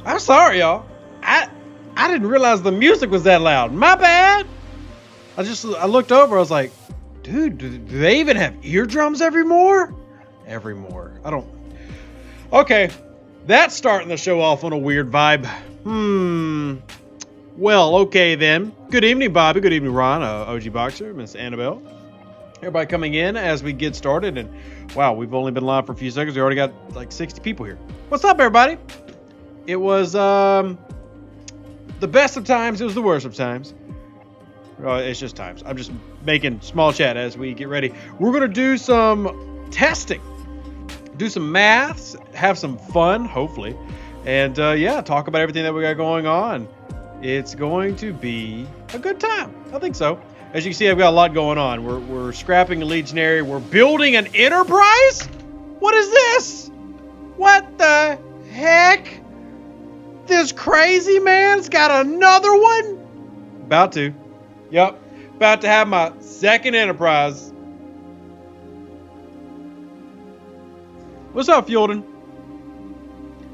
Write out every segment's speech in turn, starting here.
I'm sorry, y'all. I didn't realize the music was that loud. My bad. I looked over. I was like, dude, do they even have eardrums evermore? Evermore. I don't. Okay, that's starting the show off on a weird vibe. Well, okay then. Good evening, Bobby. Good evening, Ron, OG Boxer, Miss Annabelle. Everybody coming in as we get started. And wow, we've only been live for a few seconds. We already got like 60 people here. What's up, everybody? It was the best of times. It was the worst of times. It's just times. I'm just making small chat as we get ready. We're going to do some testing, do some maths, have some fun, hopefully. And yeah, talk about everything that we got going on. It's going to be a good time. I think so. As you can see, I've got a lot going on. We're scrapping a legionary. We're building an enterprise? What is this? What the heck? This crazy man's got another one? About to. Yep. About to have my second enterprise. What's up, Fjorden?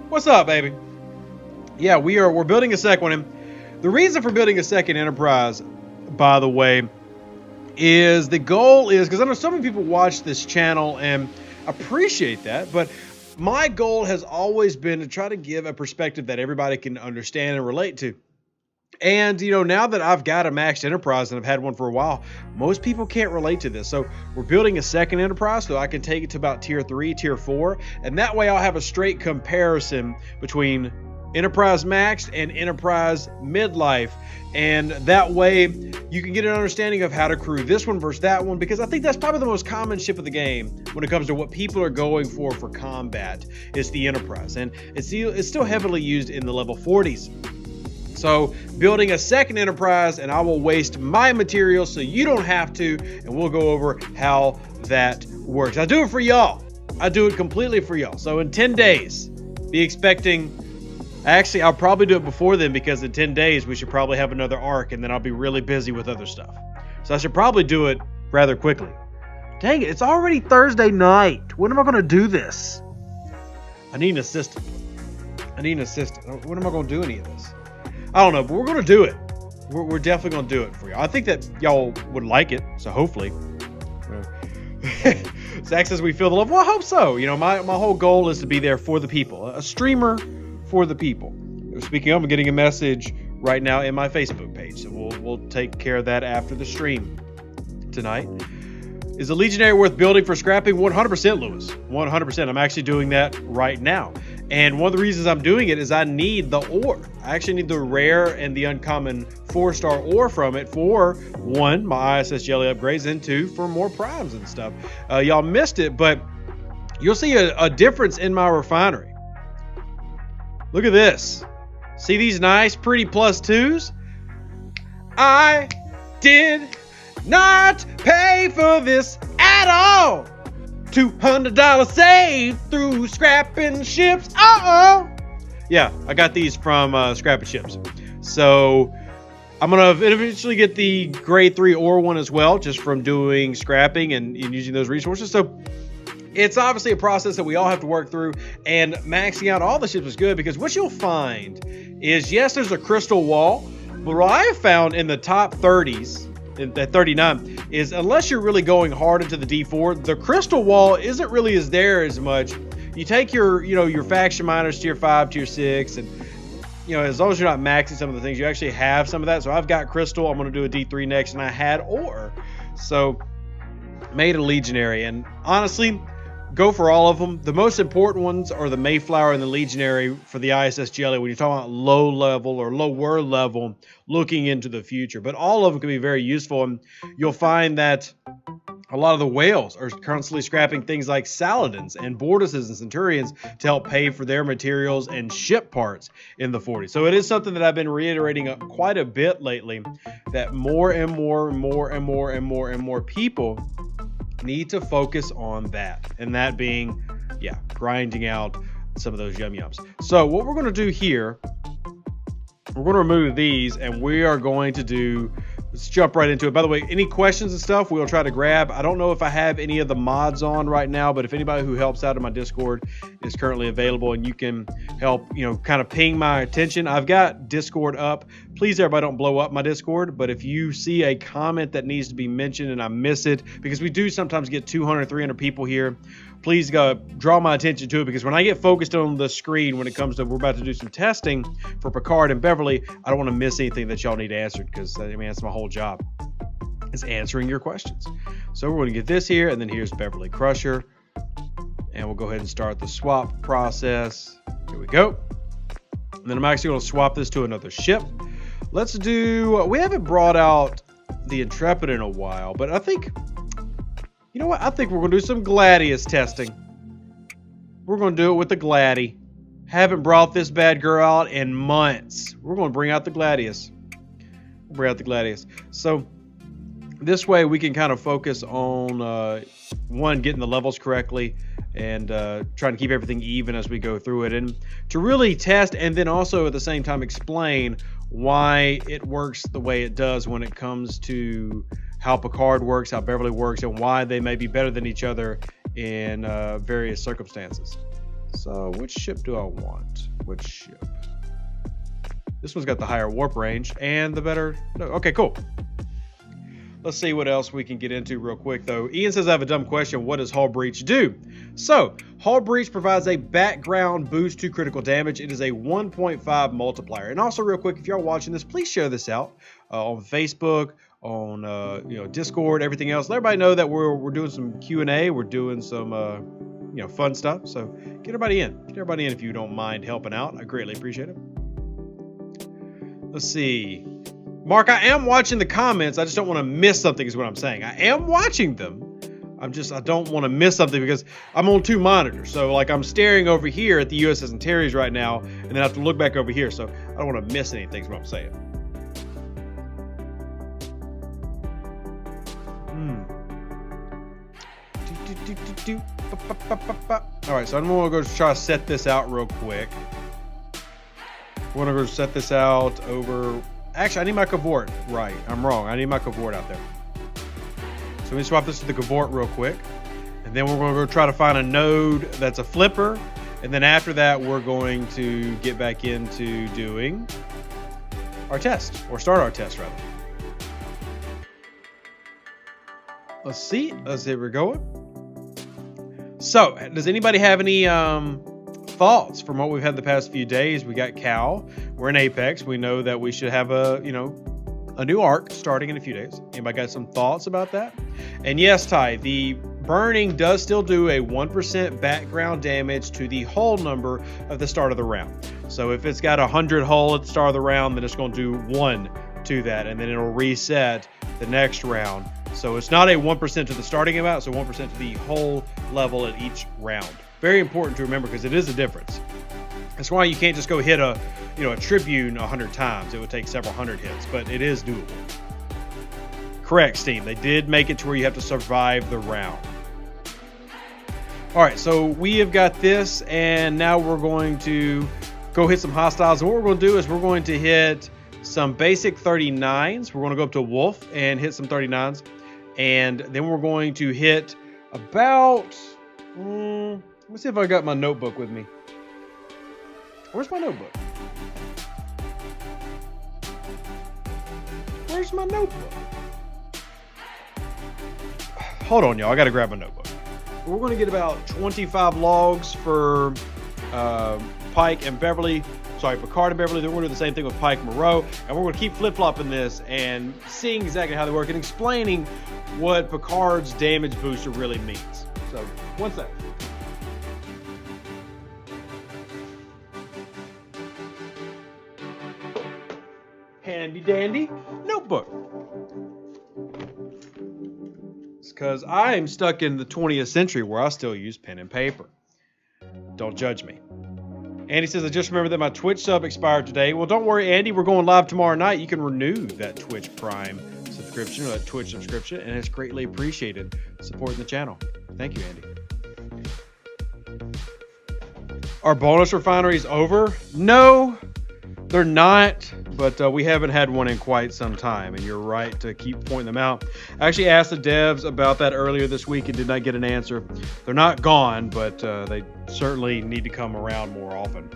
What's up, baby? Yeah, we're building a second one. And the reason for building a second enterprise, by the way, is the goal is, because I know so many people watch this channel and appreciate that, but my goal has always been to try to give a perspective that everybody can understand and relate to. And, you know, now that I've got a maxed enterprise and I've had one for a while, most people can't relate to this. So we're building a second enterprise so I can take it to about tier 3, tier 4. And that way I'll have a straight comparison between enterprise maxed and enterprise midlife. And that way you can get an understanding of how to crew this one versus that one, because I think that's probably the most common ship of the game when it comes to what people are going for combat is the enterprise. And it's still heavily used in the level 40s. So building a second enterprise, and I will waste my materials so you don't have to, and we'll go over how that works. I do it for y'all. I do it completely for y'all. So in 10 days, be expecting, actually I'll probably do it before then, because in 10 days we should probably have another arc, and then I'll be really busy with other stuff. So I should probably do it rather quickly. Dang it, it's already Thursday night. When am I going to do this? I need an assistant. When am I going to do any of this? I don't know, but we're going to do it. We're definitely going to do it for y'all. I think that y'all would like it, so hopefully. Zach says we feel the love. Well, I hope so. You know, my whole goal is to be there for the people. A streamer for the people. Speaking of, I'm getting a message right now in my Facebook page, so we'll take care of that after the stream tonight. Is a legionary worth building for scrapping? 100%, Lewis. 100%. I'm actually doing that right now. And one of the reasons I'm doing it is I need the ore. I actually need the rare and the uncommon 4-star ore from it for, 1, my ISS jelly upgrades, and 2, for more primes and stuff. Y'all missed it, but you'll see a difference in my refinery. Look at this. See these nice, pretty +2s? I did not pay for this at all. $200 saved through scrapping ships. Yeah, I got these from scrapping ships. So I'm gonna eventually get the grade 3 ore one as well, just from doing scrapping and using those resources. So it's obviously a process that we all have to work through, and maxing out all the ships is good, because what you'll find is, yes, there's a crystal wall, but what I have found in the top 30s, at 39, is unless you're really going hard into the D4, the crystal wall isn't really as much. You take your faction miners tier 5, tier 6, and as long as you're not maxing some of the things, you actually have some of that. So I've got crystal. I'm going to do a D3 next, and I had ore. So made a legionary, and honestly, go for all of them. The most important ones are the Mayflower and the Legionary for the ISS Jelly when you're talking about low level or lower level looking into the future. But all of them can be very useful, and you'll find that a lot of the whales are constantly scrapping things like Saladins and Borduses and Centurions to help pay for their materials and ship parts in the 40s. So it is something that I've been reiterating quite a bit lately, that more and more people need to focus on that, and that being, grinding out some of those yum-yums. So what we're going to do here, we're going to remove these, and we are going to do let's jump right into it. By the way, any questions and stuff, we'll try to grab. I don't know if I have any of the mods on right now, but if anybody who helps out in my Discord is currently available and you can help, kind of ping my attention. I've got Discord up. Please, everybody, don't blow up my Discord, but if you see a comment that needs to be mentioned and I miss it, because we do sometimes get 200, 300 people here, please draw my attention to it, because when I get focused on the screen when it comes to, we're about to do some testing for Picard and Beverly, I don't want to miss anything that y'all need answered, because that's my whole job, is answering your questions. So we're going to get this here, and then here's Beverly Crusher, and we'll go ahead and start the swap process. Here we go. And then I'm actually going to swap this to another ship. Let's do, we haven't brought out the Intrepid in a while, but I think, you know what? I think we're going to do some Gladius testing. We're going to do it with the Gladi. Haven't brought this bad girl out in months. We're going to bring out the Gladius. So this way we can kind of focus on, one, getting the levels correctly, and trying to keep everything even as we go through it, and to really test, and then also at the same time explain why it works the way it does when it comes to how Picard works, how Beverly works, and why they may be better than each other in various circumstances. So which ship do I want? Which ship? This one's got the higher warp range and the better. No, okay, cool. Let's see what else we can get into real quick, though. Ian says, I have a dumb question. What does Hull Breach do? So, Hull Breach provides a background boost to critical damage. It is a 1.5 multiplier. And also, real quick, if y'all watching this, please share this out on Facebook, on Discord, everything else. Let everybody know that we're doing some Q&A. We're doing some fun stuff. So, get everybody in. Get everybody in if you don't mind helping out. I greatly appreciate it. Let's see. Mark, I am watching the comments. I just don't want to miss something is what I'm saying. I am watching them. I don't want to miss something because I'm on two monitors. So like I'm staring over here at the USS Antares right now, and then I have to look back over here. So I don't want to miss anything is what I'm saying. All right, so I'm going to go try to set this out real quick. We're going to go set this out over... Actually, I need my Cavort. Right, I'm wrong. I need my Cavort out there. So let me swap this to the Cavort real quick. And then we're going to go try to find a node that's a flipper. And then after that, we're going to get back into doing our test. Or start our test, rather. Let's see. Here we're going. So, does anybody have any thoughts from what we've had the past few days? We got Cal. We're in Apex. We know that we should have a new arc starting in a few days. Anybody got some thoughts about that? And yes, Ty, the burning does still do a 1% background damage to the hull number at the start of the round. So if it's got 100 hull at the start of the round, then it's going to do 1 to that, and then it'll reset the next round. So it's not a 1% to the starting amount, it's a 1% to the whole level at each round. Very important to remember because it is a difference. That's why you can't just go hit a Tribune 100 times. It would take several hundred hits, but it is doable. Correct, Steam. They did make it to where you have to survive the round. All right, so we have got this, and now we're going to go hit some hostiles. And what we're going to do is we're going to hit some basic 39s. We're going to go up to Wolf and hit some 39s. And then we're going to hit about... let me see if I got my notebook with me. Where's my notebook? Where's my notebook? Hold on, y'all. I got to grab my notebook. We're going to get about 25 logs for Pike and Beverly. Sorry, Picard and Beverly. Then we're going to do the same thing with Pike and Moreau. And we're going to keep flip-flopping this and seeing exactly how they work and explaining what Picard's damage booster really means. So, one sec. Handy dandy notebook. It's because I'm stuck in the 20th century where I still use pen and paper. Don't judge me. Andy says, I just remembered that my Twitch sub expired today. Well, don't worry, Andy. We're going live tomorrow night. You can renew that Twitch Prime subscription or that Twitch subscription, and it's greatly appreciated supporting the channel. Thank you, Andy. Are bonus refineries over? No, they're not. but we haven't had one in quite some time, and you're right to keep pointing them out. I actually asked the devs about that earlier this week and did not get an answer. They're not gone, but they certainly need to come around more often.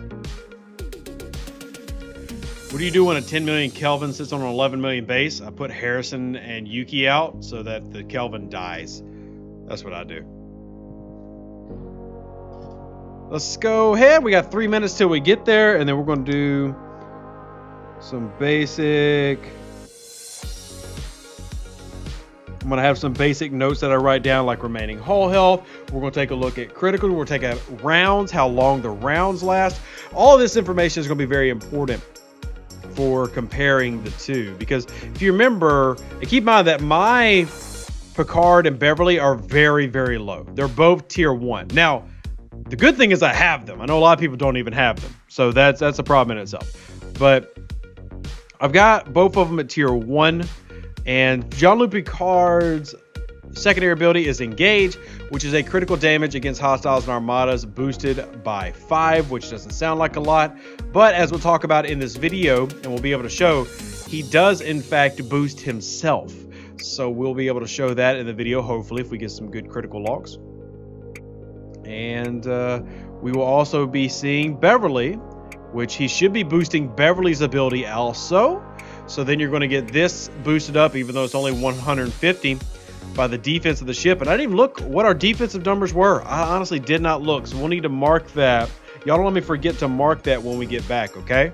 What do you do when a 10 million Kelvin sits on an 11 million base? I put Harrison and Yuki out so that the Kelvin dies. That's what I do. Let's go ahead. We got 3 minutes till we get there, and then we're going to do some basic. I'm going to have some basic notes that I write down, like remaining hull health. We're going to take a look at critical. We're going to take a rounds, how long the rounds last. All of this information is going to be very important for comparing the two, because if you remember, and keep in mind that my Picard and Beverly are very, very low. They're both tier 1. Now, the good thing is I have them. I know a lot of people don't even have them, so that's a problem in itself. But I've got both of them at tier 1, and Jean-Luc Picard's secondary ability is Engage, which is a critical damage against hostiles and armadas boosted by 5, which doesn't sound like a lot, but as we'll talk about in this video, and we'll be able to show, he does in fact boost himself. So we'll be able to show that in the video, hopefully, if we get some good critical logs. And we will also be seeing Beverly, which he should be boosting Beverly's ability also. So then you're going to get this boosted up, even though it's only 150, by the defense of the ship. And I didn't even look what our defensive numbers were. I honestly did not look, so we'll need to mark that. Y'all don't let me forget to mark that when we get back, okay?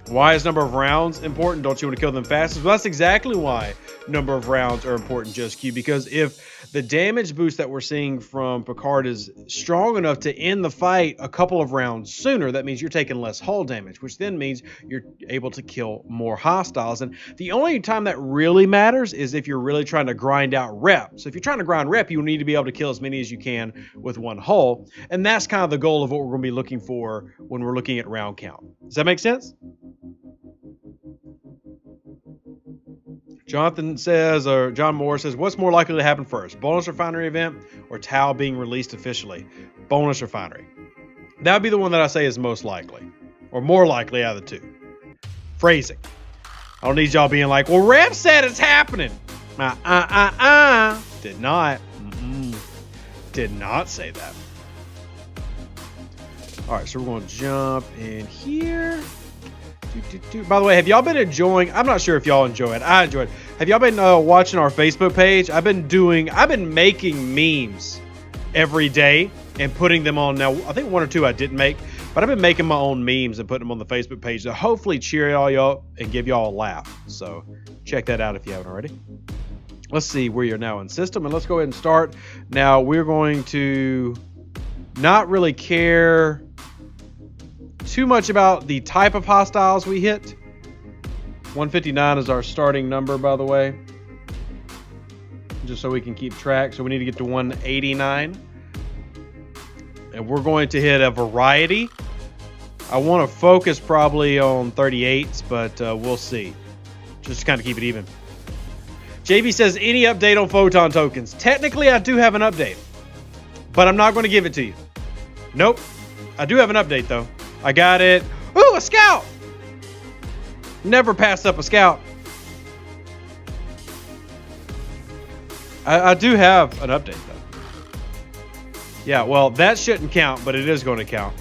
Why is number of rounds important? Don't you want to kill them fastest? Well, that's exactly why number of rounds are important, Just Q, because if the damage boost that we're seeing from Picard is strong enough to end the fight a couple of rounds sooner, that means you're taking less hull damage, which then means you're able to kill more hostiles. And the only time that really matters is if you're really trying to grind out rep. So if you're trying to grind rep, you need to be able to kill as many as you can with one hull. And that's kind of the goal of what we're going to be looking for when we're looking at round count. Does that make sense? Jonathan says, or John Moore says, what's more likely to happen first? Bonus refinery event or Tau being released officially? Bonus refinery. That would be the one that I say is most likely, or more likely out of the two. Phrasing. I don't need y'all being like, well, Rev said it's happening. Did not. Did not say that. All right, so we're going to jump in here. By the way, have y'all been enjoying? I'm not sure if y'all enjoy it. I enjoy it. Have y'all been watching our Facebook page? I've been making memes every day and putting them on. Now, I think one or two I didn't make, but I've been making my own memes and putting them on the Facebook page to hopefully cheer y'all up and give y'all a laugh. So check that out if you haven't already. Let's see where you're now in system, and let's go ahead and start. Now, we're going to not really care too much about the type of hostiles we hit. 159 is our starting number, by the way, just so we can keep track. So we need to get to 189, and we're going to hit a variety. I want to focus probably on 38s, but we'll see, just to kind of keep it even. JV says, any update on photon tokens? Technically, I do have an update, but I'm not going to give it to you. Nope. I do have an update, though. I got it. Ooh, a scout! Never pass up a scout. I do have an update, though. Yeah, well, that shouldn't count, but it is going to count.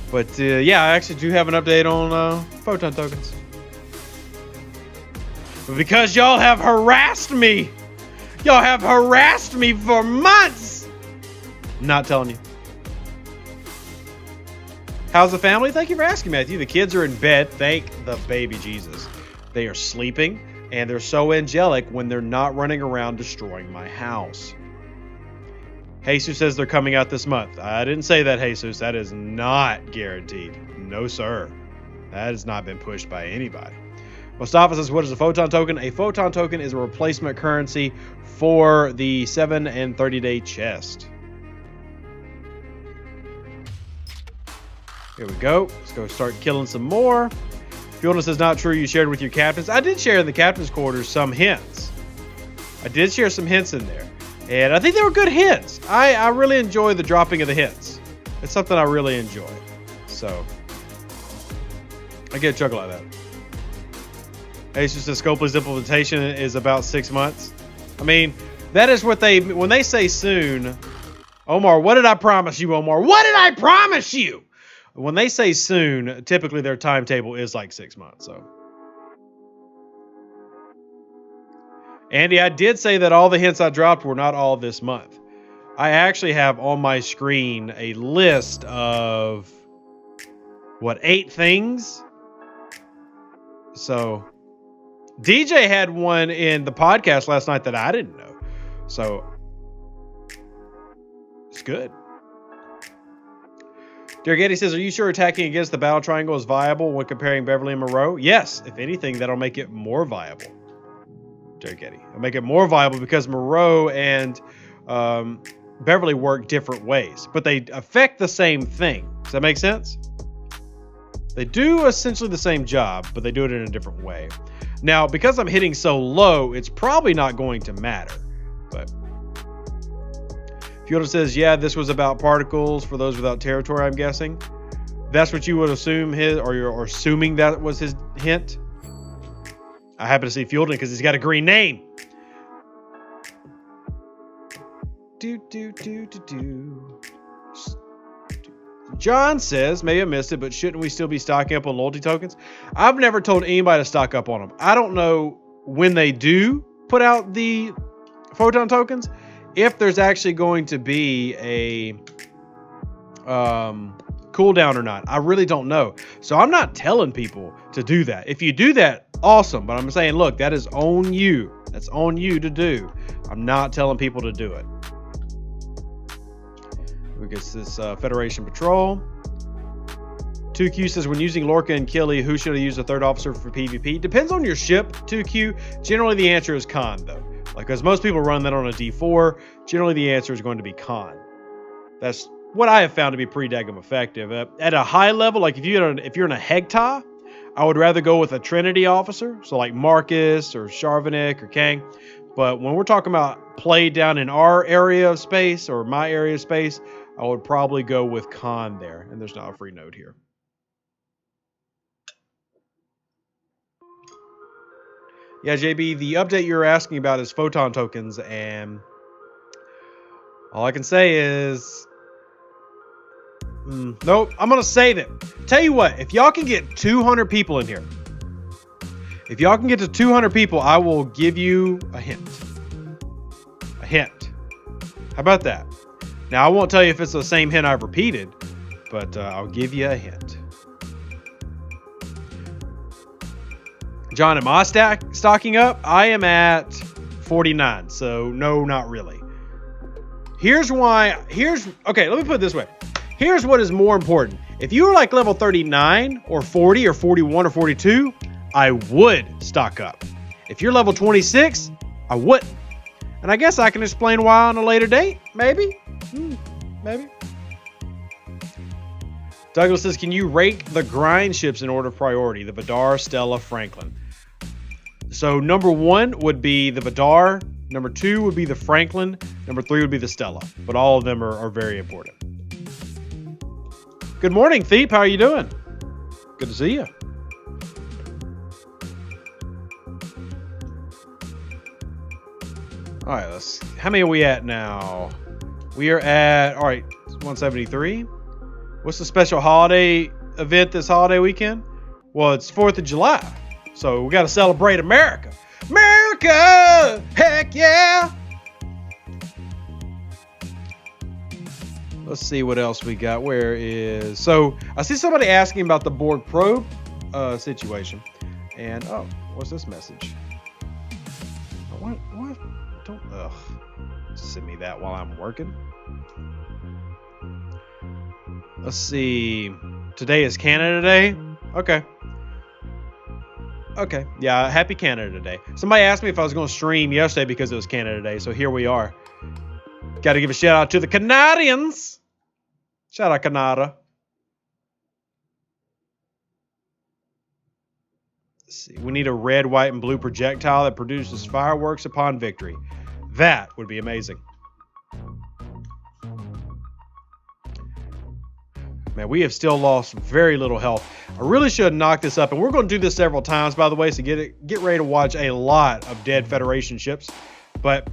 But, yeah, I actually do have an update on photon tokens. But because y'all have harassed me. Y'all have harassed me for months. I'm not telling you. How's the family? Thank you for asking, Matthew. The kids are in bed. Thank the baby Jesus. They are sleeping, and they're so angelic when they're not running around destroying my house. Jesus says they're coming out this month. I didn't say that, Jesus. That is not guaranteed. No, sir. That has not been pushed by anybody. Mustafa says, what is a photon token? A photon token is a replacement currency for the 7 and 30-day chest. Here we go. Let's go start killing some more. Fieldness is not true. You shared with your captains. I did share in the captain's quarters some hints. I did share some hints in there. And I think they were good hints. I really enjoy the dropping of the hints. It's something I really enjoy. So I get a chuckle out of that. Asus says Scopely's implementation is about 6 months. I mean, that is what when they say soon. Omar, what did I promise you, Omar? What did I promise you? When they say soon, typically their timetable is like 6 months. So, Andy, I did say that all the hints I dropped were not all this month. I actually have on my screen a list of 8 things. So DJ had one in the podcast last night that I didn't know. So it's good. Derek Eddy says, are you sure attacking against the battle triangle is viable when comparing Beverly and Moreau? Yes. If anything, that'll make it more viable. Derek Eddy. It'll make it more viable because Moreau and Beverly work different ways, but they affect the same thing. Does that make sense? They do essentially the same job, but they do it in a different way. Now, because I'm hitting so low, it's probably not going to matter. But Fielder says, yeah, this was about particles for those without territory, I'm guessing. That's what you would assume or you're assuming that was his hint. I happen to see Fielding because he's got a green name. John says, maybe I missed it, but shouldn't we still be stocking up on loyalty tokens? I've never told anybody to stock up on them. I don't know when they do put out the photon tokens, if there's actually going to be a cooldown or not. I really don't know. So I'm not telling people to do that. If you do that, awesome. But I'm saying, look, that is on you. That's on you to do. I'm not telling people to do it. We get this Federation Patrol. 2Q says, when using Lorca and Killy, who should I use a third officer for PvP? Depends on your ship, 2Q. Generally, the answer is Khan, though. Like, because most people run that on a D4. Generally, the answer is going to be Khan. That's what I have found to be pretty daggum effective. At a high level, like if you're in a Hegta, I would rather go with a Trinity officer. So like Marcus or Charvanik or Kang. But when we're talking about play down in our area of space or my area of space, I would probably go with Khan there. And there's not a free note here. Yeah, JB, the update you're asking about is photon tokens. And all I can say is, nope, I'm going to save it. Tell you what, if y'all can get 200 people in here, if y'all can get to 200 people, I will give you a hint. A hint. How about that? Now, I won't tell you if it's the same hint I've repeated, but I'll give you a hint. John, am I stocking up? I am at 49, so no, not really. Okay, let me put it this way. Here's what is more important. If you were like level 39 or 40 or 41 or 42, I would stock up. If you're level 26, I wouldn't. And I guess I can explain why on a later date. Maybe. Maybe. Douglas says, can you rank the grind ships in order of priority? The Vidar, Stella, Franklin. So number 1 would be the Vidar. Number 2 would be the Franklin. Number 3 would be the Stella. But all of them are very important. Good morning, Thiep. How are you doing? Good to see you. All right, how many are we at now? We are at, all right, 173. What's the special holiday event this holiday weekend? Well, it's 4th of July. So we got to celebrate America. America! Heck yeah! Let's see what else we got. So I see somebody asking about the Borg probe situation. And, oh, what's this message? What? Don't send me that while I'm working. Let's see. Today is Canada Day. Okay. Yeah, happy Canada Day. Somebody asked me if I was going to stream yesterday because it was Canada Day. So here we are. Got to give a shout out to the Canadians. Shout out Canada. Let's see. We need a red, white, and blue projectile that produces fireworks upon victory. That would be amazing. Man, we have still lost very little health. I really should knock this up, and we're going to do this several times, by the way, so get ready to watch a lot of dead Federation ships. But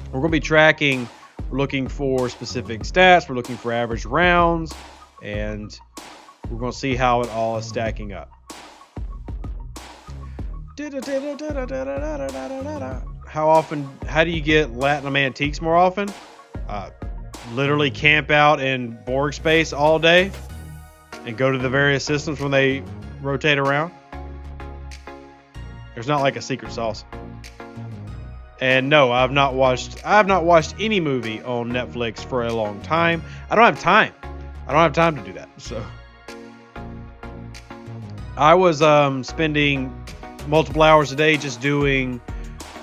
we're going to be tracking, we're looking for specific stats, we're looking for average rounds, and we're going to see how it all is stacking up. How do you get Latinum Antiques more often? Literally camp out in Borg space all day and go to the various systems when they rotate around. There's not like a secret sauce. And no, I have not watched any movie on Netflix for a long time. I don't have time. To do that. So I was spending multiple hours a day just doing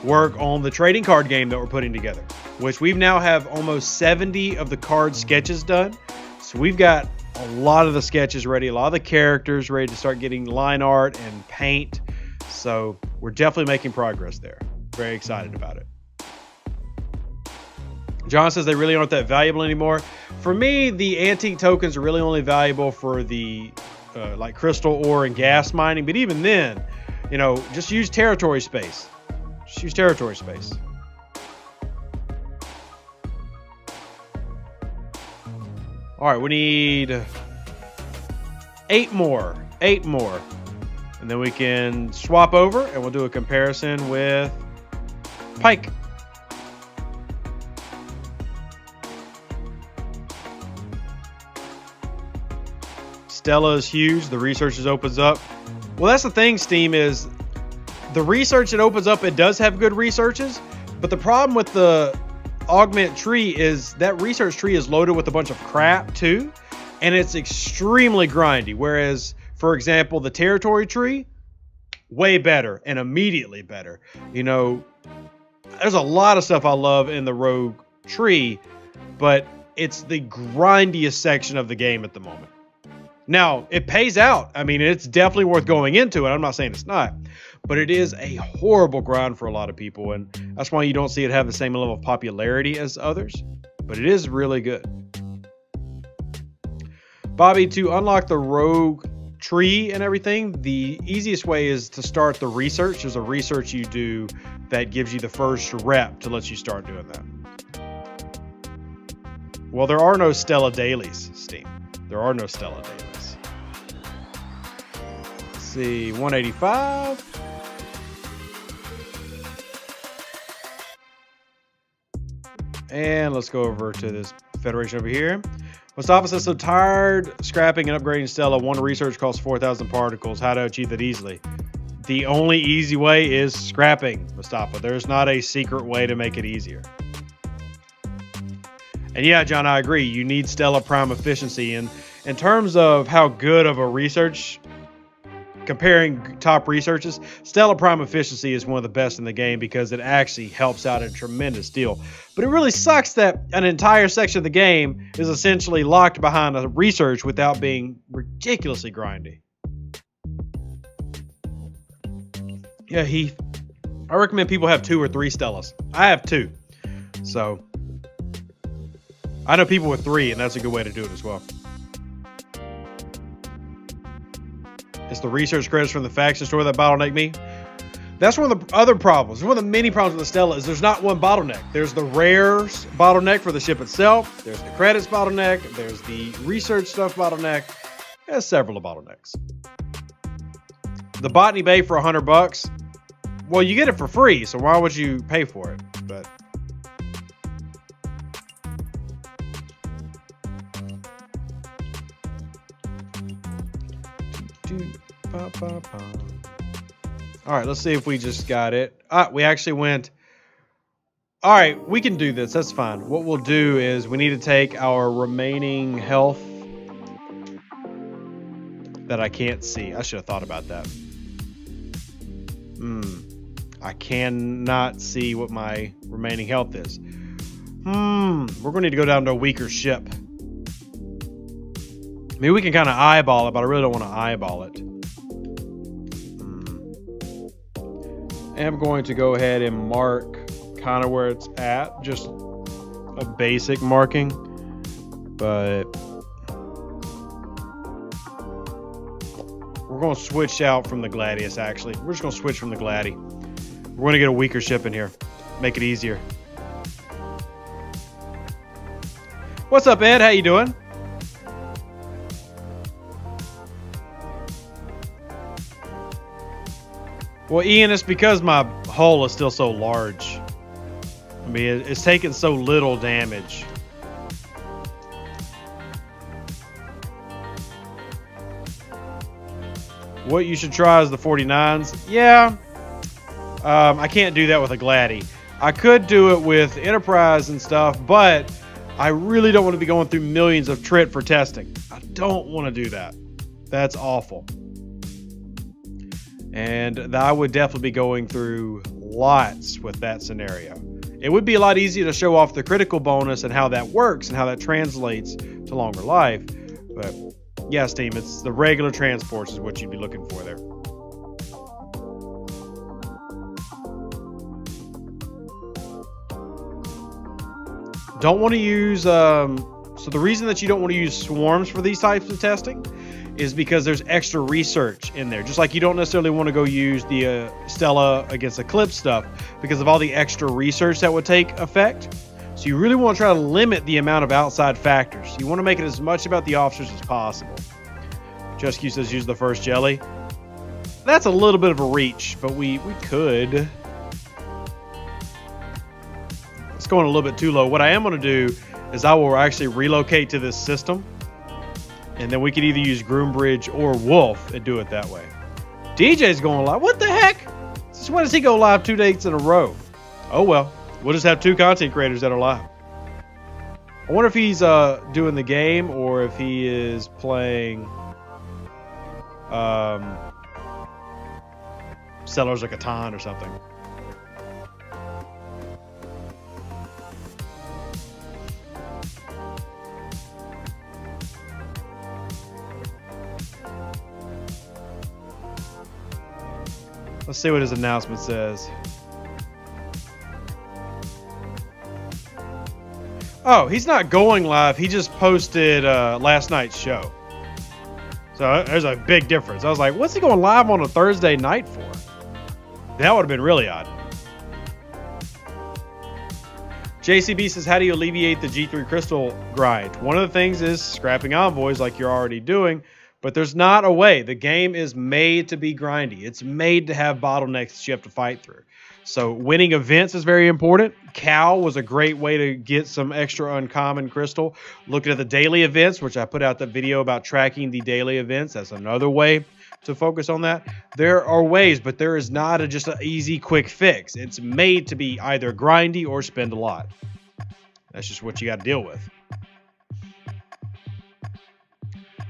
work on the trading card game that we're putting together, which we've now have almost 70 of the card sketches done. So we've got a lot of the sketches ready, a lot of the characters ready to start getting line art and paint. So we're definitely making progress there. Very excited about it. John says they really aren't that valuable anymore. For me, the antique tokens are really only valuable for the like crystal ore and gas mining. But even then, just use territory space. Just use territory space. All right, we need 8 more. 8 more. And then we can swap over and we'll do a comparison with Pike. Stella is huge. The research opens up. Well, that's the thing, Steam, is the research it opens up, it does have good researches, but the problem with the augment tree is that research tree is loaded with a bunch of crap too, and it's extremely grindy. Whereas, for example, the territory tree, way better and immediately better. There's a lot of stuff I love in the rogue tree, but it's the grindiest section of the game at the moment. Now, it pays out. I mean, it's definitely worth going into it. I'm not saying it's not. But it is a horrible grind for a lot of people, and that's why you don't see it have the same level of popularity as others. But it is really good. Bobby, to unlock the rogue tree and everything, the easiest way is to start the research. There's a research you do that gives you the first rep to let you start doing that. Well, there are no Stella dailies, Steam. There are no Stella dailies. Let's see, 185. And let's go over to this Federation over here. Mustafa says, so tired scrapping and upgrading Stella. One research costs 4,000 particles. How to achieve that easily? The only easy way is scrapping, Mustafa. There's not a secret way to make it easier. And yeah, John, I agree. You need Stella Prime efficiency. And in terms of how good of a research, comparing top researches, Stella Prime efficiency is one of the best in the game because it actually helps out a tremendous deal. But it really sucks that an entire section of the game is essentially locked behind a research without being ridiculously grindy. Yeah, Heath, I recommend people have 2 or 3 Stellas. I have 2. So I know people with 3, and that's a good way to do it as well. It's the research credits from the faction store that bottleneck me. That's one of the other problems. One of the many problems with the Stella is there's not one bottleneck. There's the rares bottleneck for the ship itself. There's the credits bottleneck. There's the research stuff bottleneck. There's several bottlenecks. The Botany Bay for $100. Well, you get it for free, so why would you pay for it? But all right, let's see if we just got it. We actually went. All right, we can do this. That's fine. What we'll do is we need to take our remaining health that I can't see. I should have thought about that. I cannot see what my remaining health is. We're going to need to go down to a weaker ship. Maybe we can kind of eyeball it, but I really don't want to eyeball it. I'm going to go ahead and mark kind of where it's at. Just a basic marking. But going to switch out from the Gladius, actually. We're just going to switch from the Gladi. We're going to get a weaker ship in here. Make it easier. What's up, Ed? How you doing? Well, Ian, it's because my hull is still so large. I mean, it's taking so little damage. What you should try is the 49s. Yeah. I can't do that with a Gladi. I could do it with Enterprise and stuff, but I really don't want to be going through millions of trit for testing. I don't want to do that. That's awful. And I would definitely be going through lots with that scenario. It would be a lot easier to show off the critical bonus and how that works and how that translates to longer life. But yes, team, it's the regular transports is what you'd be looking for there. Don't want to use... so the reason that you don't want to use swarms for these types of testing is because there's extra research in there. Just like you don't necessarily want to go use the Stella against Eclipse stuff because of all the extra research that would take effect. So you really want to try to limit the amount of outside factors. You want to make it as much about the officers as possible. Just Q says use the first jelly. That's a little bit of a reach, but we could. It's going a little bit too low. What I am going to do is I will actually relocate to this system. And then we could either use Groombridge or Wolf and do it that way. DJ's going live. What the heck? Since when does he go live 2 dates in a row? Oh well. We'll just have 2 content creators that are live. I wonder if he's doing the game or if he is playing Settlers of Catan or something. Let's see what his announcement says. Oh, he's not going live. He just posted last night's show. So there's a big difference. I was like, what's he going live on a Thursday night for? That would have been really odd. JCB says, how do you alleviate the G3 crystal grind? One of the things is scrapping envoys like you're already doing. But there's not a way. The game is made to be grindy. It's made to have bottlenecks that you have to fight through. So winning events is very important. Cal was a great way to get some extra uncommon crystal. Looking at the daily events, which I put out the video about tracking the daily events. That's another way to focus on that. There are ways, but there is not just an easy, quick fix. It's made to be either grindy or spend a lot. That's just what you got to deal with.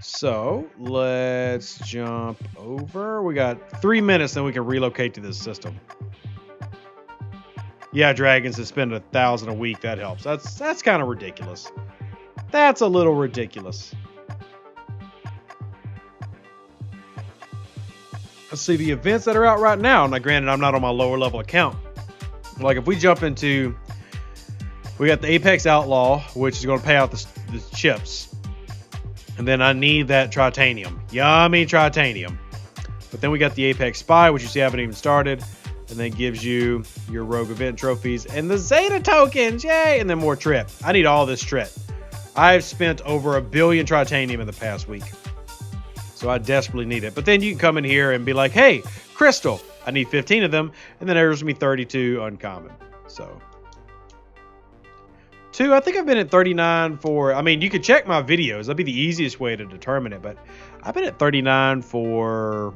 So let's jump over. We got 3 minutes, then we can relocate to this system. Yeah, Dragons to spend 1,000 a week. That helps. That's kind of ridiculous. That's a little ridiculous. Let's see the events that are out right now. Now, granted, I'm not on my lower level account. Like if we jump into, we got the Apex Outlaw, which is going to pay out the chips. And then I need that Tritanium. Yummy Tritanium. But then we got the Apex Spy, which you see I haven't even started. And then gives you your Rogue Event trophies and the Zeta tokens. Yay! And then more Trit. I need all this Trit. I've spent over 1 billion Tritanium in the past week. So I desperately need it. But then you can come in here and be like, hey, Crystal. I need 15 of them. And then there's me 32 uncommon. So... 2, I think I've been at 39 for, I mean, you could check my videos. That'd be the easiest way to determine it. But I've been at 39 for,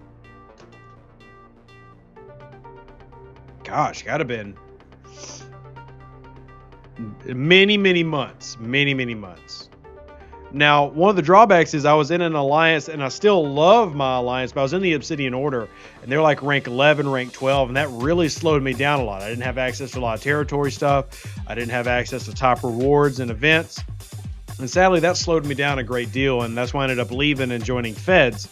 gosh, gotta have been many, many months. Many, many months. Now, one of the drawbacks is I was in an alliance, and I still love my alliance, but I was in the Obsidian Order, and they're like rank 11, rank 12, and that really slowed me down a lot. I didn't have access to a lot of territory stuff. I didn't have access to top rewards and events. And sadly, that slowed me down a great deal, and that's why I ended up leaving and joining Feds.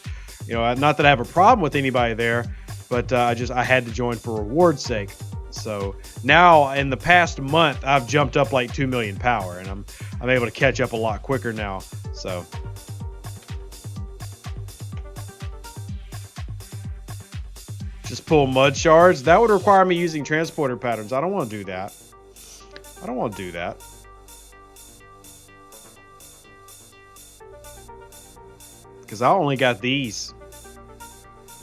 You know, not that I have a problem with anybody there, but I had to join for reward's sake. So now in the past month, I've jumped up like 2 million power, and I'm able to catch up a lot quicker now. So Just pull mud shards. That would require me using transporter patterns. I don't want to do that. I don't want to do that. Because I only got these.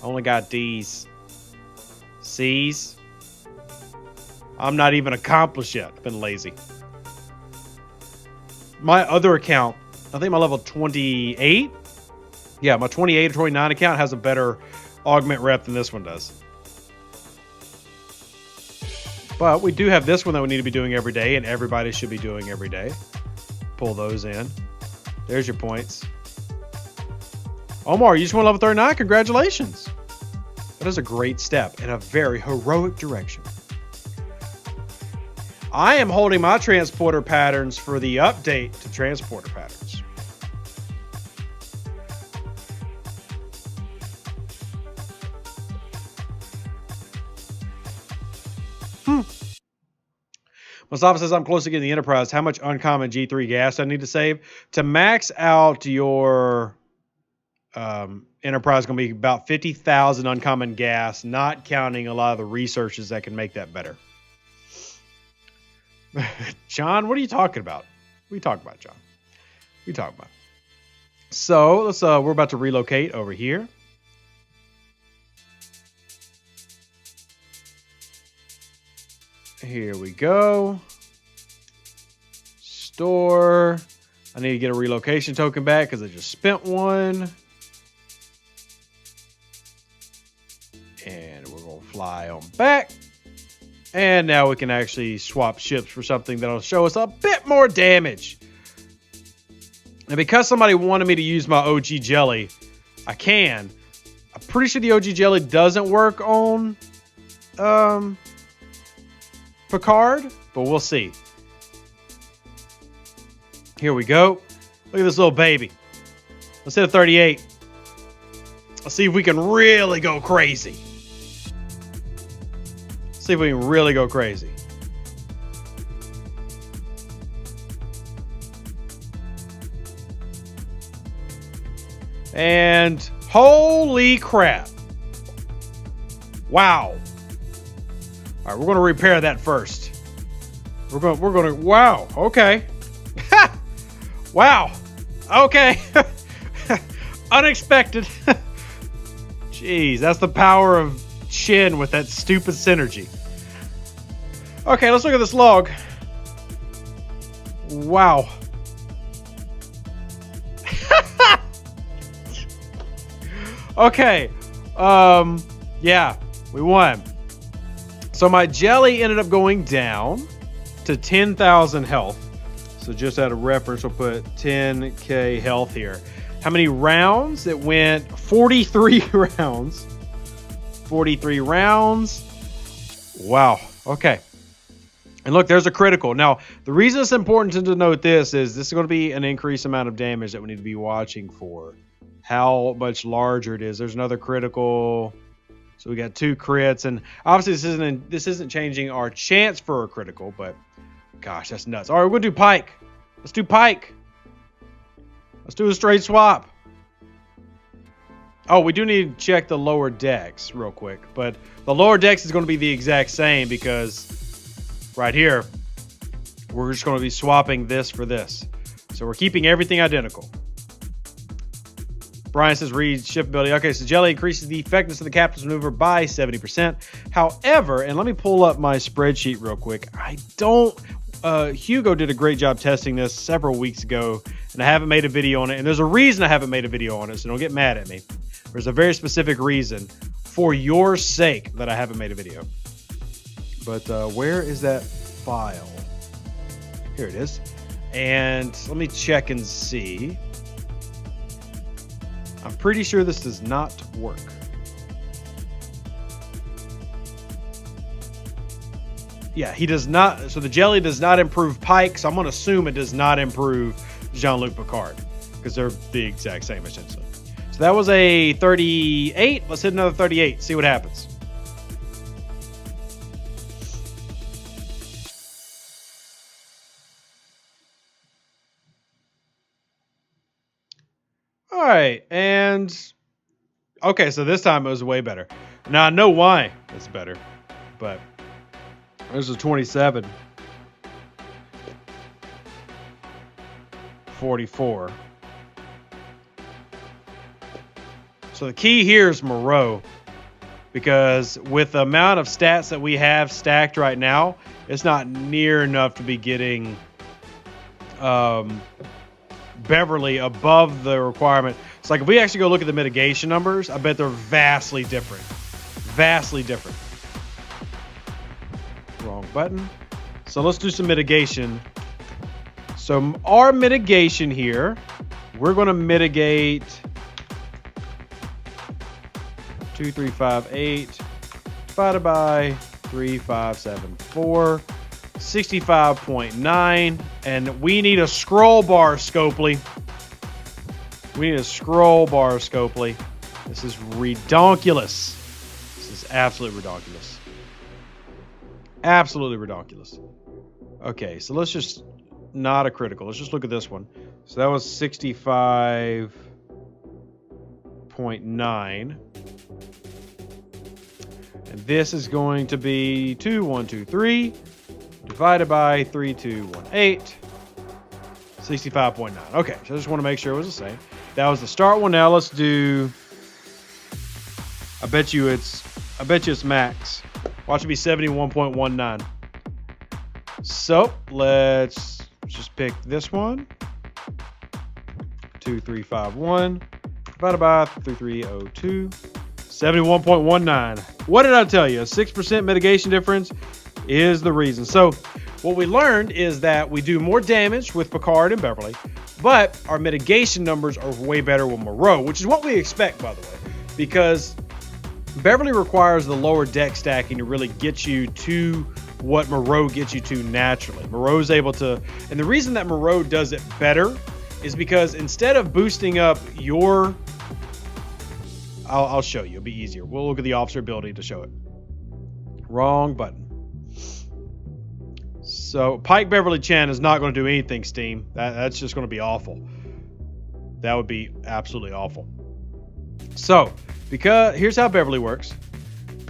I only got these. C's. I'm not even accomplished yet. I've been lazy. My other account, I think my level 28. Yeah, my 28 or 29 account has a better augment rep than this one does. But we do have this one that we need to be doing every day, and everybody should be doing every day. Pull those in. There's your points. Omar, you just went level 39? Congratulations. That is a great step in a very heroic direction. I am holding my transporter patterns for the update to transporter patterns. Mustafa says, I'm close to getting the Enterprise. How much uncommon G3 gas I need to save? To max out your Enterprise, going to be about 50,000 uncommon gas, not counting a lot of the researches that can make that better. John, what are you talking about? What are you talking about, John? What are you talking about? So, let's we're about to relocate over here. Here we go. Store. I need to get a relocation token back because I just spent one. And we're going to fly on back. And now we can actually swap ships for something that'll show us a bit more damage. And because somebody wanted me to use my OG jelly, I can. I'm pretty sure the OG jelly doesn't work on Picard, but we'll see. Here we go. Look at this little baby. Let's hit a 38. Let's see if we can really go crazy. See if we can really go crazy. And holy crap. Wow. All right, we're going to repair that first. We're going to wow. Okay. Wow. Okay. Unexpected. Jeez, that's the power of Shin with that stupid synergy. Okay, let's look at this log. Wow. Okay. Yeah, we won. So my jelly ended up going down to 10,000 health. So just out of reference, we'll put 10k health here. How many rounds? It went 43 rounds. 43 rounds. Wow. Okay. And look, there's a critical. Now, the reason it's important to denote this is going to be an increased amount of damage that we need to be watching for. How much larger it is. There's another critical. So we got 2 crits, and obviously this isn't changing our chance for a critical, but gosh, that's nuts. All right, we're gonna do Pike. Let's do Pike. Let's do a straight swap. Oh, we do need to check the lower decks real quick, but the lower decks is going to be the exact same because right here we're just going to be swapping this for this. So we're keeping everything identical. Brian says read ship ability. Okay, so jelly increases the effectiveness of the captain's maneuver by 70%. However, and let me pull up my spreadsheet real quick. I don't... Hugo did a great job testing this several weeks ago, and I haven't made a video on it. And there's a reason I haven't made a video on it, so don't get mad at me. There's a very specific reason for your sake that I haven't made a video. But where is that file? Here it is. And let me check and see. I'm pretty sure this does not work. Yeah, he does not. So the jelly does not improve Pike. So I'm going to assume it does not improve Jean-Luc Picard because they're the exact same essentially. So that was a 38. Let's hit another 38. See what happens. All right, and Okay, so this time it was way better. Now I know why it's better, but there's a 27, 44. So the key here is Moreau, because with the amount of stats that we have stacked right now, it's not near enough to be getting Beverly above the requirement. It's like if we actually go look at the mitigation numbers, I bet they're vastly different. Vastly different. Wrong button. So let's do some mitigation. So our mitigation here, we're going to mitigate 2358 divided by 3574, 65.9, and we need a scroll bar, Scopely. We need a scroll bar, Scopely. This is redonkulous. This is absolutely redonkulous. Absolutely redonkulous. Okay, so let's just not a critical. Let's just look at this one. So that was 65.9. And this is going to be 2123 divided by 3218. 65.9. Okay, so I just want to make sure it was the same. That was the start one. Now let's do. I bet you it's max. Watch it be 71.19. So let's just pick this one. 2351 divided by 3302. 71.19. What did I tell you? A 6% mitigation difference is the reason. So what we learned is that we do more damage with Picard and Beverly, but our mitigation numbers are way better with Moreau, which is what we expect, by the way, because Beverly requires the lower deck stacking to really get you to what Moreau gets you to naturally. Moreau's able to, and the reason that Moreau does it better is because instead of boosting up your, I'll show you, it'll be easier. We'll look at the officer ability to show it. Wrong button. So Pike Beverly Chen is not going to do anything, Steam. That's just going to be awful. That would be absolutely awful. So, because here's how Beverly works.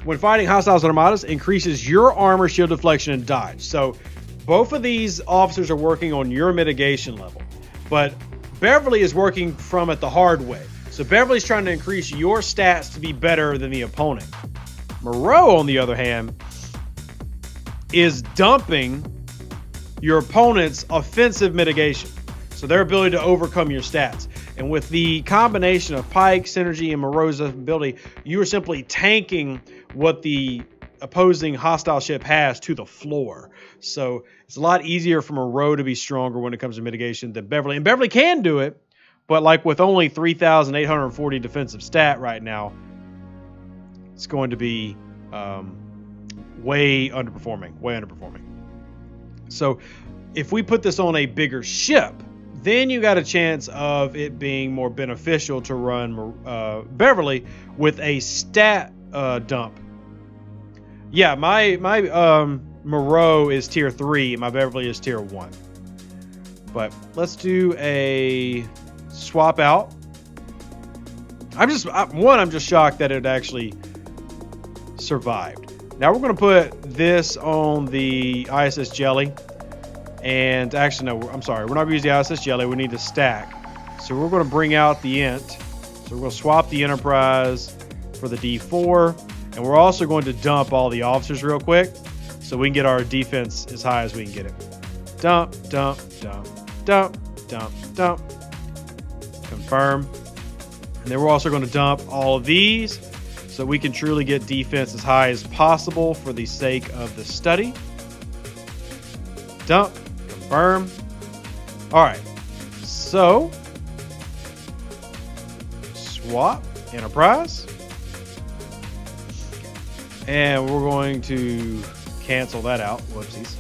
When fighting hostiles and armadas, increases your armor, shield deflection, and dodge. So both of these officers are working on your mitigation level. But Beverly is working from it the hard way. So Beverly's trying to increase your stats to be better than the opponent. Moreau, on the other hand, is dumping your opponent's offensive mitigation. So their ability to overcome your stats. And with the combination of Pike, Synergy, and Moreau's ability, you are simply tanking what the opposing hostile ship has to the floor. So it's a lot easier for Moreau to be stronger when it comes to mitigation than Beverly. And Beverly can do it, but like with only 3,840 defensive stat right now, it's going to be way underperforming. So if we put this on a bigger ship, then you got a chance of it being more beneficial to run Beverly with a stat dump. Yeah, my Moreau is tier 3, my Beverly is tier 1. But let's do a swap out. I'm just shocked that it actually survived. Now we're going to put this on the ISS Jelly. And actually, no, I'm sorry. We're not going to use the ISS Jelly. We need to stack. So we're going to bring out the Int. So we're going to swap the Enterprise for the D4. And we're also going to dump all the officers real quick so we can get our defense as high as we can get it. Dump, dump, dump, dump, dump, dump. Confirm. And then we're also going to dump all of these so we can truly get defense as high as possible for the sake of the study. Dump. Confirm. All right. So, swap Enterprise. And we're going to cancel that out. Whoopsies.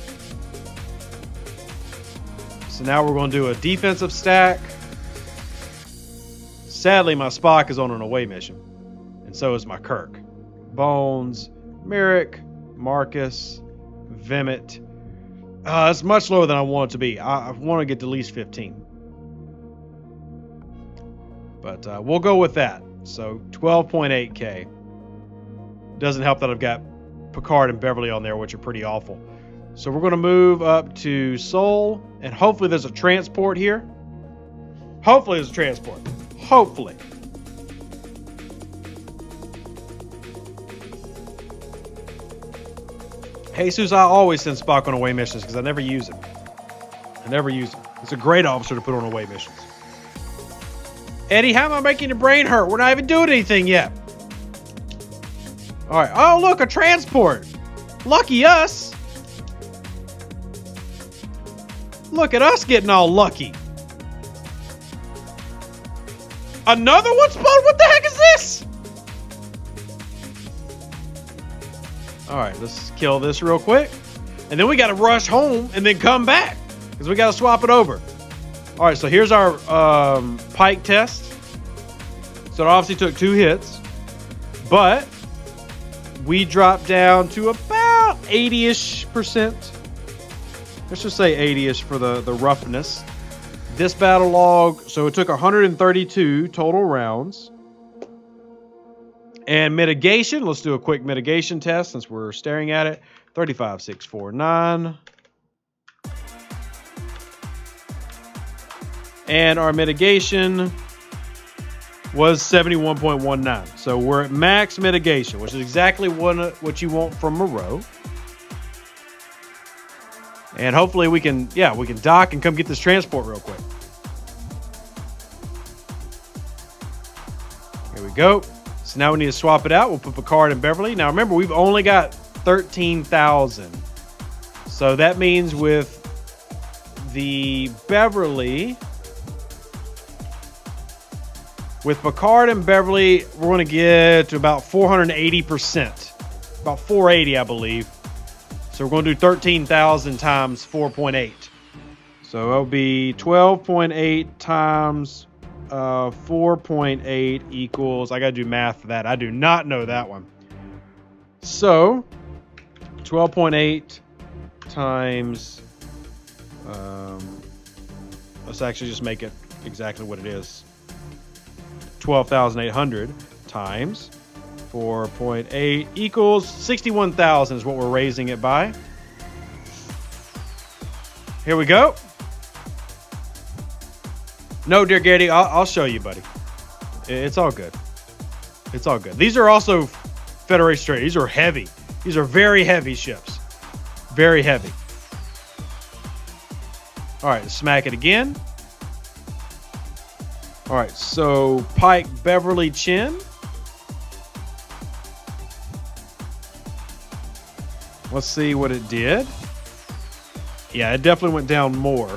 So now we're going to do a defensive stack. Sadly, my Spock is on an away mission. And so is my Kirk. Bones, Merrick, Marcus, Vemmet. It's much lower than I want it to be. I want to get to at least 15. But we'll go with that. So 12.8K. Doesn't help that I've got Picard and Beverly on there, which are pretty awful. So we're going to move up to Seoul, and hopefully there's a transport here. Hopefully there's a transport. Hopefully. Jesus, I always send Spock on away missions because I never use him. It's a great officer to put on away missions. Eddie, how am I making your brain hurt? We're not even doing anything yet. All right. Oh, look, a transport. Lucky us. Look at us getting all lucky. Another one spotted? What the heck is this? All right, let's kill this real quick. And then we got to rush home and then come back because we got to swap it over. All right, so here's our Pike test. So it obviously took 2 hits, but we dropped down to about 80-ish%. Let's just say 80-ish for the roughness. This battle log, so it took 132 total rounds. And mitigation, let's do a quick mitigation test since we're staring at it. 35,649. And our mitigation was 71.19. So we're at max mitigation, which is exactly what you want from Moreau. And hopefully we can dock and come get this transport real quick. Here we go. So now we need to swap it out. We'll put Picard and Beverly. Now remember, we've only got 13,000. So that means with the Beverly, with Picard and Beverly, we're going to get to about 480%. About 480, I believe. So we're going to do 13,000 times 4.8. So it'll be 12.8 times 4.8 equals, I got to do math for that. I do not know that one. So 12.8 times, let's actually just make it exactly what it is. 12,800 times 4.8 equals 61,000 is what we're raising it by. Here we go. No, dear Getty, I'll show you, buddy. It's all good. It's all good. These are also Federation straight. These are heavy. These are very heavy ships. Very heavy. All right, smack it again. All right, so Pike, Beverly, Chin. Let's see what it did. Yeah, it definitely went down more.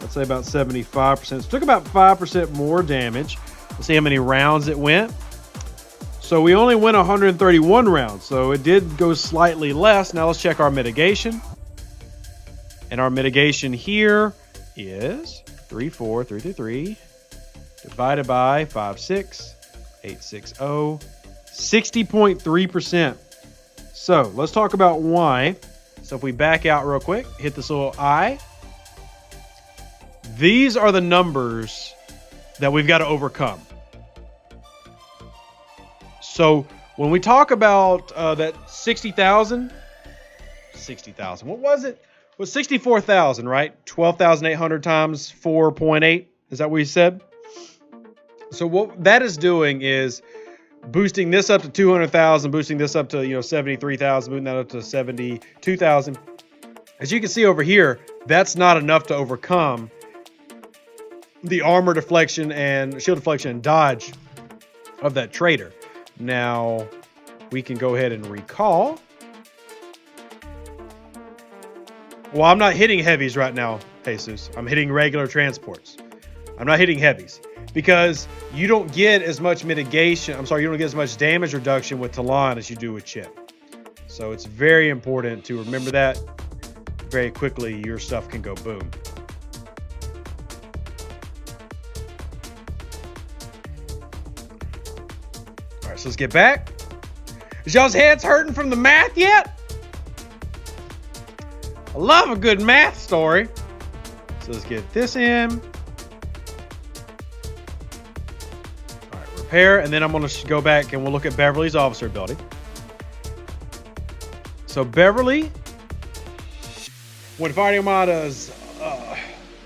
Let's say about 75%. It took about 5% more damage. Let's see how many rounds it went. So we only went 131 rounds. So it did go slightly less. Now let's check our mitigation. And our mitigation here is 34333 divided by 56860, 60.3%. So let's talk about why. So if we back out real quick, hit this little I. These are the numbers that we've got to overcome. So when we talk about that 60,000, what was it? It was 64,000, right? 12,800 times 4.8. Is that what you said? So what that is doing is boosting this up to 200,000, boosting this up to 73,000, boosting that up to 72,000. As you can see over here, that's not enough to overcome the armor deflection and shield deflection and dodge of that trader. Now we can go ahead and recall. Well, I'm not hitting heavies right now, Jesus. I'm hitting regular transports. I'm not hitting heavies because you don't get as much mitigation. I'm sorry, you don't get as much damage reduction with Talon as you do with Chip. So it's very important to remember that. Very quickly, your stuff can go boom. All right, so let's get back. Is y'all's heads hurting from the math yet? I love a good math story. So let's get this in. All right, we're Pair, and then I'm going to go back and we'll look at Beverly's officer ability. So Beverly, when fighting armadas,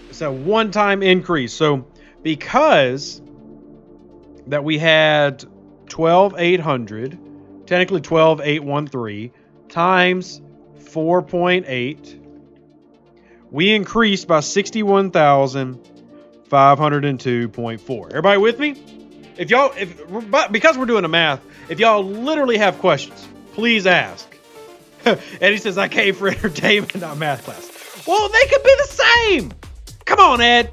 it's a one-time increase. So because that we had 12,800, technically 12,813 times 4.8, we increased by 61,502.4. Everybody with me? Because we're doing the math, if y'all literally have questions, please ask. Eddie says, I came for entertainment, not math class. Well, they could be the same. Come on, Ed.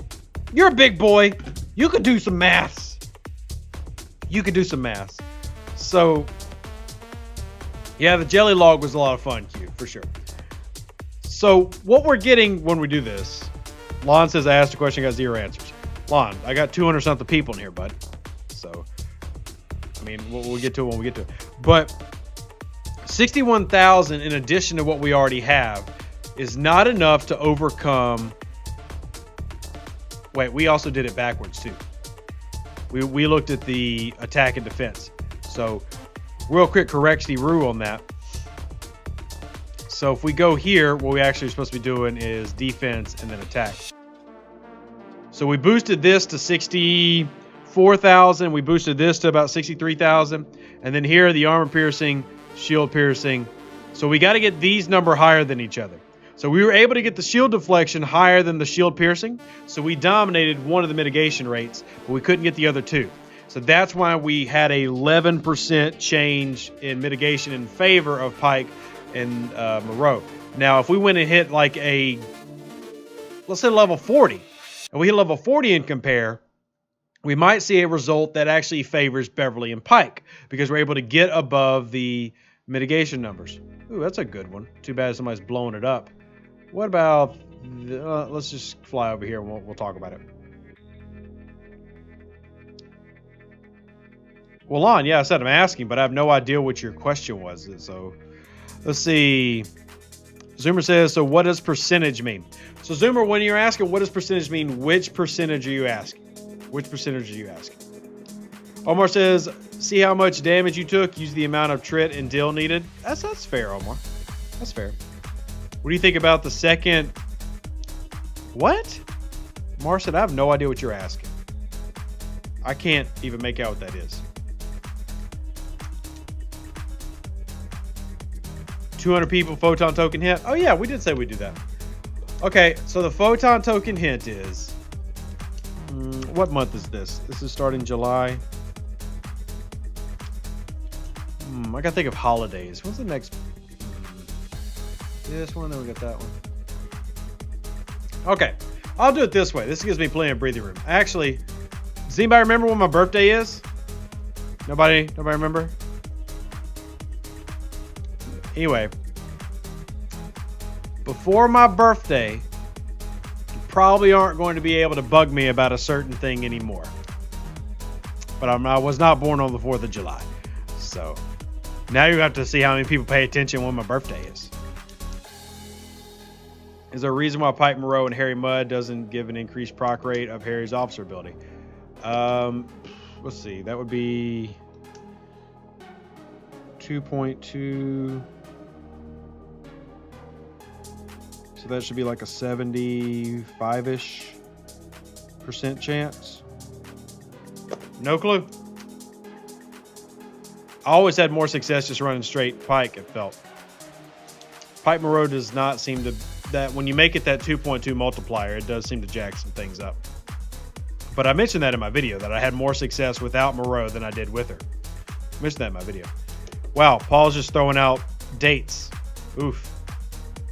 You're a big boy. You could do some maths. So, yeah, the jelly log was a lot of fun, Q, for sure. So, what we're getting when we do this, Lon says, I asked a question, got 0 answers. Lon, I got 200 something people in here, bud. So, I mean, we'll get to it when we get to it. But 61,000 in addition to what we already have is not enough to overcome. Wait, we also did it backwards too. We looked at the attack and defense. So, real quick correcty-roo on that. So if we go here, what we actually are supposed to be doing is defense and then attack. So we boosted this to 64,000. We boosted this to about 63,000. And then here, the armor piercing, shield piercing. So we got to get these numbers higher than each other. So we were able to get the shield deflection higher than the shield piercing. So we dominated one of the mitigation rates, but we couldn't get the other two. So that's why we had a 11% change in mitigation in favor of Pike and Moreau. Now, if we went and hit like let's say level 40, and we hit level 40 and compare, we might see a result that actually favors Beverly and Pike because we're able to get above the mitigation numbers. Ooh, that's a good one. Too bad somebody's blowing it up. What about, let's just fly over here and we'll talk about it. Well, Lon, yeah, I said I'm asking, but I have no idea what your question was. So let's see. Zoomer says, so what does percentage mean? So Zoomer, when you're asking what does percentage mean, which percentage are you asking? Which percentage are you asking? Omar says, see how much damage you took, use the amount of trit and dill needed. That's fair, Omar. That's fair. What do you think about the second? What? Omar said, I have no idea what you're asking. I can't even make out what that is. 200 people photon token hint. Oh yeah, we did say we'd do that. Okay, so the photon token hint is, what month is this? This is starting July. I gotta think of holidays. When's the next? This one, then we got that one. Okay, I'll do it this way. This gives me plenty of breathing room. Actually, does anybody remember when my birthday is? Nobody remember? Anyway, before my birthday, you probably aren't going to be able to bug me about a certain thing anymore. But I was not born on the 4th of July. So now you have to see how many people pay attention when my birthday is. Is there a reason why Pike Moreau and Harry Mudd doesn't give an increased proc rate of Harry's officer ability? Let's see. That would be 2.2. So that should be like a 75-ish % chance. No clue. I always had more success just running straight Pike, it felt. Pike Moreau does not seem to, that when you make it that 2.2 multiplier, it does seem to jack some things up. But I mentioned that in my video, that I had more success without Moreau than I did with her. I mentioned that in my video. Wow, Paul's just throwing out dates. Oof.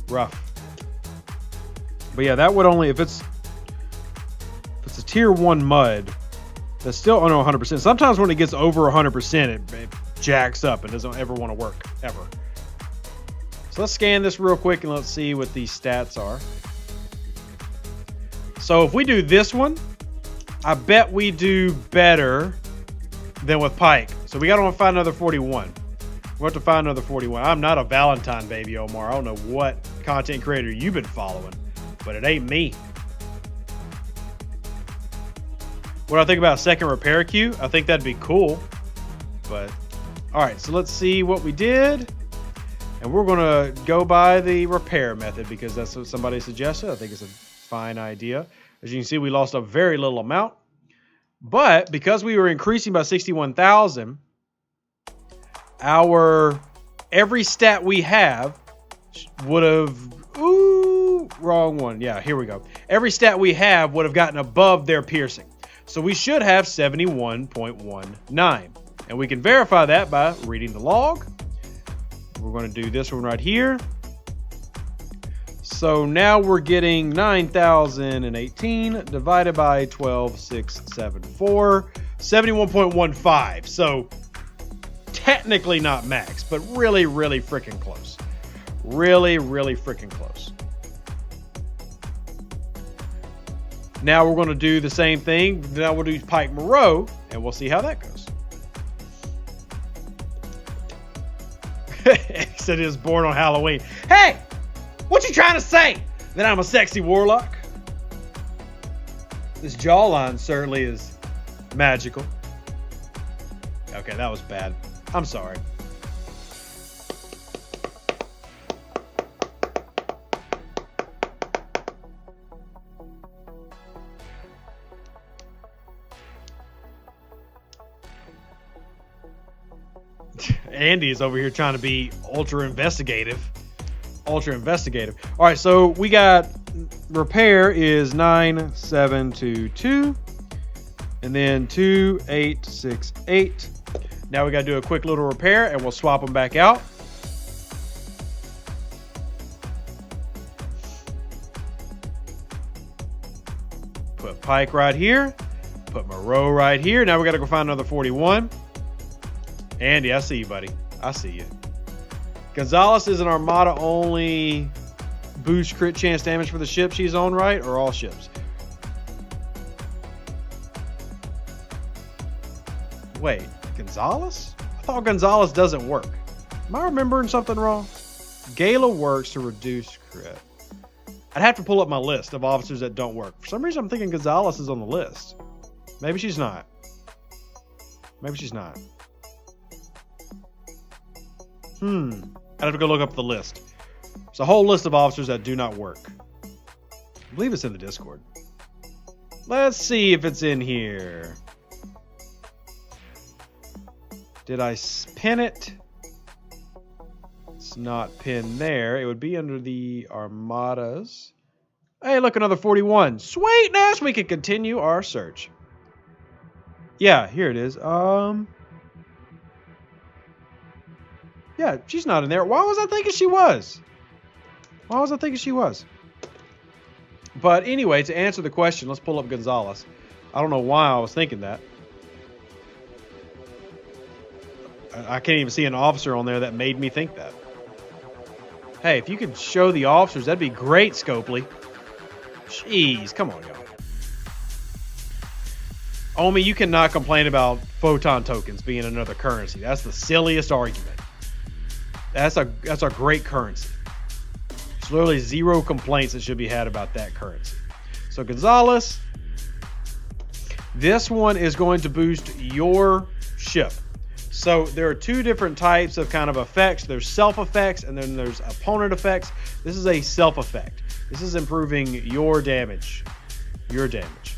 Rough. But yeah, that would only, if it's a tier 1 mud, that's still under 100%. Sometimes when it gets over 100%, it jacks up and doesn't ever want to work, ever. So let's scan this real quick and let's see what these stats are. So if we do this one, I bet we do better than with Pike. So we got to find another 41. We have to find another 41. I'm not a Valentine baby, Omar. I don't know what content creator you've been following, but it ain't me. What I think about a second repair queue, I think that'd be cool. But, all right, so let's see what we did. And we're going to go by the repair method because that's what somebody suggested. I think it's a fine idea. As you can see, we lost a very little amount. But because we were increasing by 61,000, our every stat we have would have... Ooh, wrong one. Yeah, here we go. Every stat we have would have gotten above their piercing. So we should have 71.19. And we can verify that by reading the log. We're going to do this one right here. So now we're getting 9,018 divided by 12,674, 71.15. So technically not max, but really, really freaking close. Really, really freaking close. Now we're going to do the same thing. Now we'll do Pike Moreau, and we'll see how that goes. Said he was born on Halloween. Hey, what you trying to say? That I'm a sexy warlock? This jawline certainly is magical. Okay, that was bad. I'm sorry. Andy is over here trying to be ultra investigative. All right, so we got repair is 9722 and then 2868. Now we got to do a quick little repair and we'll swap them back out. Put Pike right here. Put Moreau right here. Now we got to go find another 41. Andy, I see you, buddy. I see you. Gonzalez is an Armada only boost crit chance damage for the ship she's on, right? Or all ships? Wait, Gonzalez? I thought Gonzalez doesn't work. Am I remembering something wrong? Gala works to reduce crit. I'd have to pull up my list of officers that don't work. For some reason, I'm thinking Gonzalez is on the list. Maybe she's not. Maybe she's not. I'd have to go look up the list. There's a whole list of officers that do not work. I believe it's in the Discord. Let's see if it's in here. Did I pin it? It's not pinned there. It would be under the Armadas. Hey, look, another 41. Sweetness! We can continue our search. Yeah, here it is. Yeah, she's not in there. Why was I thinking she was? But anyway, to answer the question, let's pull up Gonzalez. I don't know why I was thinking that. I can't even see an officer on there that made me think that. Hey, if you could show the officers, that'd be great, Scopely. Jeez, come on, y'all. Omi, you cannot complain about photon tokens being another currency. That's the silliest argument. That's a great currency. There's literally zero complaints that should be had about that currency. So Gonzalez, this one is going to boost your ship. So there are two different types of kind of effects. There's self effects and then there's opponent effects. This is a self effect. This is improving your damage. Your damage.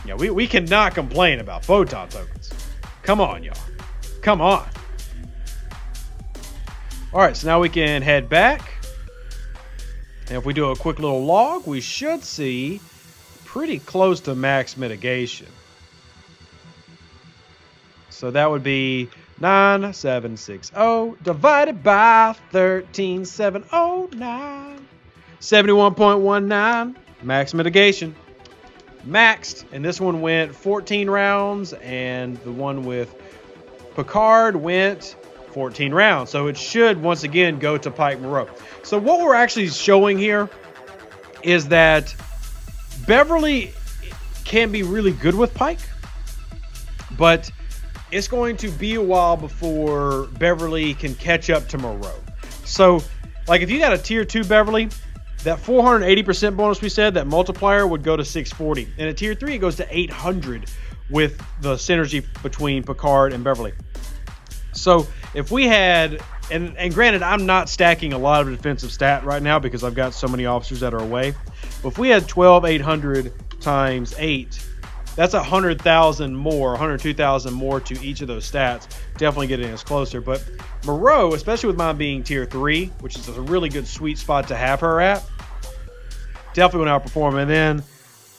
Yeah, we cannot complain about photon tokens. Come on, y'all. Come on. All right, so now we can head back. And if we do a quick little log, we should see pretty close to max mitigation. So that would be 9760 divided by 13,709. 71.19 max mitigation. Maxed, and this one went 14 rounds, and the one with Picard went 14 rounds. So it should once again go to Pike Moreau. So what we're actually showing here is that Beverly can be really good with Pike, but it's going to be a while before Beverly can catch up to Moreau. So, like, if you got a tier 2 Beverly That 480% bonus we said, that multiplier would go to 640. And at tier 3, it goes to 800 with the synergy between Picard and Beverly. So if we had, and granted, I'm not stacking a lot of defensive stat right now because I've got so many officers that are away. But if we had 12,800 times 8, that's 100,000 more, 102,000 more to each of those stats. Definitely getting us closer. But Moreau, especially with mine being tier 3, which is a really good sweet spot to have her at, definitely going to outperform. And then,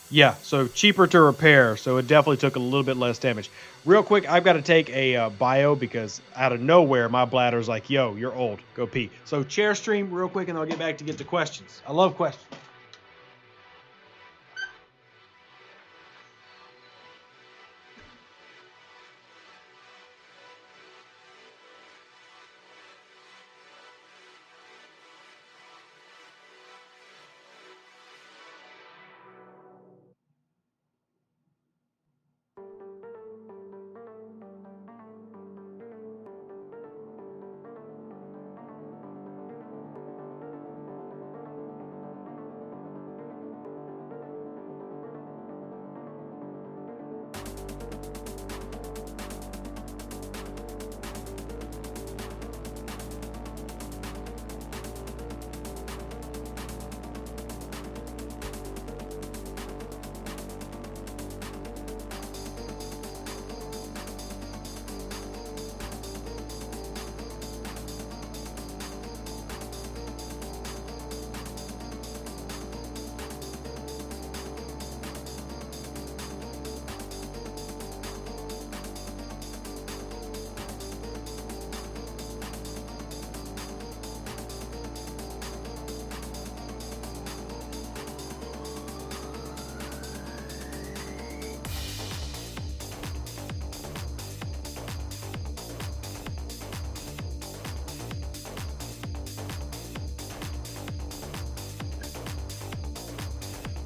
yeah, so cheaper to repair. So it definitely took a little bit less damage. Real quick, I've got to take a bio because out of nowhere, my bladder's like, yo, you're old. Go pee. So chair stream real quick, and I'll get back to questions. I love questions.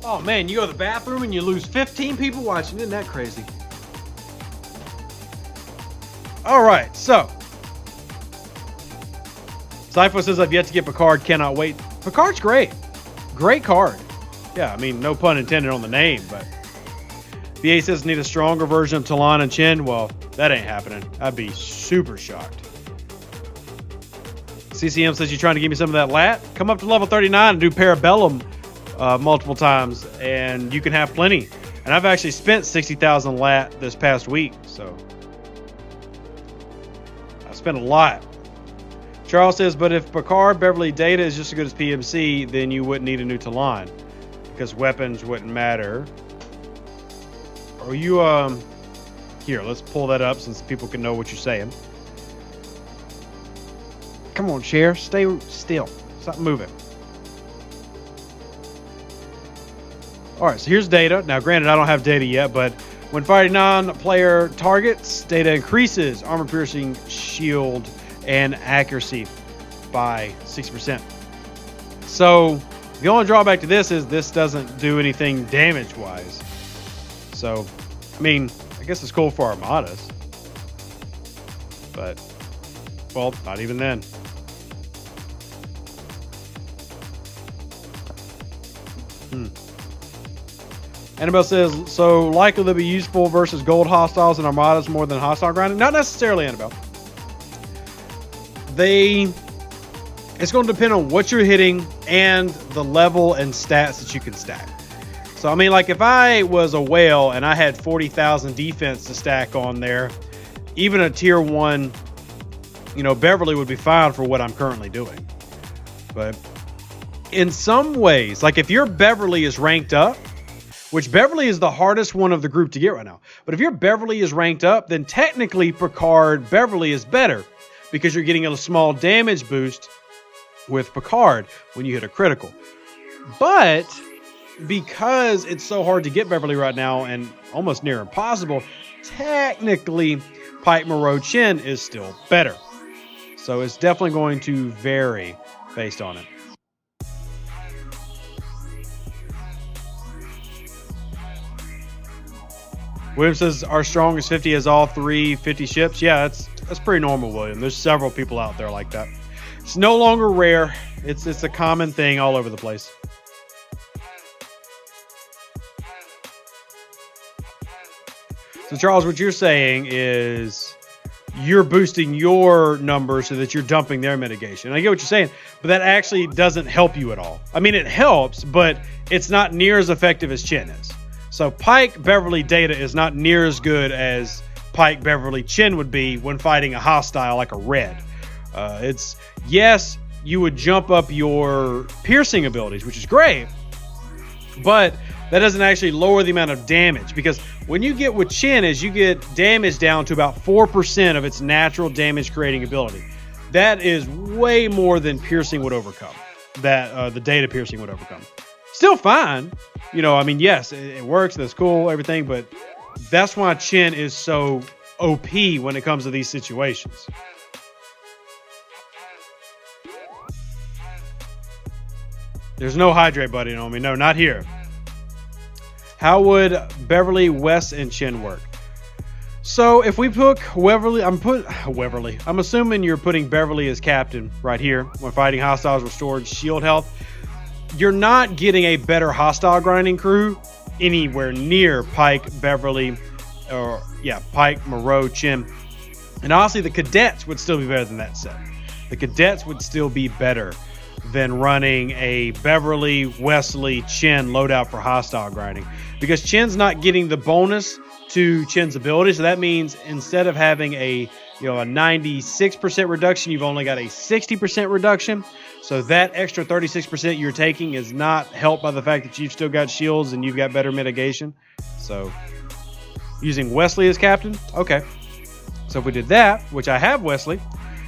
Oh man, you go to the bathroom and you lose 15 people watching. Isn't that crazy? All right, so Cypher says I've yet to get Picard. Cannot wait. Picard's great. Great card. Yeah, I mean, no pun intended on the name, but BA says need a stronger version of Talon and Chen. Well, that ain't happening. I'd be super shocked. CCM says you're trying to give me some of that lat. Come up to level 39 and do Parabellum multiple times, and you can have plenty. And I've actually spent 60,000 lat this past week, so I spent a lot. Charles says, but if Picard Beverly data is just as good as PMC, then you wouldn't need a new Talon because weapons wouldn't matter. Are you here? Let's pull that up since people can know what you're saying. Come on, chair, stay still. Stop moving. All right, so here's data. Now, granted, I don't have data yet, but when fighting non-player targets, data increases armor piercing, shield, and accuracy by 6%. So the only drawback to this is this doesn't do anything damage-wise. So, I mean, I guess it's cool for armadas, but, well, not even then. Annabelle says, so likely to be useful versus gold hostiles and armadas more than hostile grinding? Not necessarily, Annabelle. It's going to depend on what you're hitting and the level and stats that you can stack. So, I mean, like if I was a whale and I had 40,000 defense to stack on there, even a tier 1, Beverly would be fine for what I'm currently doing. But in some ways, like if your Beverly is ranked up, which Beverly is the hardest one of the group to get right now. But if your Beverly is ranked up, then technically Picard Beverly is better because you're getting a small damage boost with Picard when you hit a critical. But because it's so hard to get Beverly right now and almost near impossible, technically Pike Moreau Chen is still better. So it's definitely going to vary based on it. William says our strongest 50 has all 350 ships. Yeah, that's pretty normal, William. There's several people out there like that. It's no longer rare. It's a common thing all over the place. So Charles, what you're saying is you're boosting your numbers so that you're dumping their mitigation. And I get what you're saying, but that actually doesn't help you at all. I mean, it helps, but it's not near as effective as Chen is. So Pike, Beverly, Data is not near as good as Pike, Beverly, Chen would be when fighting a hostile like a red. Yes, you would jump up your piercing abilities, which is great, but that doesn't actually lower the amount of damage, because when you get with Chen is you get damage down to about 4% of its natural damage creating ability. That is way more than piercing would overcome, that the Data piercing would overcome. Still fine, I mean, yes, it works, that's cool, everything, but that's why Chen is so OP when it comes to these situations. There's no hydrate buddy on me. No, not here. How would Beverly, Wes, and Chen work? So if we put Beverly, I'm assuming you're putting Beverly as captain right here when fighting hostiles restored shield health. You're not getting a better hostile grinding crew anywhere near Pike, Beverly, Pike, Moreau, Chen. And honestly, the cadets would still be better than that set. The cadets would still be better than running a Beverly, Wesley, Chen loadout for hostile grinding, because Chen's not getting the bonus to Chen's ability. So that means instead of having a 96% reduction, you've only got a 60% reduction. So that extra 36% you're taking is not helped by the fact that you've still got shields and you've got better mitigation. So using Wesley as captain, okay. So if we did that, which I have Wesley,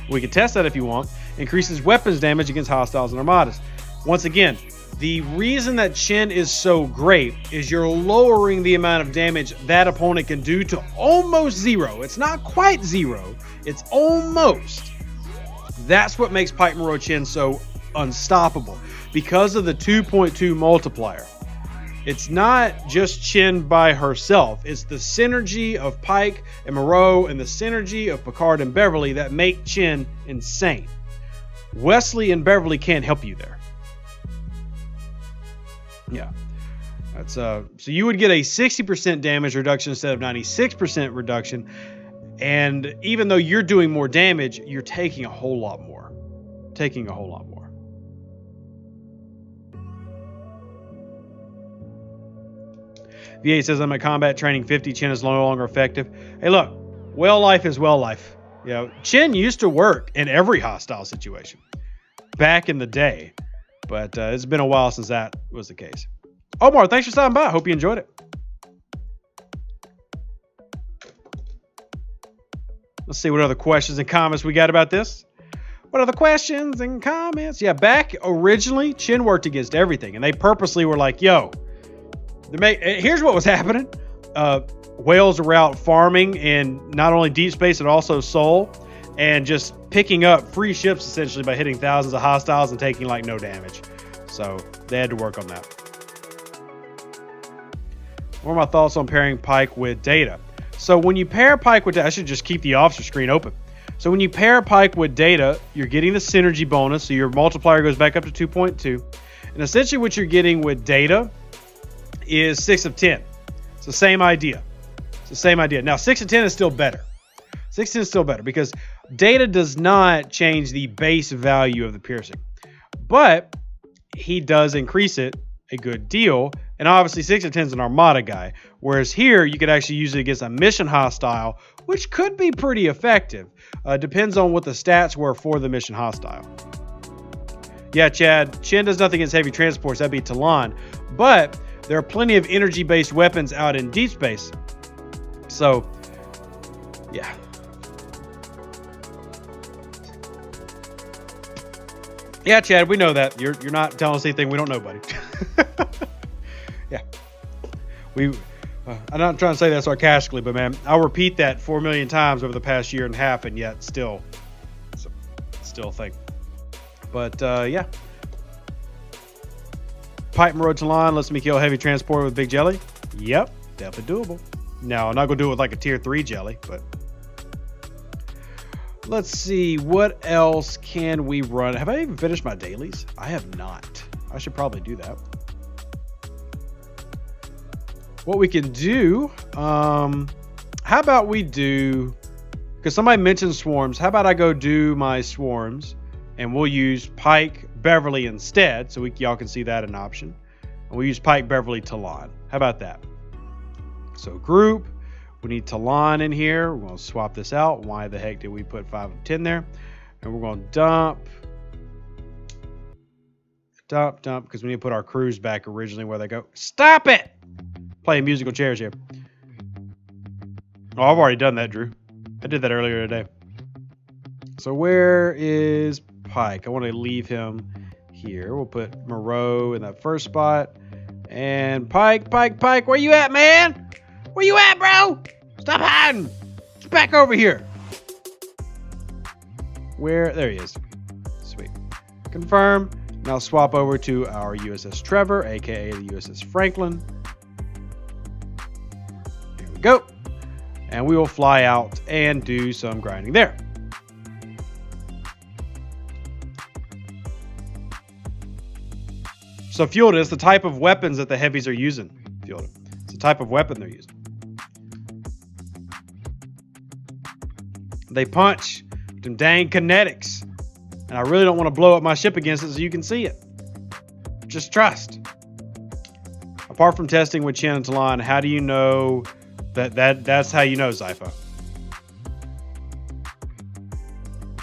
we can test that if you want. Increases weapons damage against hostiles and armadas. Once again, the reason that Chen is so great is you're lowering the amount of damage that opponent can do to almost zero. It's not quite zero, it's almost. That's what makes Pike, Moreau, Chen so unstoppable, because of the 2.2 multiplier. It's not just Chen by herself. It's the synergy of Pike and Moreau and the synergy of Picard and Beverly that make Chen insane. Wesley and Beverly can't help you there. Yeah. That's so you would get a 60% damage reduction instead of 96% reduction. And even though you're doing more damage, you're taking a whole lot more. V8 says, I'm at combat training 50. Chen is no longer effective. Hey, look, well life is well life. Chen used to work in every hostile situation back in the day, but it's been a while since that was the case. Omar, thanks for stopping by. Hope you enjoyed it. Let's see what other questions and comments we got about this. What other questions and comments? Yeah, back originally, Chen worked against everything, and they purposely were like, yo, here's what was happening. Whales were out farming in not only deep space, but also Sol, and just picking up free ships essentially by hitting thousands of hostiles and taking like no damage. So they had to work on that. What are my thoughts on pairing Pike with Data? So when you pair Pike with Data, I should just keep the officer screen open. So when you pair Pike with Data, you're getting the synergy bonus. So your multiplier goes back up to 2.2. And essentially what you're getting with Data is 6 of 10. It's the same idea. Now 6 of 10 is still better. 6 of 10 is still better because Data does not change the base value of the piercing, but he does increase it a good deal. And obviously 6 of 10 is an armada guy, whereas here you could actually use it against a mission hostile, which could be pretty effective. Depends on what the stats were for the mission hostile. Yeah, Chad, Chen does nothing against heavy transports. That'd be Talon, but there are plenty of energy-based weapons out in deep space. So, yeah. Yeah, Chad, we know that. You're not telling us anything we don't know, buddy. Yeah. I'm not trying to say that sarcastically, but man, I'll repeat that 4 million times over the past year and a half, and yet still a thing. But, yeah. Pipe Road Talon lets me kill heavy transport with big jelly. Yep, definitely doable. Now, I'm not going to do it with like a tier 3 jelly, but let's see. What else can we run? Have I even finished my dailies? I have not. I should probably do that. What we can do, How about we do, because somebody mentioned swarms, how about I go do my swarms and we'll use Pike Beverly instead, so y'all can see that an option. And we'll use Pike Beverly Talon. How about that? So group, we need Talon in here. We're going to swap this out. Why the heck did we put 5 of 10 there? And we're going to dump, because we need to put our crews back originally where they go. Stop it! Playing musical chairs here. Oh, I've already done that, Drew. I did that earlier today. So where is Pike? I want to leave him here. We'll put Moreau in that first spot. And Pike, where you at, man? Where you at, bro? Stop hiding. Get back over here. Where? There he is. Sweet. Confirm. Now swap over to our USS Trevor, aka the USS Franklin. Here we go. And we will fly out and do some grinding there. So Fueled is the type of weapons that the heavies are using. Fueled. It's the type of weapon they're using. They punch them dang kinetics. And I really don't want to blow up my ship against it so you can see it. Just trust. Apart from testing with Chen and Talon, how do you know that's how you know, Zypho?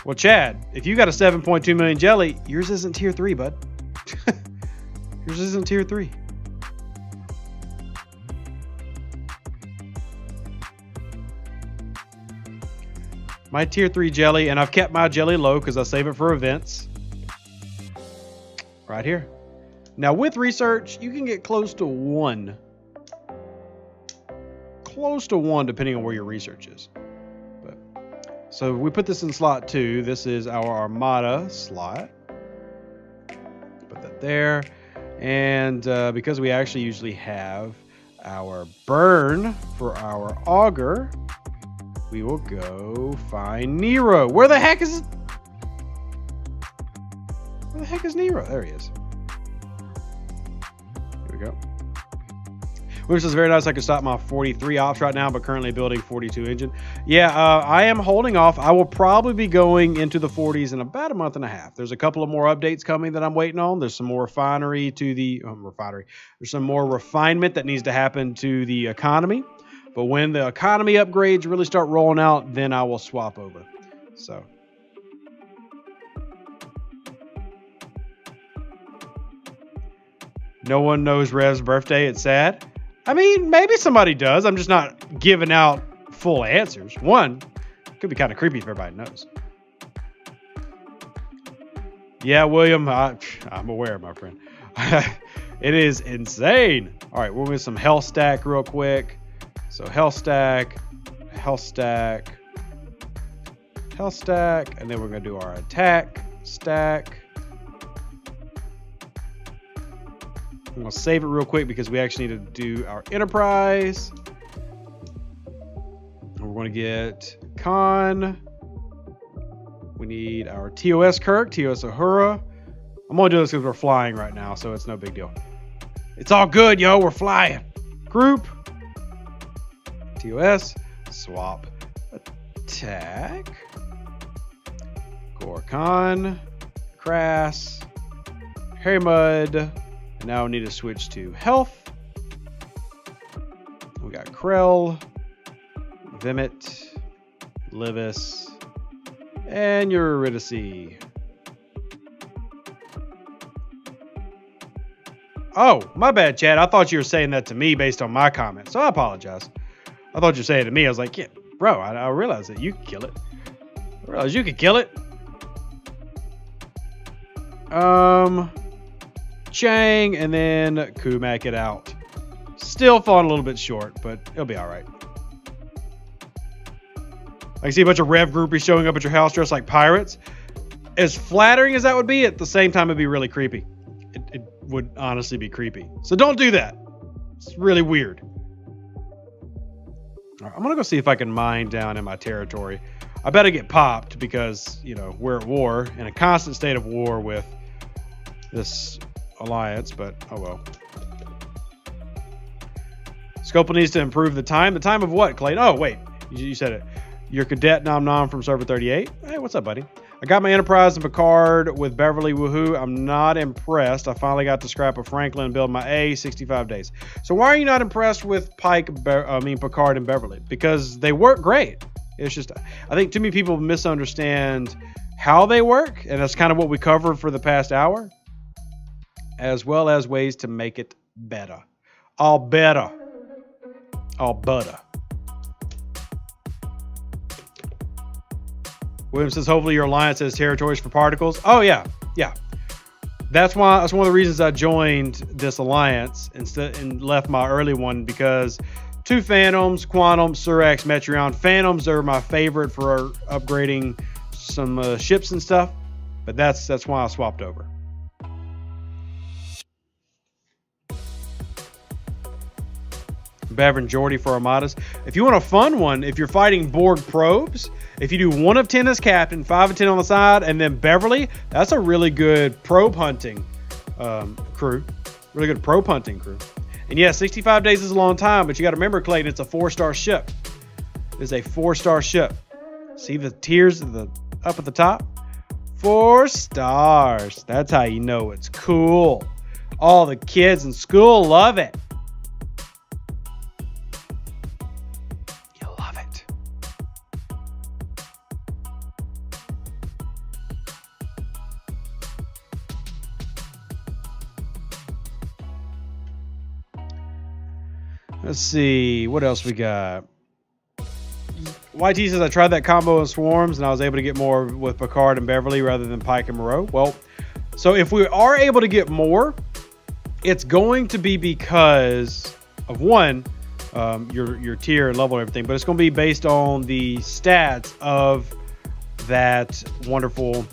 Well, Chad, if you got a 7.2 million jelly, yours isn't tier 3, bud. Yours isn't tier 3. My tier 3 jelly, and I've kept my jelly low because I save it for events. Right here. Now with research, you can get close to 1. Close to 1 depending on where your research is. But, so we put this in slot 2. This is our Armada slot. Put that there. And because we actually usually have our burn for our auger, we will go find Nero. Where the heck is Nero? There he is. Here we go. Which is very nice. I can stop my 43 ops right now, but currently building 42 engine. Yeah, I am holding off. I will probably be going into the 40s in about a month and a half. There's a couple of more updates coming that I'm waiting on. There's some more refinery to the refinery. There's some more refinement that needs to happen to the economy. But when the economy upgrades really start rolling out, then I will swap over. So. No one knows Rev's birthday. It's sad. I mean, maybe somebody does. I'm just not giving out full answers. One, could be kind of creepy if everybody knows. Yeah, William, I'm aware, my friend. It is insane. All right, we'll get some health stack real quick. So health stack, and then we're going to do our attack stack. I'm going to save it real quick because we actually need to do our enterprise. We're going to get Con. We need our TOS Kirk, TOS Uhura. I'm only doing this because we're flying right now, so it's no big deal. It's all good, yo. We're flying. Group. TOS. Swap. Attack. Gorkon. Crass. Harry Mud. And now we need to switch to health. We got Krell. Vimit. Livis. And Eurydice. Oh, my bad, Chad. I thought you were saying that to me based on my comment, so I apologize. I thought you were saying it to me. I was like, yeah, bro, I realized that you could kill it. I realized you could kill it. Chang, and then Kumak it out. Still falling a little bit short, but it'll be all right. I see a bunch of Rev groupies showing up at your house dressed like pirates. As flattering as that would be, at the same time, it'd be really creepy. It would honestly be creepy. So don't do that. It's really weird. All right, I'm going to go see if I can mine down in my territory. I better get popped because, you know, we're at war, in a constant state of war with this alliance, but oh well. Scopel needs to improve the time. The time of what, Clayton? Oh, wait. You said it. Your cadet Nom Nom from server 38. Hey, what's up, buddy? I got my Enterprise and Picard with Beverly. Woohoo! I'm not impressed. I finally got to scrap a Franklin and build my A. 65 days. So why are you not impressed with Picard and Beverly? Because they work great. It's just I think too many people misunderstand how they work, and that's kind of what we covered for the past hour, as well as ways to make it better. All better. William says, hopefully your alliance has territories for particles. Oh, yeah. That's one of the reasons I joined this alliance and left my early one, because 2 Phantoms, Quantum, Surax, Metreon. Phantoms are my favorite for upgrading some ships and stuff, but that's why I swapped over. Bev and Geordie for Armadas. If you want a fun one, if you're fighting Borg probes, if you do 1 of 10 as captain, 5 of 10 on the side, and then Beverly, that's a really good probe hunting crew. Really good probe hunting crew. And yeah, 65 days is a long time, but you got to remember, Clayton, it's a 4-star ship. It's a 4-star ship. See the tiers up at the top? 4 stars. That's how you know it's cool. All the kids in school love it. Let's see, what else we got? YT says, I tried that combo in Swarms and I was able to get more with Picard and Beverly rather than Pike and Moreau. Well, so if we are able to get more, it's going to be because of one, your tier and level and everything, but it's going to be based on the stats of that wonderful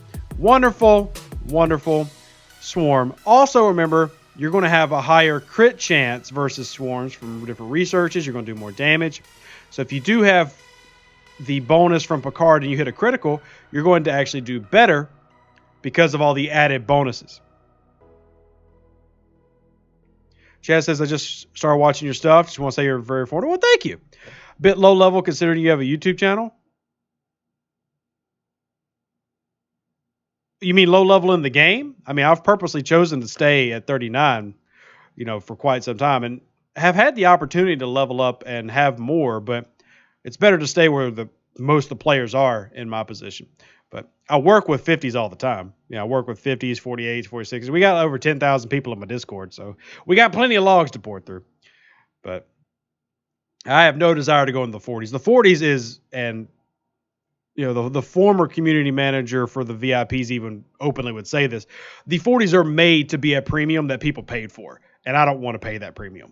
swarm. Also remember, you're going to have a higher crit chance versus swarms from different researches. You're going to do more damage. So if you do have the bonus from Picard and you hit a critical, you're going to actually do better because of all the added bonuses. Chad says, I just started watching your stuff. Just want to say you're very informative. Well, thank you. Bit low level considering you have a YouTube channel. You mean low level in the game? I mean, I've purposely chosen to stay at 39, for quite some time, and have had the opportunity to level up and have more, but it's better to stay where most of the players are in my position. But I work with 50s all the time. I work with 50s, 48s, 46s. We got over 10,000 people in my Discord, so we got plenty of logs to port through. But I have no desire to go in the 40s. The 40s is, and the former community manager for the VIPs even openly would say this. The 40s are made to be a premium that people paid for, and I don't want to pay that premium.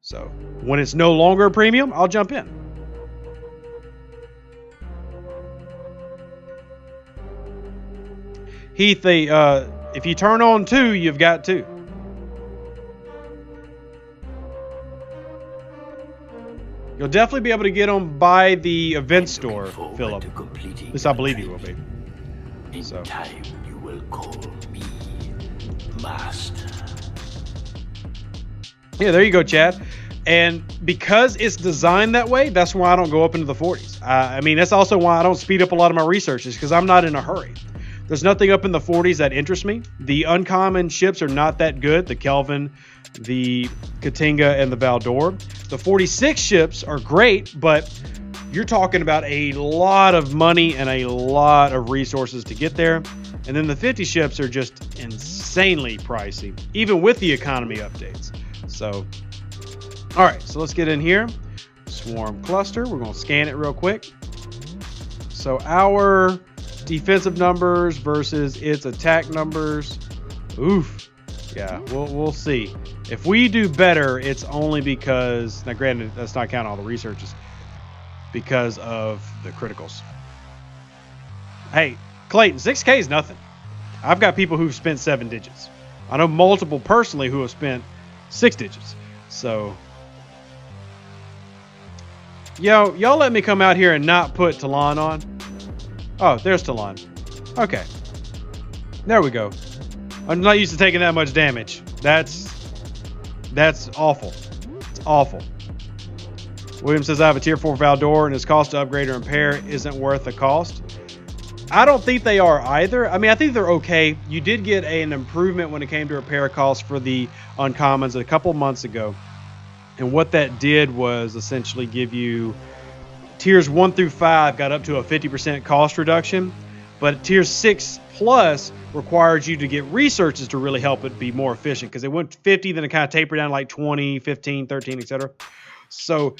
So when it's no longer a premium, I'll jump in. Heath, if you turn on 2, you've got 2. You'll definitely be able to get them by the event store, Philip. At least I believe you will be. In time, you will call me master. Yeah, there you go, Chad. And because it's designed that way, that's why I don't go up into the 40s. I mean, that's also why I don't speed up a lot of my researches, because I'm not in a hurry. There's nothing up in the 40s that interests me. The uncommon ships are not that good. The Kelvin, the Katinga, and the Valdor. The 46 ships are great, but you're talking about a lot of money and a lot of resources to get there. And then the 50 ships are just insanely pricey, even with the economy updates. So, all right, so let's get in here. Swarm cluster. We're going to scan it real quick. So our defensive numbers versus its attack numbers. Oof. Yeah, we'll see. If we do better, it's only because, now granted, that's not counting all the researches, because of the criticals. Hey, Clayton, 6K is nothing. I've got people who've spent 7 digits. I know multiple personally who have spent 6 digits. So, y'all let me come out here and not put Talon on. Oh, there's Talon. Okay. There we go. I'm not used to taking that much damage. That's awful. It's awful. William says, I have a tier 4 Valdor and his cost to upgrade or repair isn't worth the cost. I don't think they are either. I mean, I think they're okay. You did get an improvement when it came to repair costs for the uncommons a couple months ago. And what that did was essentially give you tiers 1 through 5 got up to a 50% cost reduction. But tier 6 plus requires you to get researches to really help it be more efficient, because it went 50, then it kind of tapered down to like 20, 15, 13, etc. So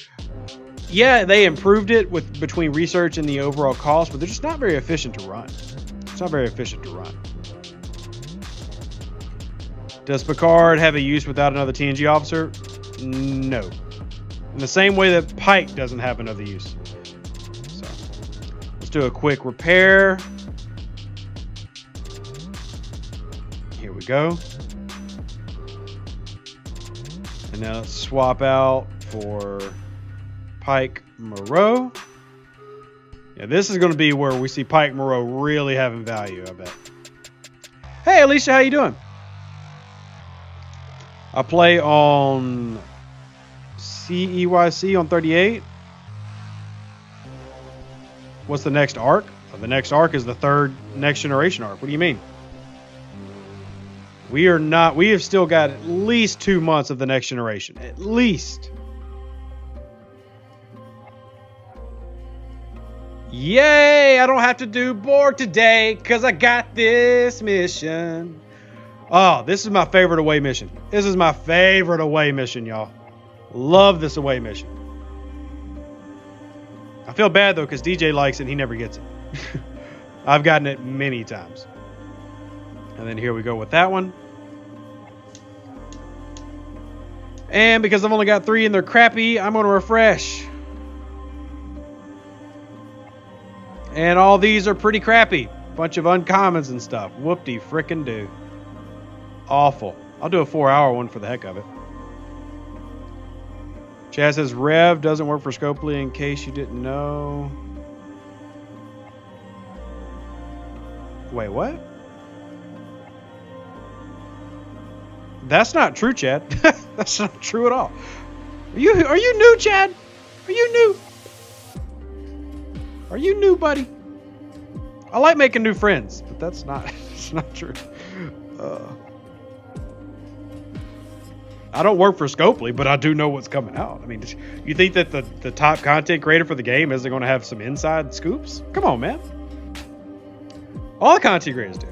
yeah, they improved it with between research and the overall cost, but they're just not very efficient to run. It's not very efficient to run. Does Picard have a use without another TNG officer? No. In the same way that Pike doesn't have another use. So let's do a quick repair. Here we go. And now let's swap out for Pike Moreau. Yeah, this is going to be where we see Pike Moreau really having value, I bet. Hey, Alicia, how you doing? I play on CEYC on 38. What's the next arc? Oh, the next arc is the third Next Generation arc. What do you mean? We are not. We have still got at least 2 months of the Next Generation. At least. Yay! I don't have to do board today because I got this mission. Oh, this is my favorite away mission. This is my favorite away mission, y'all. Love this away mission. I feel bad, though, because DJ likes it and he never gets it. I've gotten it many times. And then here we go with that one. And because I've only got 3 and they're crappy, I'm going to refresh. And all these are pretty crappy. Bunch of uncommons and stuff. Whoop-de frickin' do. Awful. I'll do a 4-hour one for the heck of it. Chaz says Rev doesn't work for Scopely, in case you didn't know. Wait, what? That's not true, Chad. That's not true at all. Are you new, Chad? Are you new? Are you new, buddy? I like making new friends, but that's not true. I don't work for Scopely, but I do know what's coming out. I mean, you think that the top content creator for the game isn't going to have some inside scoops? Come on, man. All the content creators do.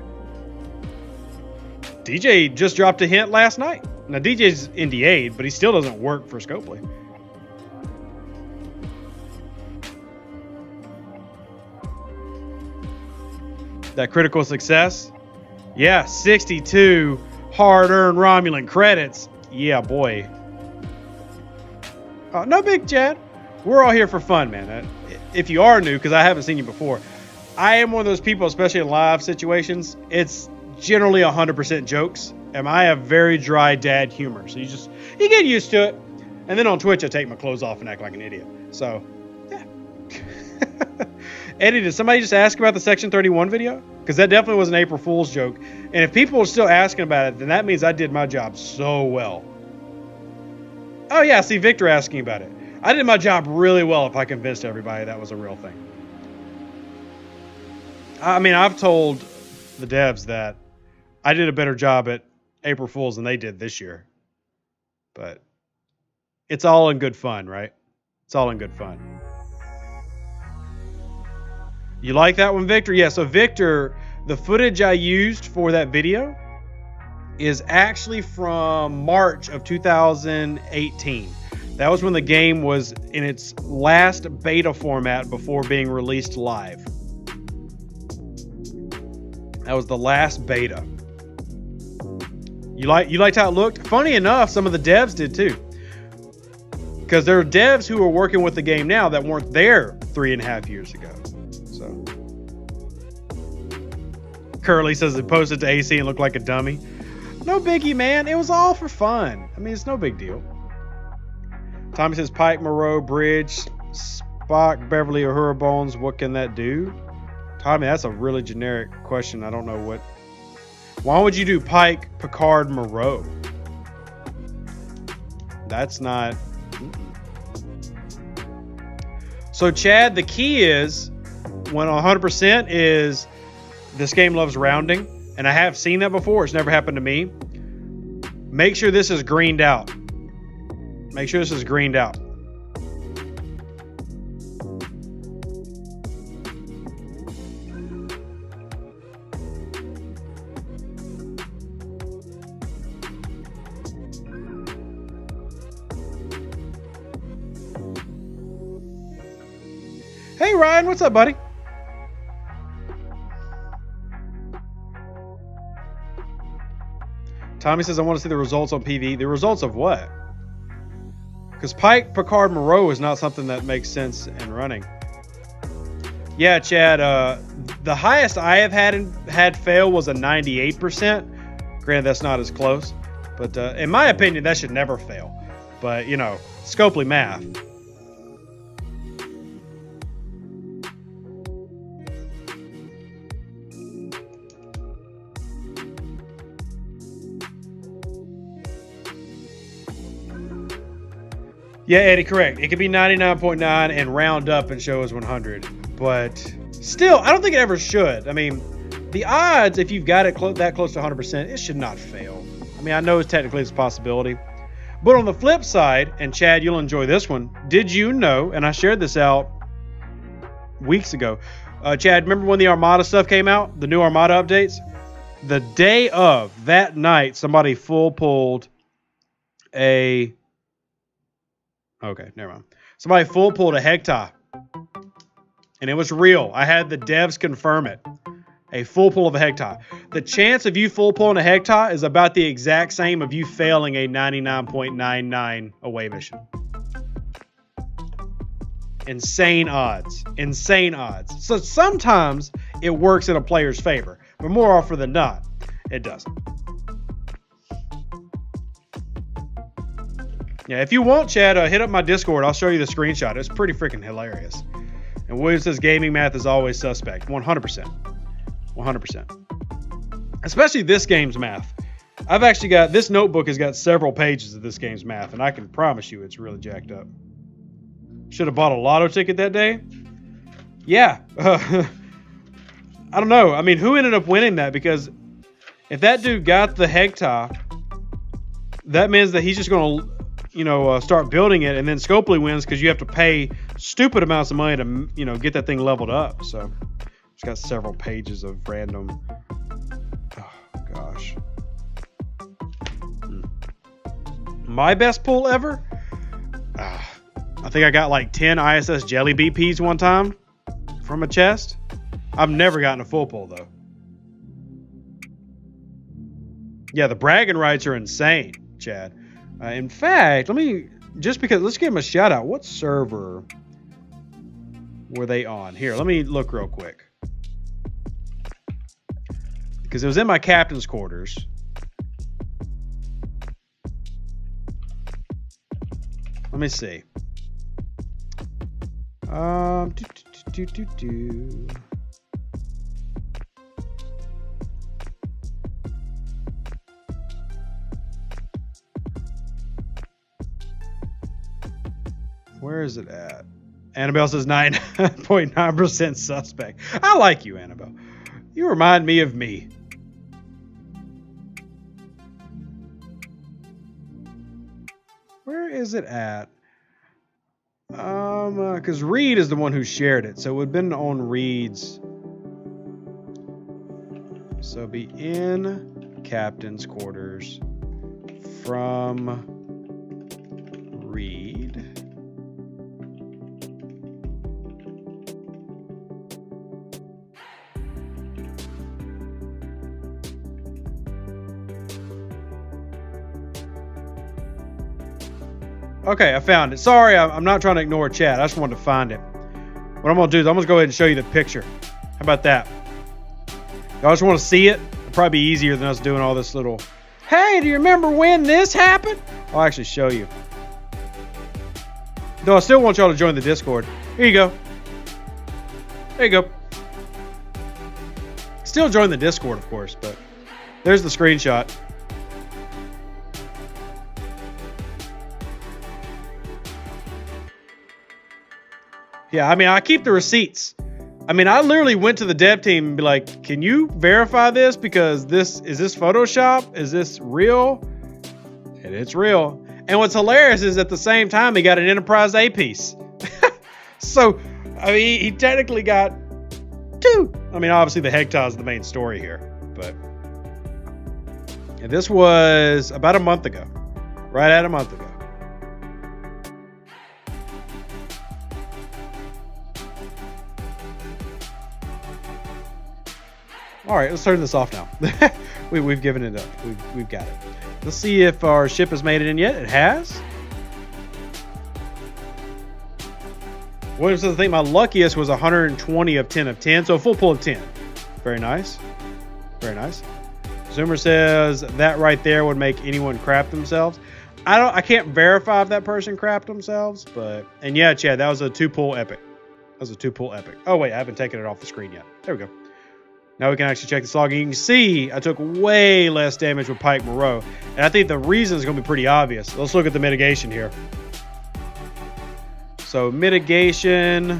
DJ just dropped a hint last night. Now, DJ's NDA'd, but he still doesn't work for Scopely. That critical success? Yeah, 62 hard-earned Romulan credits. Yeah, boy. No big, Chad. We're all here for fun, man. If you are new, because I haven't seen you before, I am one of those people, especially in live situations, it's generally 100% jokes, and I have very dry dad humor. So you get used to it. And then on Twitch, I take my clothes off and act like an idiot. So, yeah. Eddie, did somebody just ask about the Section 31 video? Because that definitely was an April Fool's joke. And if people are still asking about it, then that means I did my job so well. Oh, yeah, I see Victor asking about it. I did my job really well if I convinced everybody that was a real thing. I mean, I've told the devs that I did a better job at April Fool's than they did this year. But it's all in good fun, right? It's all in good fun. You like that one, Victor? Yeah, so Victor, the footage I used for that video is actually from March of 2018. That was when the game was in its last beta format before being released live. That was the last beta. You liked how it looked? Funny enough, some of the devs did too. Because there are devs who are working with the game now that weren't there 3.5 years ago. So Curly says it posted to AC and looked like a dummy. No biggie, man. It was all for fun. I mean, it's no big deal. Tommy says Pike, Moreau, Bridge, Spock, Beverly, Uhura Bones. What can that do? Tommy, that's a really generic question. I don't know what. Why would you do Pike, Picard, Moreau? That's not. So Chad, the key is when 100% is this game loves rounding, and I have seen that before. It's never happened to me. Make sure this is greened out. Make sure this is greened out. Hey Ryan, what's up, buddy? Tommy says, I want to see the results on PV. The results of what? Because Pike, Picard, Moreau is not something that makes sense in running. Yeah, Chad, the highest I have had fail was a 98%. Granted, that's not as close. But in my opinion, that should never fail. But, you know, Scopely math. Yeah, Eddie, correct. It could be 99.9 and round up and show as 100. But still, I don't think it ever should. I mean, the odds, if you've got it that close to 100%, it should not fail. I mean, I know it's technically a possibility. But on the flip side, and Chad, you'll enjoy this one. Did you know, and I shared this out weeks ago. Chad, remember when the Armada stuff came out? The new Armada updates? The day of, that night, somebody full pulled a... Okay, never mind. Somebody full pulled a Hector. And it was real. I had the devs confirm it. A full pull of a Hector. The chance of you full pulling a Hector is about the exact same of you failing a 99.99 away mission. Insane odds. Insane odds. So sometimes it works in a player's favor. But more often than not, it doesn't. Yeah, if you want, Chad, hit up my Discord. I'll show you the screenshot. It's pretty freaking hilarious. And William says gaming math is always suspect. 100%. 100%. Especially this game's math. I've actually got, this notebook has got several pages of this game's math, and I can promise you it's really jacked up. Should have bought a lotto ticket that day? Yeah. I don't know. I mean, who ended up winning that? Because if that dude got the Hector, that means that he's just going to... start building it, and then Scopely wins because you have to pay stupid amounts of money to, get that thing leveled up. So it's got several pages of random. Oh gosh. My best pull ever. I think I got like 10 ISS Jelly BPs one time from a chest. I've never gotten a full pull though. Yeah, the bragging rights are insane, Chad. In fact, let's give them a shout out. What server were they on? Here, let me look real quick. Because it was in my captain's quarters. Let me see. Where is it at? Annabelle says 9.9% suspect. I like you, Annabelle. You remind me of me. Where is it at? Because Reed is the one who shared it, so it would have been on Reed's. So be in captain's quarters from Reed. Okay, I found it. Sorry, I'm not trying to ignore chat. I just wanted to find it. What I'm going to do is I'm going to go ahead and show you the picture. How about that? Y'all just want to see it? It'll probably be easier than us doing all this little, hey, do you remember when this happened? I'll actually show you. Though I still want y'all to join the Discord. Here you go. There you go. Still join the Discord, of course, but there's the screenshot. Yeah, I mean, I keep the receipts. I mean, I literally went to the dev team and be like, can you verify this? Because is this Photoshop? Is this real? And it's real. And what's hilarious is at the same time, he got an Enterprise A piece. So, I mean, he technically got 2. I mean, obviously the Hector is the main story here, but and this was about a month ago, right at a month ago. All right, let's turn this off now. We've given it up. We've got it. Let's see if our ship has made it in yet. It has. What was the thing? My luckiest was 120 of 10 of 10, so a full pull of 10. Very nice. Very nice. Zoomer says that right there would make anyone crap themselves. I can't verify if that person crapped themselves, but and yeah, Chad, that was a 2-pull epic. That was a 2-pull epic. Oh wait, I haven't taken it off the screen yet. There we go. Now we can actually check this log. And you can see I took way less damage with Pike Moreau. And I think the reason is going to be pretty obvious. Let's look at the mitigation here. So mitigation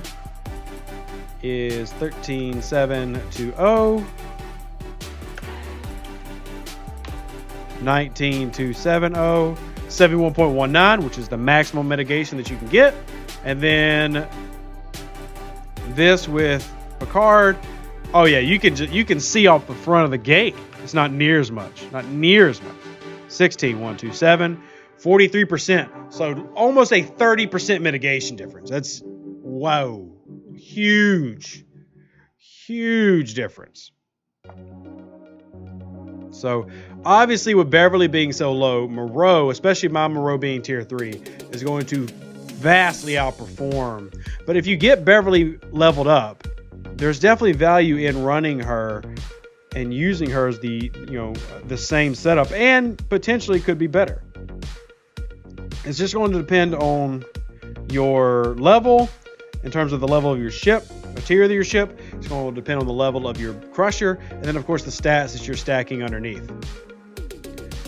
is 13,720. 19,270. 71.19, which is the maximum mitigation that you can get. And then this with Picard. Oh yeah, you can see off the front of the gate. It's not near as much. Not near as much. 16,127, 43%. So almost a 30% mitigation difference. That's whoa, huge difference. So obviously with Beverly being so low, Moreau, especially my Moreau being tier 3, is going to vastly outperform. But if you get Beverly leveled up, there's definitely value in running her and using her as the same setup, and potentially could be better. It's just going to depend on your level in terms of the level of your ship, a tier of your ship. It's going to depend on the level of your crusher, and then of course the stats that you're stacking underneath.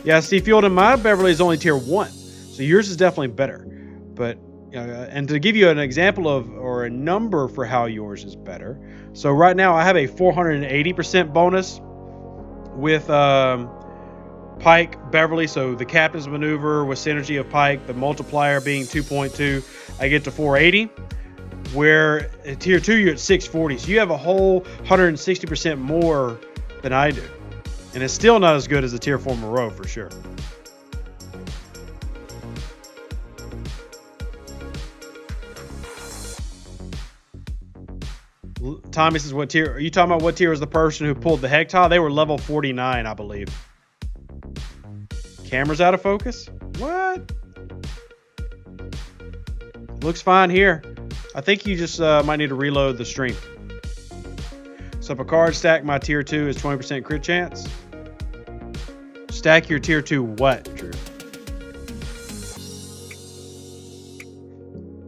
Yeah, see, Fielden, my Beverly is only tier 1, so yours is definitely better. But and to give you an example of or a number for how yours is better, so right now I have a 480% bonus with Pike Beverly. So the captain's maneuver with synergy of Pike, the multiplier being 2.2, I get to 480. Where at tier 2 you're at 640, so you have a whole 160% more than I do, and it's still not as good as the tier 4 Moreau for sure. Tommy says, what tier are you talking about? What tier was the person who pulled the Hector? They were level 49, I believe. Camera's out of focus? What? Looks fine here. I think you just might need to reload the stream. So Picard stack my tier 2 is 20% crit chance. Stack your tier 2 what, Drew?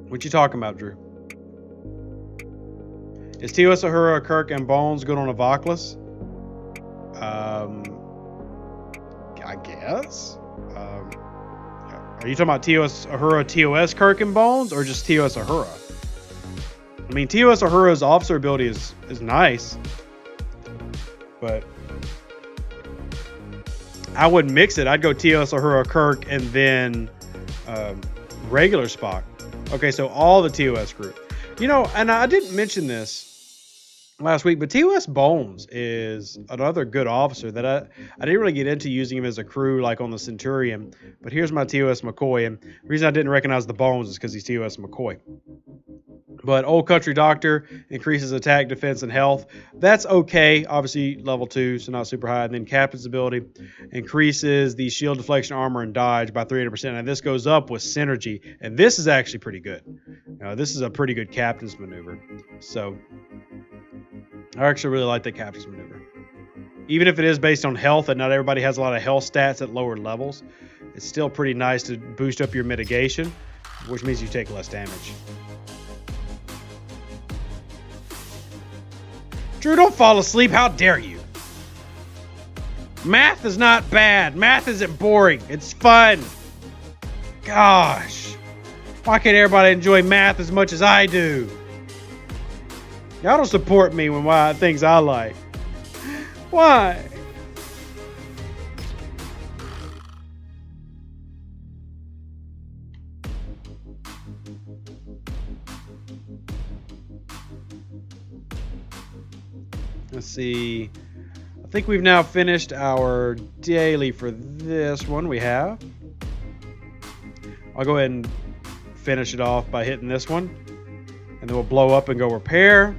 What you talking about, Drew? Is TOS Uhura, Kirk, and Bones good on a Voclus? I guess. Are you talking about TOS Uhura, TOS Kirk, and Bones, or just TOS Uhura? I mean, TOS Uhura's officer ability is nice, but I wouldn't mix it. I'd go TOS Uhura, Kirk, and then regular Spock. Okay, so all the TOS group. You know, and I didn't mention this last week, but TOS Bones is another good officer that I didn't really get into using him as a crew like on the Centurion. But here's my TOS McCoy, and the reason I didn't recognize the Bones is because he's TOS McCoy. But Old Country Doctor increases attack, defense, and health. That's okay. Obviously, level 2, so not super high. And then Captain's ability increases the shield deflection, armor, and dodge by 300%. And this goes up with synergy. And this is actually pretty good. This is a pretty good Captain's maneuver. So I actually really like the Captain's maneuver. Even if it is based on health and not everybody has a lot of health stats at lower levels, it's still pretty nice to boost up your mitigation, which means you take less damage. Drew, don't fall asleep. How dare you? Math is not bad. Math isn't boring. It's fun. Gosh. Why can't everybody enjoy math as much as I do? Y'all don't support me when why things I like. Why? Let's see. I think we've now finished our daily for this one. We have. I'll go ahead and finish it off by hitting this one. And then we'll blow up and go repair.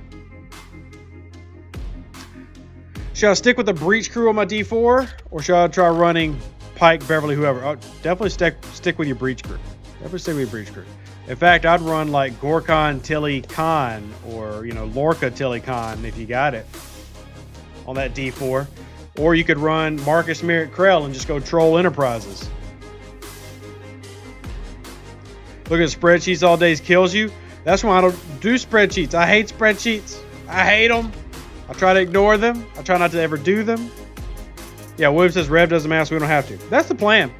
Should I stick with the breach crew on my D4? Or should I try running Pike, Beverly, whoever? Oh, definitely stick with your breach crew. Definitely stick with your breach crew. In fact, I'd run like Gorkon, Tilly, Khan, or, you know, Lorca, Tilly, Khan if you got it on that D4. Or you could run Marcus, Merritt, Krell and just go troll Enterprises. Look at spreadsheets all days kills you. That's why I don't do spreadsheets. I hate spreadsheets. I hate them. I try to ignore them. I try not to ever do them. Yeah, William says Rev doesn't matter, so we don't have to. That's the plan.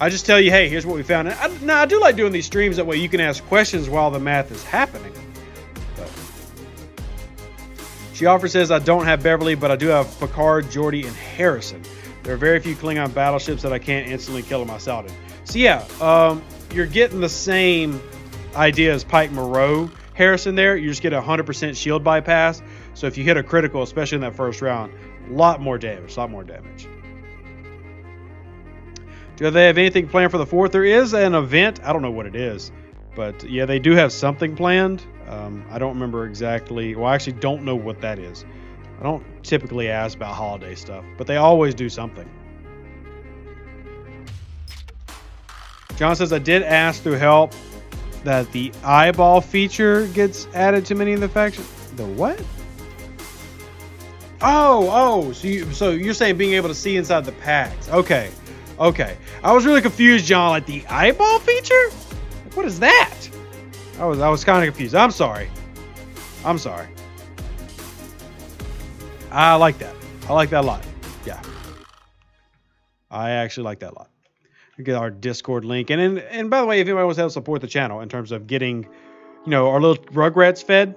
I just tell you, hey, here's what we found. I do like doing these streams. That way you can ask questions while the math is happening. But she offers says, I don't have Beverly, but I do have Picard, Geordi, and Harrison. There are very few Klingon battleships that I can't instantly kill them myself in. So yeah, you're getting the same idea as Pike Moreau Harrison there. You just get a 100% shield bypass. So if you hit a critical, especially in that first round, a lot more damage. Do they have anything planned for the 4th? There is an event. I don't know what it is. But yeah, they do have something planned. I don't remember exactly. Well, I actually don't know what that is. I don't typically ask about holiday stuff. But they always do something. John says, I did ask through help that the eyeball feature gets added to many of the factions. The what? Oh, so you're saying being able to see inside the packs. Okay. I was really confused, John. Like the eyeball feature? What is that? I was kind of confused. I'm sorry. I like that. I like that a lot. Yeah. I actually like that a lot. Get our Discord link. And by the way, if anybody wants to help support the channel in terms of getting, you know, our little Rugrats fed,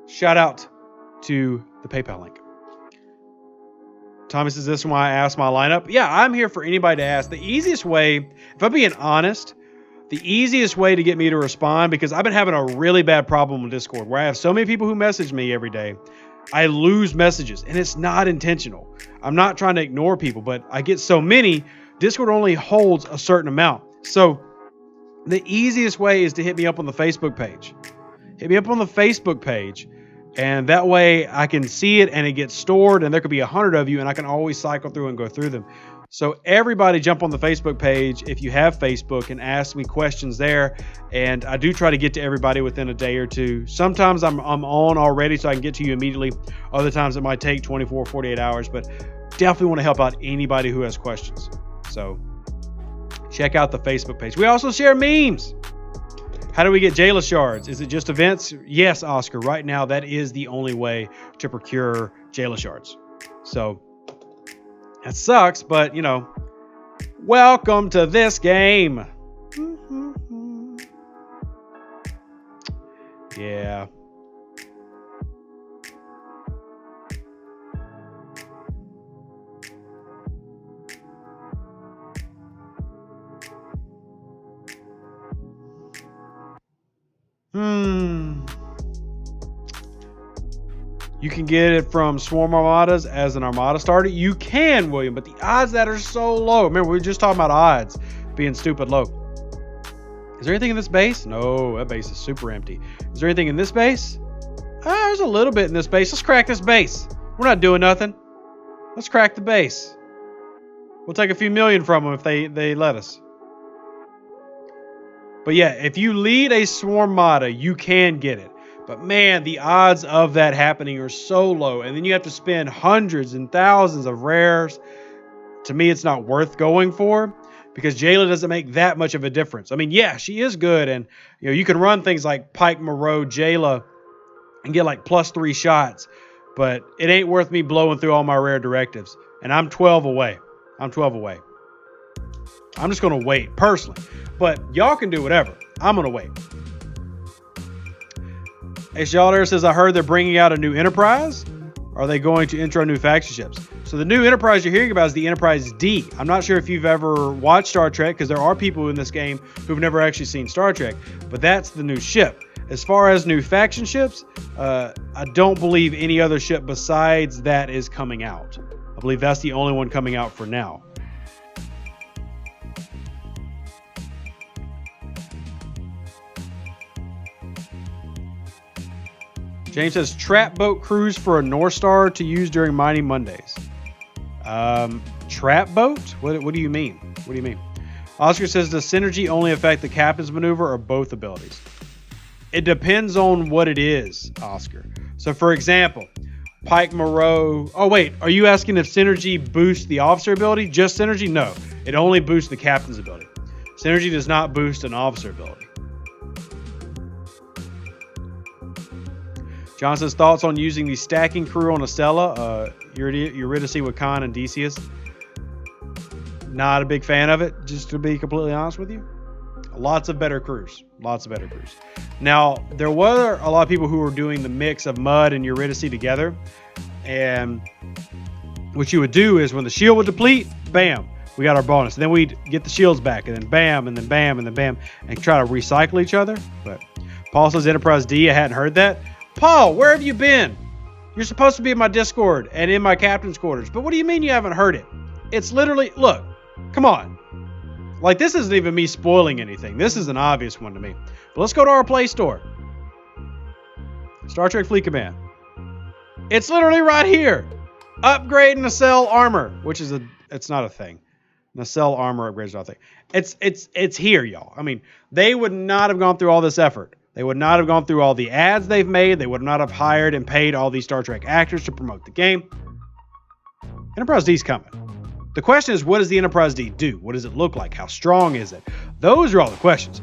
shout out to the PayPal link. Thomas says, this is why I asked my lineup. Yeah, I'm here for anybody to ask. The easiest way, if I'm being honest, the easiest way to get me to respond, because I've been having a really bad problem with Discord where I have so many people who message me every day. I lose messages and it's not intentional. I'm not trying to ignore people, but I get so many. Discord only holds a certain amount. So the easiest way is to hit me up on the Facebook page. Hit me up on the Facebook page. And that way I can see it and it gets stored, and there could be 100 of you and I can always cycle through and go through them. So everybody jump on the Facebook page if you have Facebook and ask me questions there. And I do try to get to everybody within a day or two. Sometimes I'm on already so I can get to you immediately. Other times it might take 24, 48 hours, but definitely want to help out anybody who has questions. So check out the Facebook page. We also share memes. How do we get Jayla shards? Is it just events? Yes, Oscar. Right now, that is the only way to procure Jayla shards. So that sucks, but you know, welcome to this game. Yeah. You can get it from Swarm Armadas as an Armada starter. You can, William, but the odds that are so low. Remember, we were just talking about odds being stupid low. Is there anything in this base? No, that base is super empty. Is there anything in this base? There's a little bit in this base. Let's crack this base. We're not doing nothing. Let's crack the base. We'll take a few million from them if they let us. But yeah, if you lead a Swarm Mata, you can get it. But man, the odds of that happening are so low. And then you have to spend hundreds and thousands of rares. To me, it's not worth going for, because Jayla doesn't make that much of a difference. I mean, yeah, she is good. And you know, you can run things like Pike, Moreau, Jayla and get like +3 shots. But it ain't worth me blowing through all my rare directives. And I'm 12 away. I'm just going to wait personally. But y'all can do whatever. I'm going to wait. Y'all says, I heard they're bringing out a new Enterprise. Are they going to intro new faction ships? So the new Enterprise you're hearing about is the Enterprise D. I'm not sure if you've ever watched Star Trek, because there are people in this game who've never actually seen Star Trek, but that's the new ship. As far as new faction ships, I don't believe any other ship besides that is coming out. I believe that's the only one coming out for now. James says, trap boat cruise for a North Star to use during Mining Mondays. Trap boat? What do you mean? What do you mean? Oscar says, does synergy only affect the captain's maneuver or both abilities? It depends on what it is, Oscar. So, for example, Pike Moreau... Oh, wait. Are you asking if synergy boosts the officer ability? Just synergy? No. It only boosts the captain's ability. Synergy does not boost an officer ability. John says, thoughts on using the stacking crew on Estella? Eurydice with Khan and Decius. Not a big fan of it, just to be completely honest with you. Lots of better crews. Lots of better crews. Now, there were a lot of people who were doing the mix of Mud and Eurydice together. And what you would do is when the shield would deplete, bam, we got our bonus. And then we'd get the shields back, and then bam, and then bam, and then bam, and try to recycle each other. But Paul says Enterprise D. I hadn't heard that. Paul, where have you been? You're supposed to be in my Discord and in my captain's quarters. But what do you mean you haven't heard it? It's literally, look, come on. Like, this isn't even me spoiling anything. This is an obvious one to me. But let's go to our Play Store. Star Trek Fleet Command. It's literally right here. Upgrade nacelle armor, which is it's not a thing. Nacelle armor upgrade is not a thing. It's here, y'all. I mean, they would not have gone through all this effort. They would not have gone through all the ads they've made. They would not have hired and paid all these Star Trek actors to promote the game. Enterprise D's coming. The question is, what does the Enterprise D do? What does it look like? How strong is it? Those are all the questions.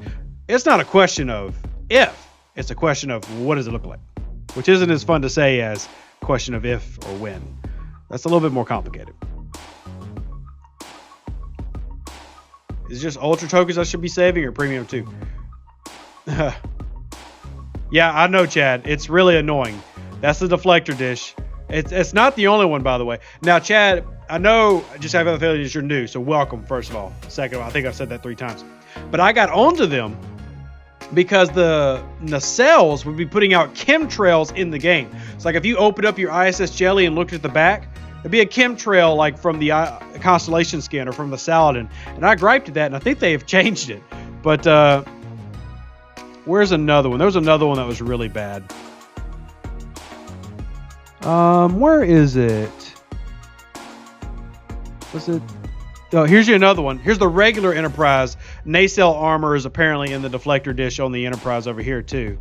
It's not a question of if. It's a question of what does it look like? Which isn't as fun to say as a question of if or when. That's a little bit more complicated. Is it just Ultra tokens I should be saving or Premium too? Yeah, I know, Chad. It's really annoying. That's the deflector dish. It's not the only one, by the way. Now, Chad, I know, I just have a feeling that you're new, so welcome, first of all. Second of all, I think I've said that 3 times. But I got onto them because the nacelles would be putting out chemtrails in the game. It's like if you open up your ISS Jelly and looked at the back, it'd be a chemtrail like from the Constellation skin or from the Saladin. And I griped at that, and I think they have changed it. But, where's another one? There was another one that was really bad. Where is it? Was it? Oh, here's another one. Here's the regular Enterprise. Nacelle armor is apparently in the deflector dish on the Enterprise over here too.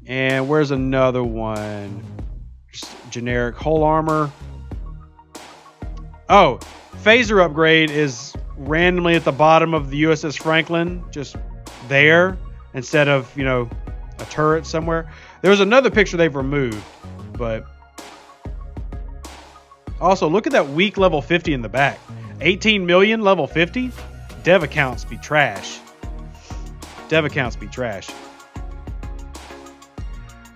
And where's another one? Just generic hull armor. Oh, phaser upgrade is randomly at the bottom of the USS Franklin, just there. Instead of, you know, a turret somewhere. There was another picture they've removed, but also look at that weak level 50 in the back. 18 million level 50? Dev accounts be trash. Dev accounts be trash.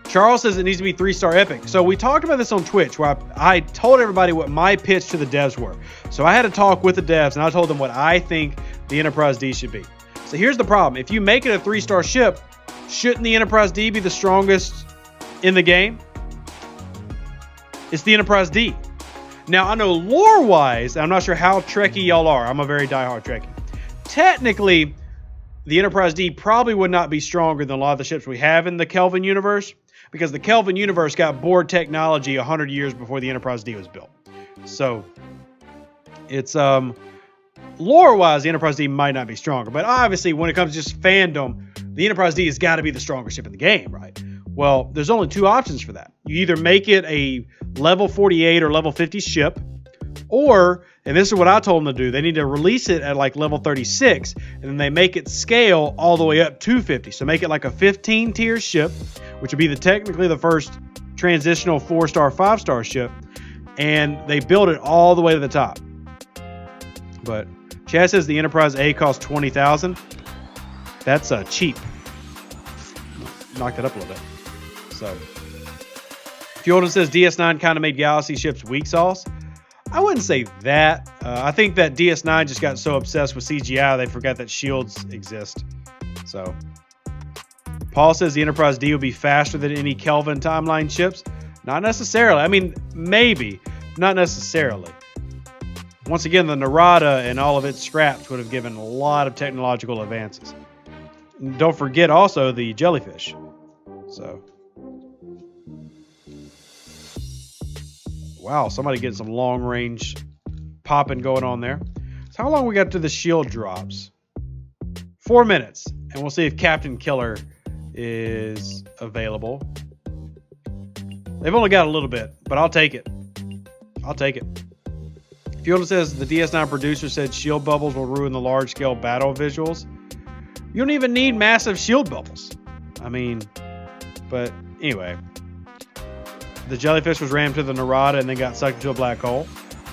Charles says it needs to be 3-star epic. So we talked about this on Twitch where I told everybody what my pitch to the devs were. So I had a talk with the devs and I told them what I think the Enterprise D should be. So here's the problem. If you make it a 3-star ship, shouldn't the Enterprise D be the strongest in the game? It's the Enterprise D. Now, I know lore-wise, I'm not sure how Trekkie y'all are. I'm a very diehard Trekkie. Technically, the Enterprise D probably would not be stronger than a lot of the ships we have in the Kelvin universe, because the Kelvin universe got Borg technology 100 years before the Enterprise D was built. So, it's, lore-wise, the Enterprise D might not be stronger, but obviously when it comes to just fandom, the Enterprise D has got to be the strongest ship in the game, right? Well, there's only 2 options for that. You either make it a level 48 or level 50 ship, or, and this is what I told them to do, they need to release it at like level 36, and then they make it scale all the way up to 50. So make it like a 15 tier ship, which would be technically the first transitional 4-star, 5-star ship, and they build it all the way to the top. But Chad says the Enterprise A costs $20,000. That's cheap. Knock that up a little bit. So, Fjolden says DS9 kind of made Galaxy ships weak sauce. I wouldn't say that. I think that DS9 just got so obsessed with CGI they forgot that shields exist. So, Paul says the Enterprise D will be faster than any Kelvin timeline ships. Not necessarily. I mean, maybe. Not necessarily. Once again, the Narada and all of its scraps would have given a lot of technological advances. And don't forget also the jellyfish. So, wow, somebody getting some long range popping going on there. So how long we got to the shield drops? 4 minutes, and we'll see if Captain Killer is available. They've only got a little bit, but I'll take it. I'll take it. Fielder says the DS9 producer said shield bubbles will ruin the large-scale battle visuals. You don't even need massive shield bubbles. I mean, but anyway. The jellyfish was rammed to the Narada and then got sucked into a black hole.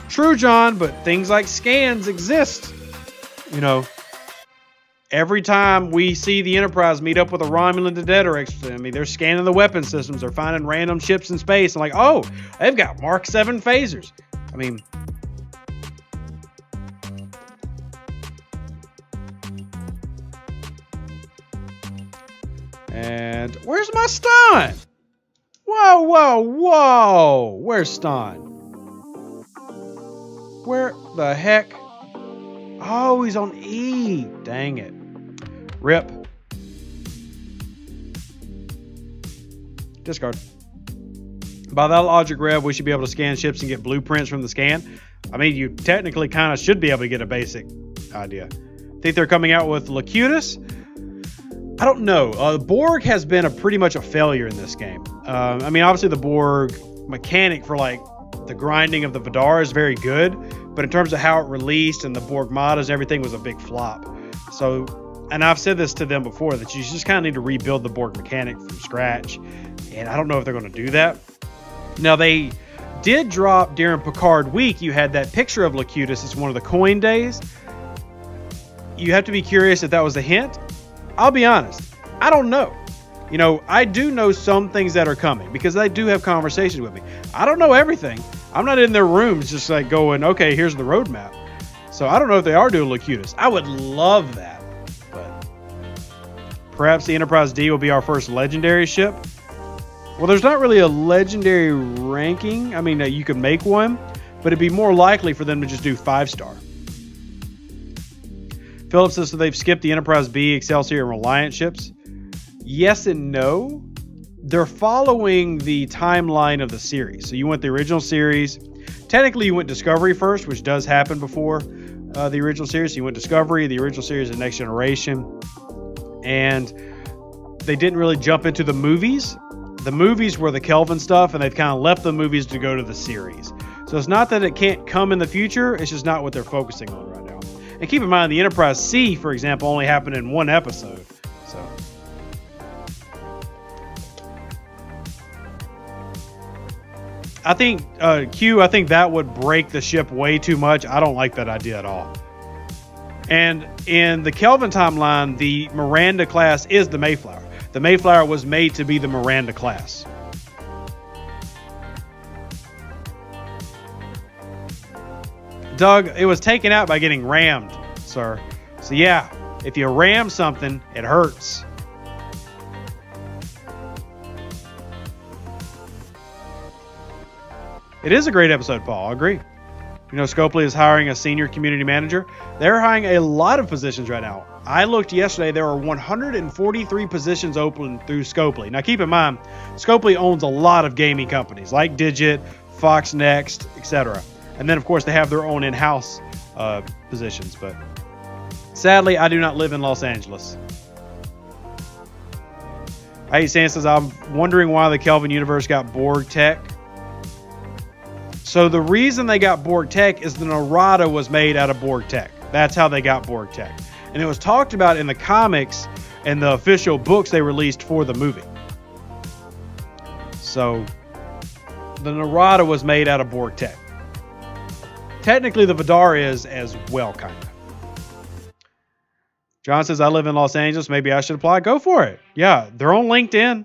True, John, but things like scans exist. You know, every time we see the Enterprise meet up with a Romulan Dedetor, I mean, they're scanning the weapon systems. They're finding random ships in space. And like, oh, they've got Mark 7 phasers. I mean, and where's my stun? Whoa, whoa, whoa. Where's Stan? Where the heck? Oh, he's on E. Dang it. Rip. Discard. By that logic, Rev, we should be able to scan ships and get blueprints from the scan. I mean, you technically kind of should be able to get a basic idea. Think they're coming out with Locutus? I don't know. Borg has been pretty much a failure in this game. I mean, obviously the Borg mechanic for like the grinding of the Vidar is very good, but in terms of how it released and the Borg mods, everything was a big flop. So, and I've said this to them before, that you just kind of need to rebuild the Borg mechanic from scratch, and I don't know if they're going to do that. Now, they did drop during Picard Week, you had that picture of Locutus. It's one of the coin days. You have to be curious if that was a hint. I'll be honest, I don't know. You know, I do know some things that are coming because they do have conversations with me. I don't know everything. I'm not in their rooms just like going, okay, here's the roadmap. So I don't know if they are doing Locutus. I would love that. But perhaps the Enterprise D will be our first legendary ship. Well, there's not really a legendary ranking. I mean, you could make one, but it'd be more likely for them to just do 5-star. Phillips says so they've skipped the Enterprise B, Excelsior, and Reliant ships. Yes and no. They're following the timeline of the series. So you went the original series. Technically, you went Discovery first, which does happen before the original series. So you went Discovery, the original series, and Next Generation. And they didn't really jump into the movies. The movies were the Kelvin stuff, and they've kind of left the movies to go to the series. So it's not that it can't come in the future. It's just not what they're focusing on right now. And keep in mind, the Enterprise C, for example, only happened in one episode. So, I think, Q, I think that would break the ship way too much. I don't like that idea at all. And in the Kelvin timeline, the Miranda class is the Mayflower. The Mayflower was made to be the Miranda class. Doug, it was taken out by getting rammed, sir. So yeah, if you ram something, it hurts. It is a great episode, Paul. I agree. You know, Scopely is hiring a senior community manager. They're hiring a lot of positions right now. I looked yesterday. There are 143 positions open through Scopely. Now, keep in mind, Scopely owns a lot of gaming companies like Digit, Fox Next, etc. And then, of course, they have their own in-house positions. But sadly, I do not live in Los Angeles. I hate Stan says, I'm wondering why the Kelvin universe got Borg tech. So the reason they got Borg tech is the Narada was made out of Borg tech. That's how they got Borg tech. And it was talked about in the comics and the official books they released for the movie. So the Narada was made out of Borg tech. Technically, the Vidar is as well, kind of. John says, I live in Los Angeles. Maybe I should apply. Go for it. Yeah, they're on LinkedIn.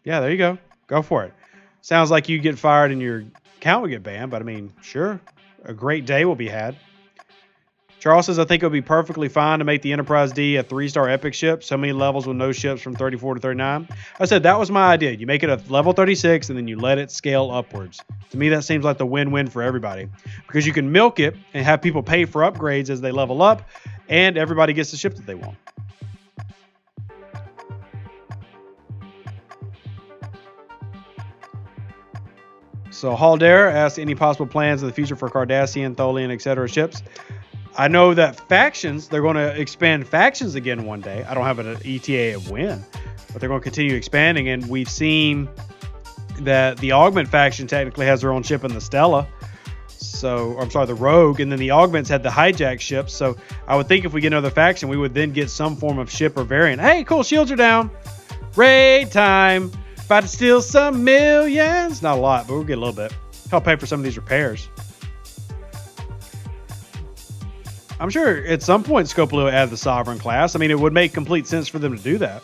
Yeah, there you go. Go for it. Sounds like you get fired and your account would get banned, but I mean, sure. A great day will be had. Charles says, I think it would be perfectly fine to make the Enterprise D a 3-star epic ship. So many levels with no ships from 34 to 39. I said that was my idea. You make it a level 36 and then you let it scale upwards. To me, that seems like the win-win for everybody. Because you can milk it and have people pay for upgrades as they level up. And everybody gets the ship that they want. So Haldair asks any possible plans in the future for Cardassian, Tholian, etc. ships. I know that factions, they're going to expand factions again one day. I don't have an ETA of when, but they're going to continue expanding. And we've seen that the Augment faction technically has their own ship in the Stella. So, I'm sorry, the Rogue. And then the Augments had the hijack ships. So I would think if we get another faction, we would then get some form of ship or variant. Hey, cool, shields are down. Raid time. About to steal some millions. Not a lot, but we'll get a little bit. Help pay for some of these repairs. I'm sure at some point Scopely will add the Sovereign class. I mean, it would make complete sense for them to do that.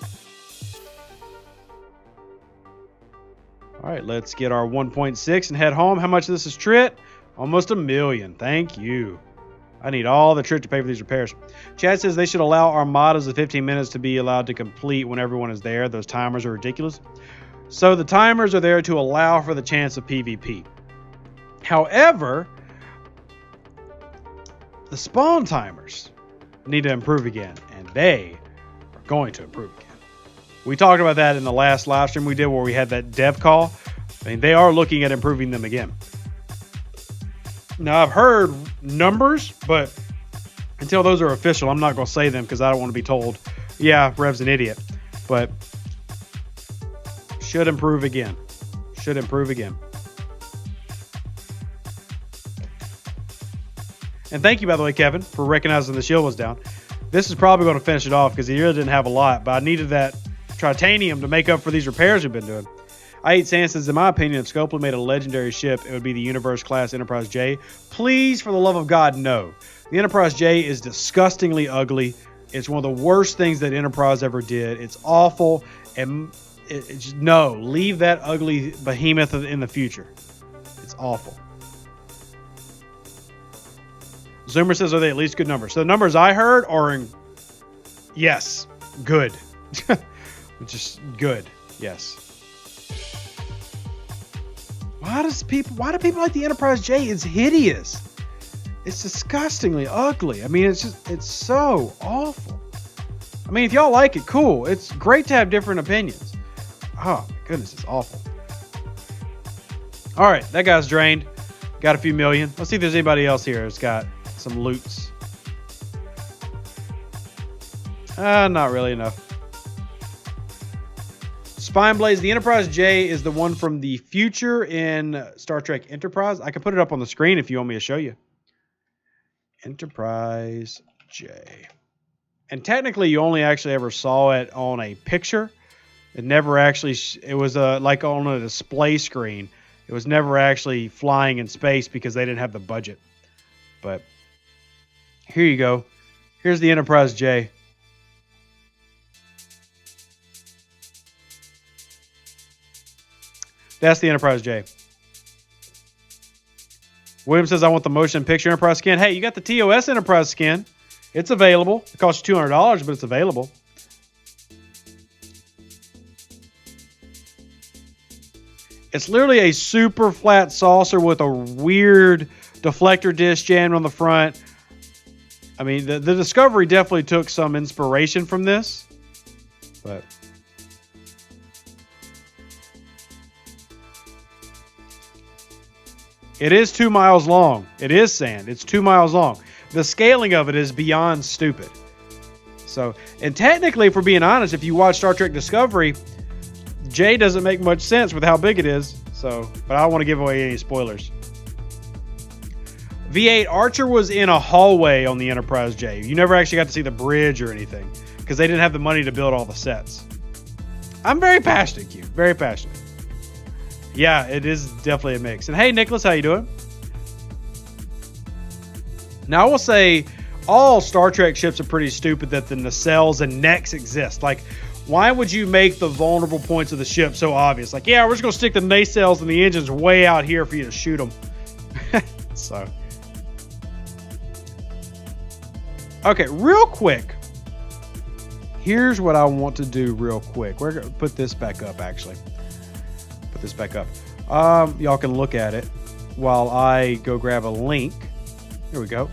All right, let's get our 1.6 and head home. How much of this is Trit? Almost $1 million. Thank you. I need all the Trit to pay for these repairs. Chad says they should allow armadas of 15 minutes to be allowed to complete when everyone is there. Those timers are ridiculous. So the timers are there to allow for the chance of PvP. However, the spawn timers need to improve again, and they are going to improve again. We talked about that in the last live stream we did where we had that dev call. I mean, they are looking at improving them again. Now, I've heard numbers, but until those are official, I'm not going to say them because I don't want to be told, yeah, Rev's an idiot. But should improve again. Should improve again. And thank you, by the way, Kevin, for recognizing the shield was down. This is probably going to finish it off because he really didn't have a lot, but I needed that titanium to make up for these repairs we've been doing. I Eat Sand says, in my opinion, if Scopely made a legendary ship, it would be the Universe class Enterprise J. Please, for the love of God, no. The Enterprise J is disgustingly ugly. It's one of the worst things that Enterprise ever did. It's awful. And no, leave that ugly behemoth in the future. It's awful. Zoomer says, are they at least good numbers? So the numbers I heard are yes, good. Just good, yes. Why do people like the Enterprise J? It's hideous. It's disgustingly ugly. I mean, it's so awful. I mean, if y'all like it, cool. It's great to have different opinions. Oh my goodness, it's awful. All right, that guy's drained. Got a few million. Let's see if there's anybody else here that's got some loots. Not really enough. Spine Blaze, the Enterprise J is the one from the future in Star Trek Enterprise. I can put it up on the screen if you want me to show you. Enterprise J. And technically, you only actually ever saw it on a picture. It never actually, it was like on a display screen. It was never actually flying in space because they didn't have the budget. But here you go. Here's the Enterprise J. That's the Enterprise J. William says, I want the motion picture Enterprise skin. Hey, you got the TOS Enterprise skin. It's available. It costs you $200, but it's available. It's literally a super flat saucer with a weird deflector dish jammed on the front. I mean, the Discovery definitely took some inspiration from this. But it is 2 miles long. It is sand. It's 2 miles long. The scaling of it is beyond stupid. So, and technically, if we're being honest, if you watch Star Trek Discovery, J doesn't make much sense with how big it is. So, but I don't want to give away any spoilers. V8 Archer was in a hallway on the Enterprise J. You never actually got to see the bridge or anything because they didn't have the money to build all the sets. I'm very passionate, Q. Very passionate. Yeah, it is definitely a mix. And hey, Nicholas, how you doing? Now, I will say all Star Trek ships are pretty stupid that the nacelles and necks exist. Like, Why would you make the vulnerable points of the ship so obvious? Like, yeah, we're just going to stick the nacelles and the engines way out here for you to shoot them. So. Okay, real quick. Here's what I want to do real quick. We're going to put this back up, actually. Put this back up. Y'all can look at it while I go grab a link. Here we go.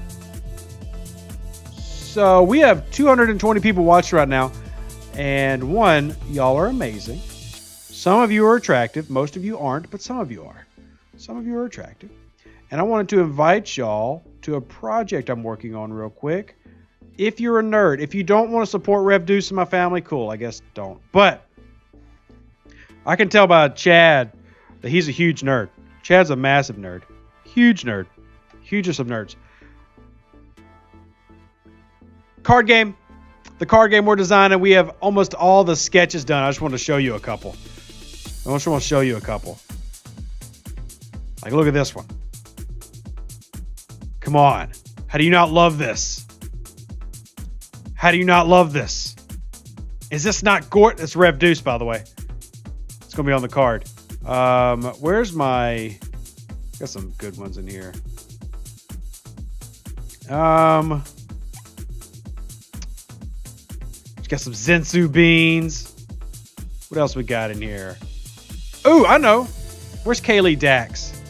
So we have 220 people watching right now. And one, y'all are amazing. Some of you are attractive. Most of you aren't, but some of you are. Some of you are attractive. And I wanted to invite y'all to a project I'm working on real quick. If you're a nerd, if you don't want to support Rev Deuce and my family, cool, I guess don't. But I can tell by Chad that he's a huge nerd. Chad's a massive nerd. Huge nerd. Hugest of nerds. Card game. The card game we're designing, we have almost all the sketches done. I just want to show you a couple. Like, look at this one. Come on. How do you not love this? How do you not love this? Is this not gorgeous? It's Rev Deuce, by the way. It's going to be on the card. Where's my... Got some good ones in here. Got some Zensu beans. What else we got in here? Ooh, I know. Where's Kaylee Dax?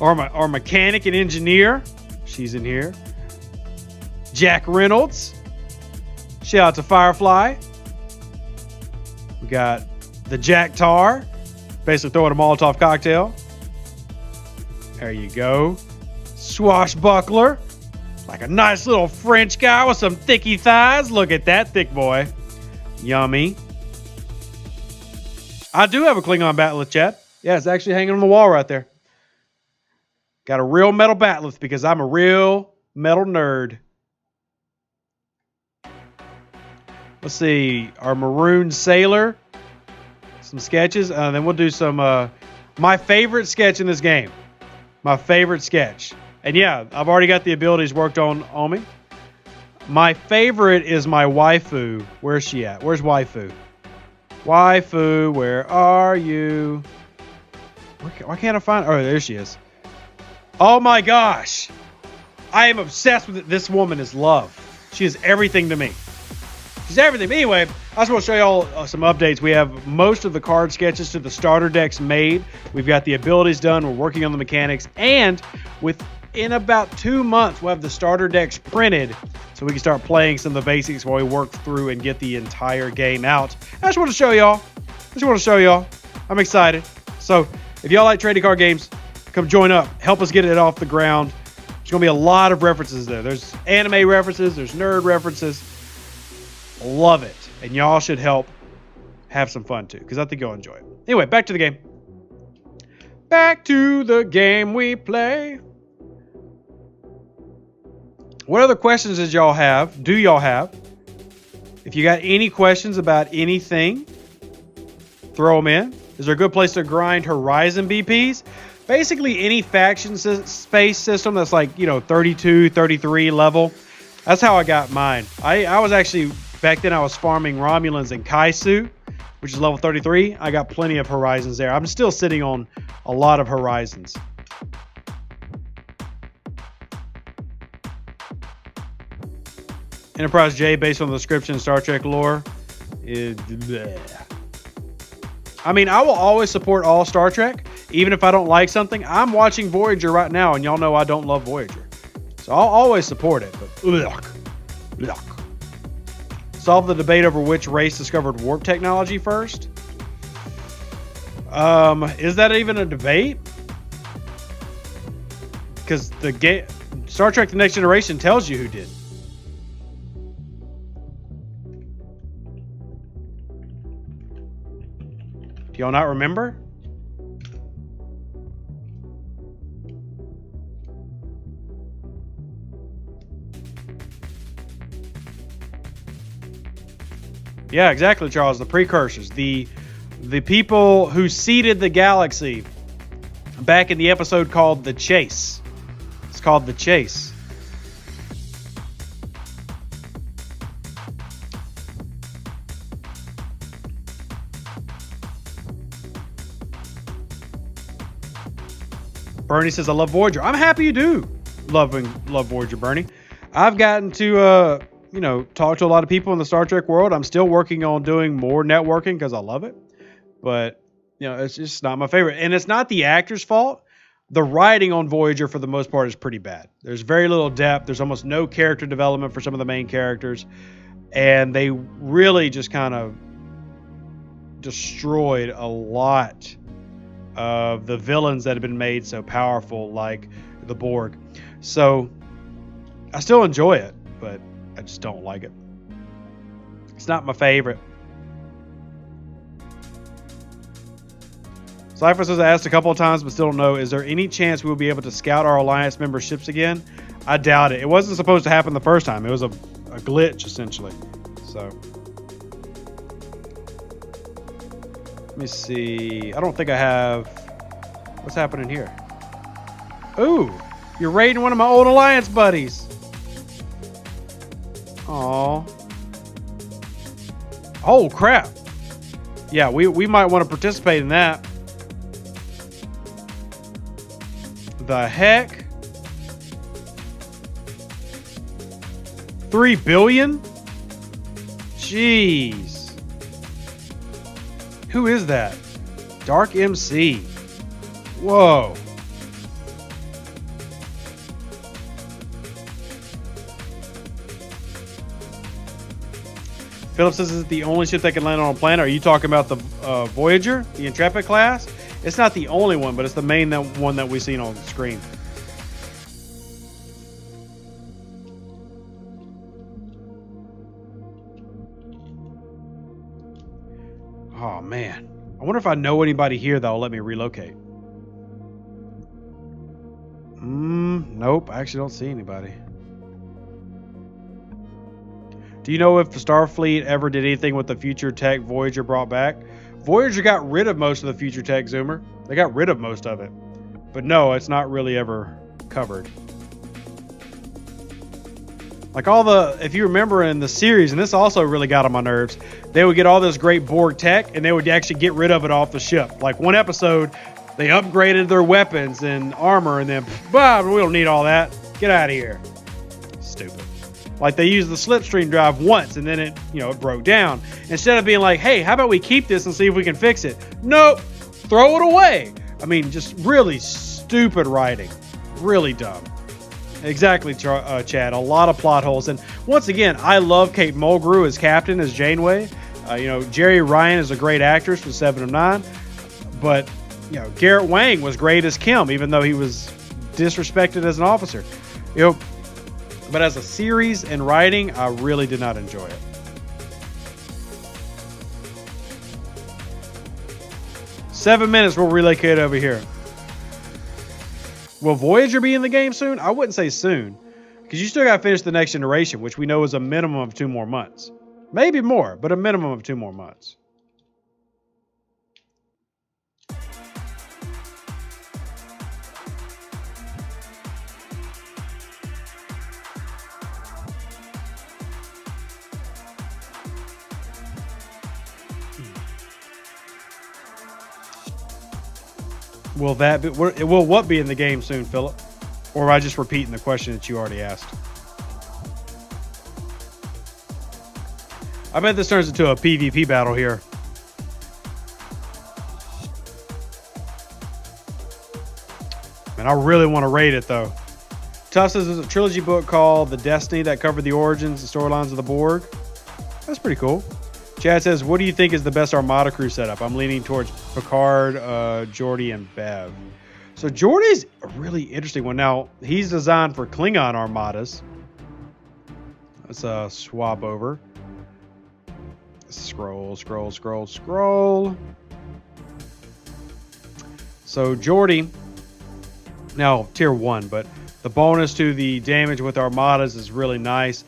Our mechanic and engineer. She's in here. Jack Reynolds. Shout out to Firefly. We got the Jack Tar. Basically throwing a Molotov cocktail. There you go. Swashbuckler. Like a nice little French guy with some thicky thighs. Look at that thick boy. Yummy. I do have a Klingon bat'leth, Chad. Yeah, it's actually hanging on the wall right there. Got a real metal bat'leth because I'm a real metal nerd. Let's see. Our maroon sailor. Some sketches. Then we'll do some... my favorite sketch in this game. My favorite sketch. And yeah, I've already got the abilities worked on me. My favorite is my waifu. Where's she at? Where's waifu? Waifu, where are you? Why can't I find... Oh, there she is. Oh my gosh. I am obsessed with it. This woman is love. She is everything to me. She's everything. But anyway, I just want to show y'all some updates. We have most of the card sketches to the starter decks made. We've got the abilities done. We're working on the mechanics. And in about 2 months, we'll have the starter decks printed so we can start playing some of the basics while we work through and get the entire game out. I just want to show y'all. I'm excited. So if y'all like trading card games, come join up. Help us get it off the ground. There's going to be a lot of references there. There's anime references. There's nerd references. Love it. And y'all should help have some fun too, because I think you'll enjoy it. Anyway, back to the game. Back to the game we play. What other questions do y'all have? If you got any questions about anything, throw them in. Is there a good place to grind Horizon BPs? Basically, any faction space system that's like, 32, 33 level. That's how I got mine. I was actually, back then I was farming Romulans and Kaisu, which is level 33. I got plenty of Horizons there. I'm still sitting on a lot of Horizons. Enterprise J, based on the description of Star Trek lore, is bleh. I mean, I will always support all Star Trek, even if I don't like something. I'm watching Voyager right now, and y'all know I don't love Voyager. So I'll always support it, but ugh. Solve the debate over which race discovered warp technology first. Is that even a debate? Because the game, Star Trek: The Next Generation tells you who did. Do y'all not remember? Yeah, exactly, Charles. The precursors. The people who seeded the galaxy back in the episode called The Chase. It's called The Chase. Bernie says, I love Voyager. I'm happy you do love Voyager, Bernie. I've gotten to, talk to a lot of people in the Star Trek world. I'm still working on doing more networking because I love it. But, it's just not my favorite. And it's not the actor's fault. The writing on Voyager, for the most part, is pretty bad. There's very little depth. There's almost no character development for some of the main characters. And they really just kind of destroyed a lot of the villains that have been made so powerful, like the Borg. So I still enjoy it, but I just don't like it. It's not my favorite. Cypher says, I asked a couple of times, but still don't know. Is there any chance we will be able to scout our Alliance memberships again? I doubt it. It wasn't supposed to happen the first time. It was a glitch, essentially. So, let me see. I don't think I have... What's happening here? Ooh, you're raiding one of my old Alliance buddies. Aw. Oh, crap. Yeah, we might want to participate in that. The heck? 3 billion? Jeez. Who is that? Dark MC. Whoa. Philip says, is it the only ship that can land on a planet? Are you talking about the Voyager, the Intrepid class? It's not the only one, but it's the main one that we've seen on the screen. Oh, man. I wonder if I know anybody here that will let me relocate. Nope. I actually don't see anybody. Do you know if the Starfleet ever did anything with the future tech Voyager brought back? Voyager got rid of most of the future tech, Zoomer. They got rid of most of it. But no, it's not really ever covered. Like if you remember in the series, and this also really got on my nerves, they would get all this great Borg tech, and they would actually get rid of it off the ship. Like one episode, they upgraded their weapons and armor, and then, we don't need all that. Get out of here. Stupid. Like they used the slipstream drive once, and then it broke down. Instead of being like, hey, how about we keep this and see if we can fix it? Nope. Throw it away. I mean, just really stupid writing. Really dumb. Exactly, Chad. A lot of plot holes. And once again, I love Kate Mulgrew as Captain, as Janeway. Jerry Ryan is a great actress for 7 of 9. But, Garrett Wang was great as Kim, even though he was disrespected as an officer. But as a series and writing, I really did not enjoy it. Seven minutes, we'll relocate over here. Will Voyager be in the game soon? I wouldn't say soon, because you still got to finish the Next Generation, which we know is a minimum of 2 more months. Maybe more, but a minimum of 2 more months. Will what be in the game soon, Philip? Or am I just repeating the question that you already asked? I bet this turns into a PvP battle here. Man, I really want to raid it, though. Tuff says there's a trilogy book called The Destiny that covered the origins and storylines of the Borg. That's pretty cool. Chad says, what do you think is the best Armada crew setup? I'm leaning towards Picard, Geordi, and Bev. So Geordi's a really interesting one. Now, he's designed for Klingon Armadas. Let's swap over. Scroll. So Geordi, now tier 1, but the bonus to the damage with Armadas is really nice.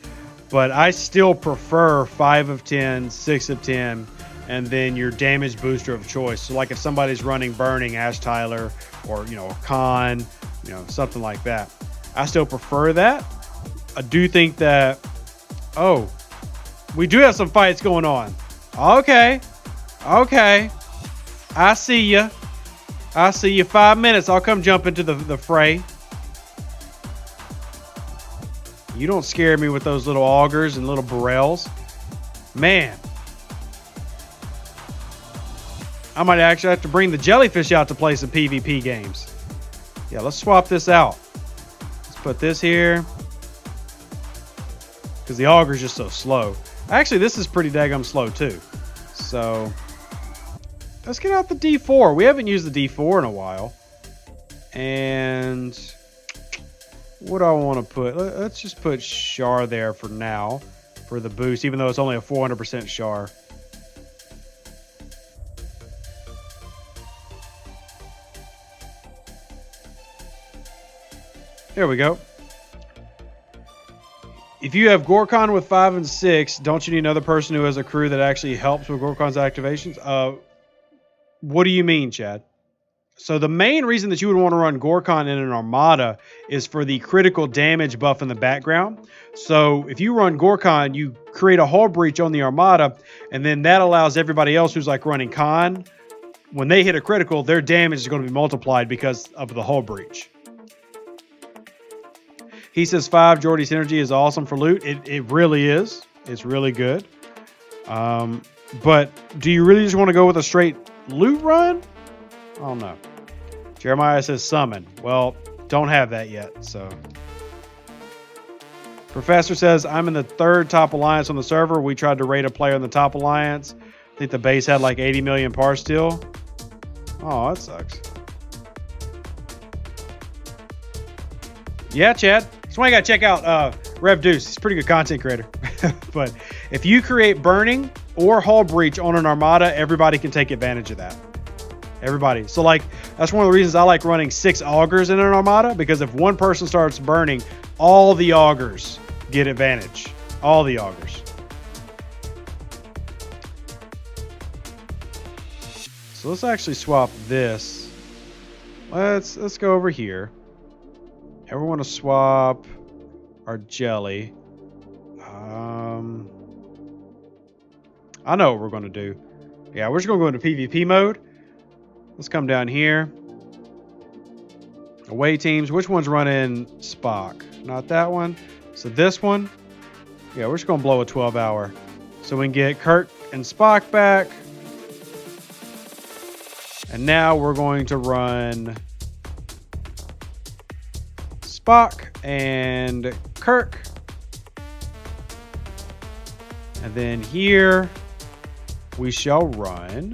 But I still prefer 5 of 10, 6 of 10, and then your damage booster of choice. So like if somebody's running Burning, Ash Tyler, or Khan, something like that. I still prefer that. I do think that, we do have some fights going on. Okay. I see ya. I see you. 5 minutes. I'll come jump into the fray. You don't scare me with those little augers and little barrels. Man. I might actually have to bring the jellyfish out to play some PvP games. Yeah, let's swap this out. Let's put this here. Because the auger's just so slow. Actually, this is pretty daggum slow too. So, let's get out the D4. We haven't used the D4 in a while. And what do I want to put? Let's just put Char there for now. For the boost, even though it's only a 400% Char. There we go. If you have Gorkon with 5 and 6, don't you need another person who has a crew that actually helps with Gorkon's activations? What do you mean, Chad? So the main reason that you would want to run Gorkon in an Armada is for the critical damage buff in the background. So if you run Gorkon, you create a hull breach on the Armada, and then that allows everybody else who's like running Con, when they hit a critical, their damage is going to be multiplied because of the hull breach. He says 5 Jordy's Synergy is awesome for loot. It really is. It's really good. But do you really just want to go with a straight loot run? I don't know. Jeremiah says summon. Well, don't have that yet, so. Professor says, I'm in the 3rd top alliance on the server. We tried to raid a player in the top alliance. I think the base had like 80 million par still. Oh, that sucks. Yeah, Chad. That's why you gotta check out Rev Deuce. He's a pretty good content creator. But if you create burning or hull breach on an Armada, everybody can take advantage of that. Everybody. So like, that's one of the reasons I like running 6 augers in an Armada, because if one person starts burning, all the augers get advantage. All the augers. So let's actually swap this. Let's go over here. And we want to swap our jelly. I know what we're going to do. Yeah, we're just going to go into PvP mode. Let's come down here. Away teams. Which one's running Spock? Not that one. So this one. Yeah, we're just going to blow a 12-hour. So we can get Kirk and Spock back. And now we're going to run Spock and Kirk. And then here we shall run.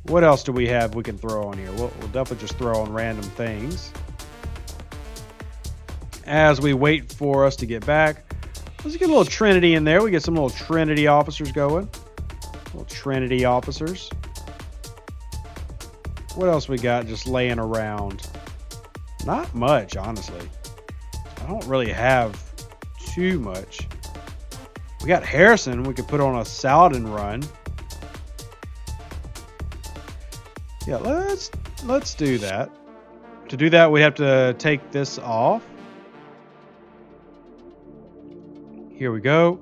What else do we have we can throw on here? We'll definitely just throw on random things. As we wait for us to get back, let's get a little Trinity in there. We get some little Trinity officers going. Little Trinity officers. What else we got just laying around? Not much, honestly. I don't really have too much. We got Harrison. We could put on a Saladin run. Yeah, let's do that. To do that, we have to take this off. Here we go.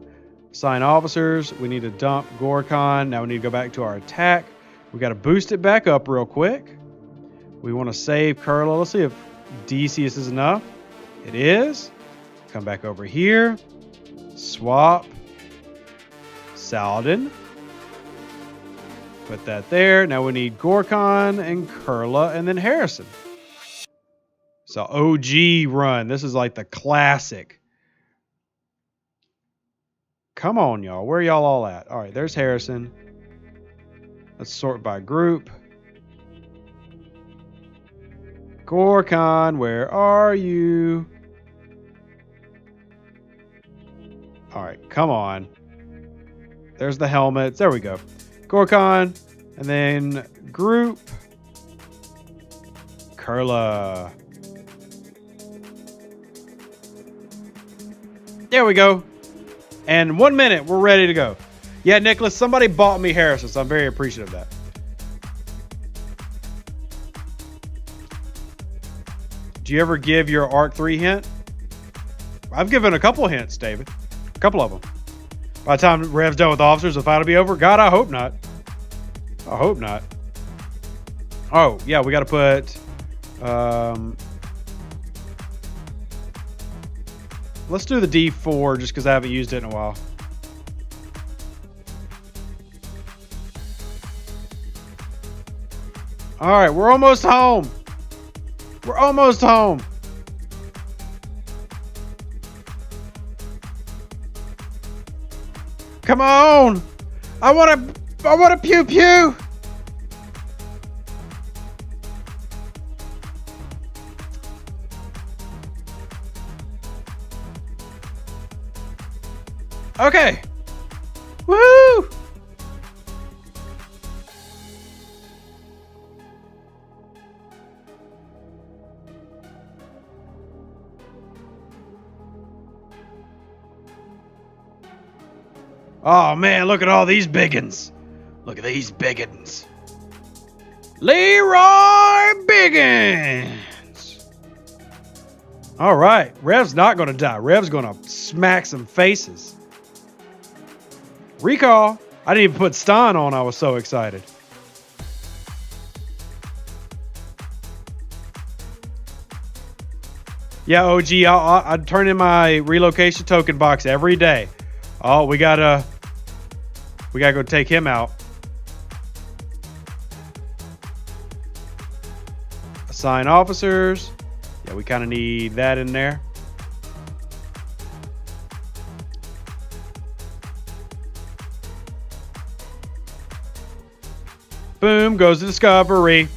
Assign officers. We need to dump Gorkon. Now we need to go back to our attack. We got to boost it back up real quick. We want to save Curla. Let's see if Decius is enough. It is. Come back over here. Swap. Saladin. Put that there. Now we need Gorkon and Curla and then Harrison. So OG run. This is like the classic. Come on, y'all. Where y'all all at? All right, there's Harrison. Let's sort by group. Gorkon, where are you? All right, come on. There's the helmets. There we go. Gorkon, and then group. Curla. There we go. And 1 minute, we're ready to go. Yeah, Nicholas, somebody bought me Harrison, so I'm very appreciative of that. Do you ever give your Arc 3 hint? I've given a couple hints, David. A couple of them. By the time Rev's done with officers, the fight will be over? God, I hope not. I hope not. Oh, yeah, we got to put... let's do the D4 just because I haven't used it in a while. All right, we're almost home. We're almost home. Come on. I want to pew pew. Okay. Woohoo! Oh man, look at all these biggins. Look at these biggins. Leroy Biggins. All right, Rev's not going to die. Rev's going to smack some faces. Recall. I didn't even put Stein on. I was so excited. Yeah, OG, I'd turn in my relocation token box every day. Oh, we gotta go take him out. Assign officers. Yeah, we kind of need that in there. Boom, goes to Discovery.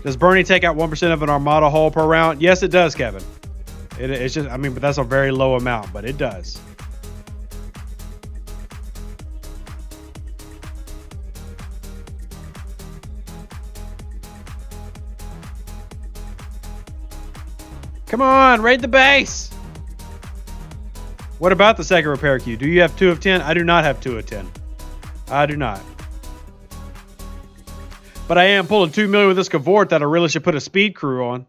Does Bernie take out 1% of an Armada hull per round? Yes, it does, Kevin. It's just, I mean, but that's a very low amount, but it does. Come on, raid the base. What about the second repair queue? Do you have 2 of 10? I do not have 2 of 10. I do not. But I am pulling 2 million with this Cavort that I really should put a speed crew on.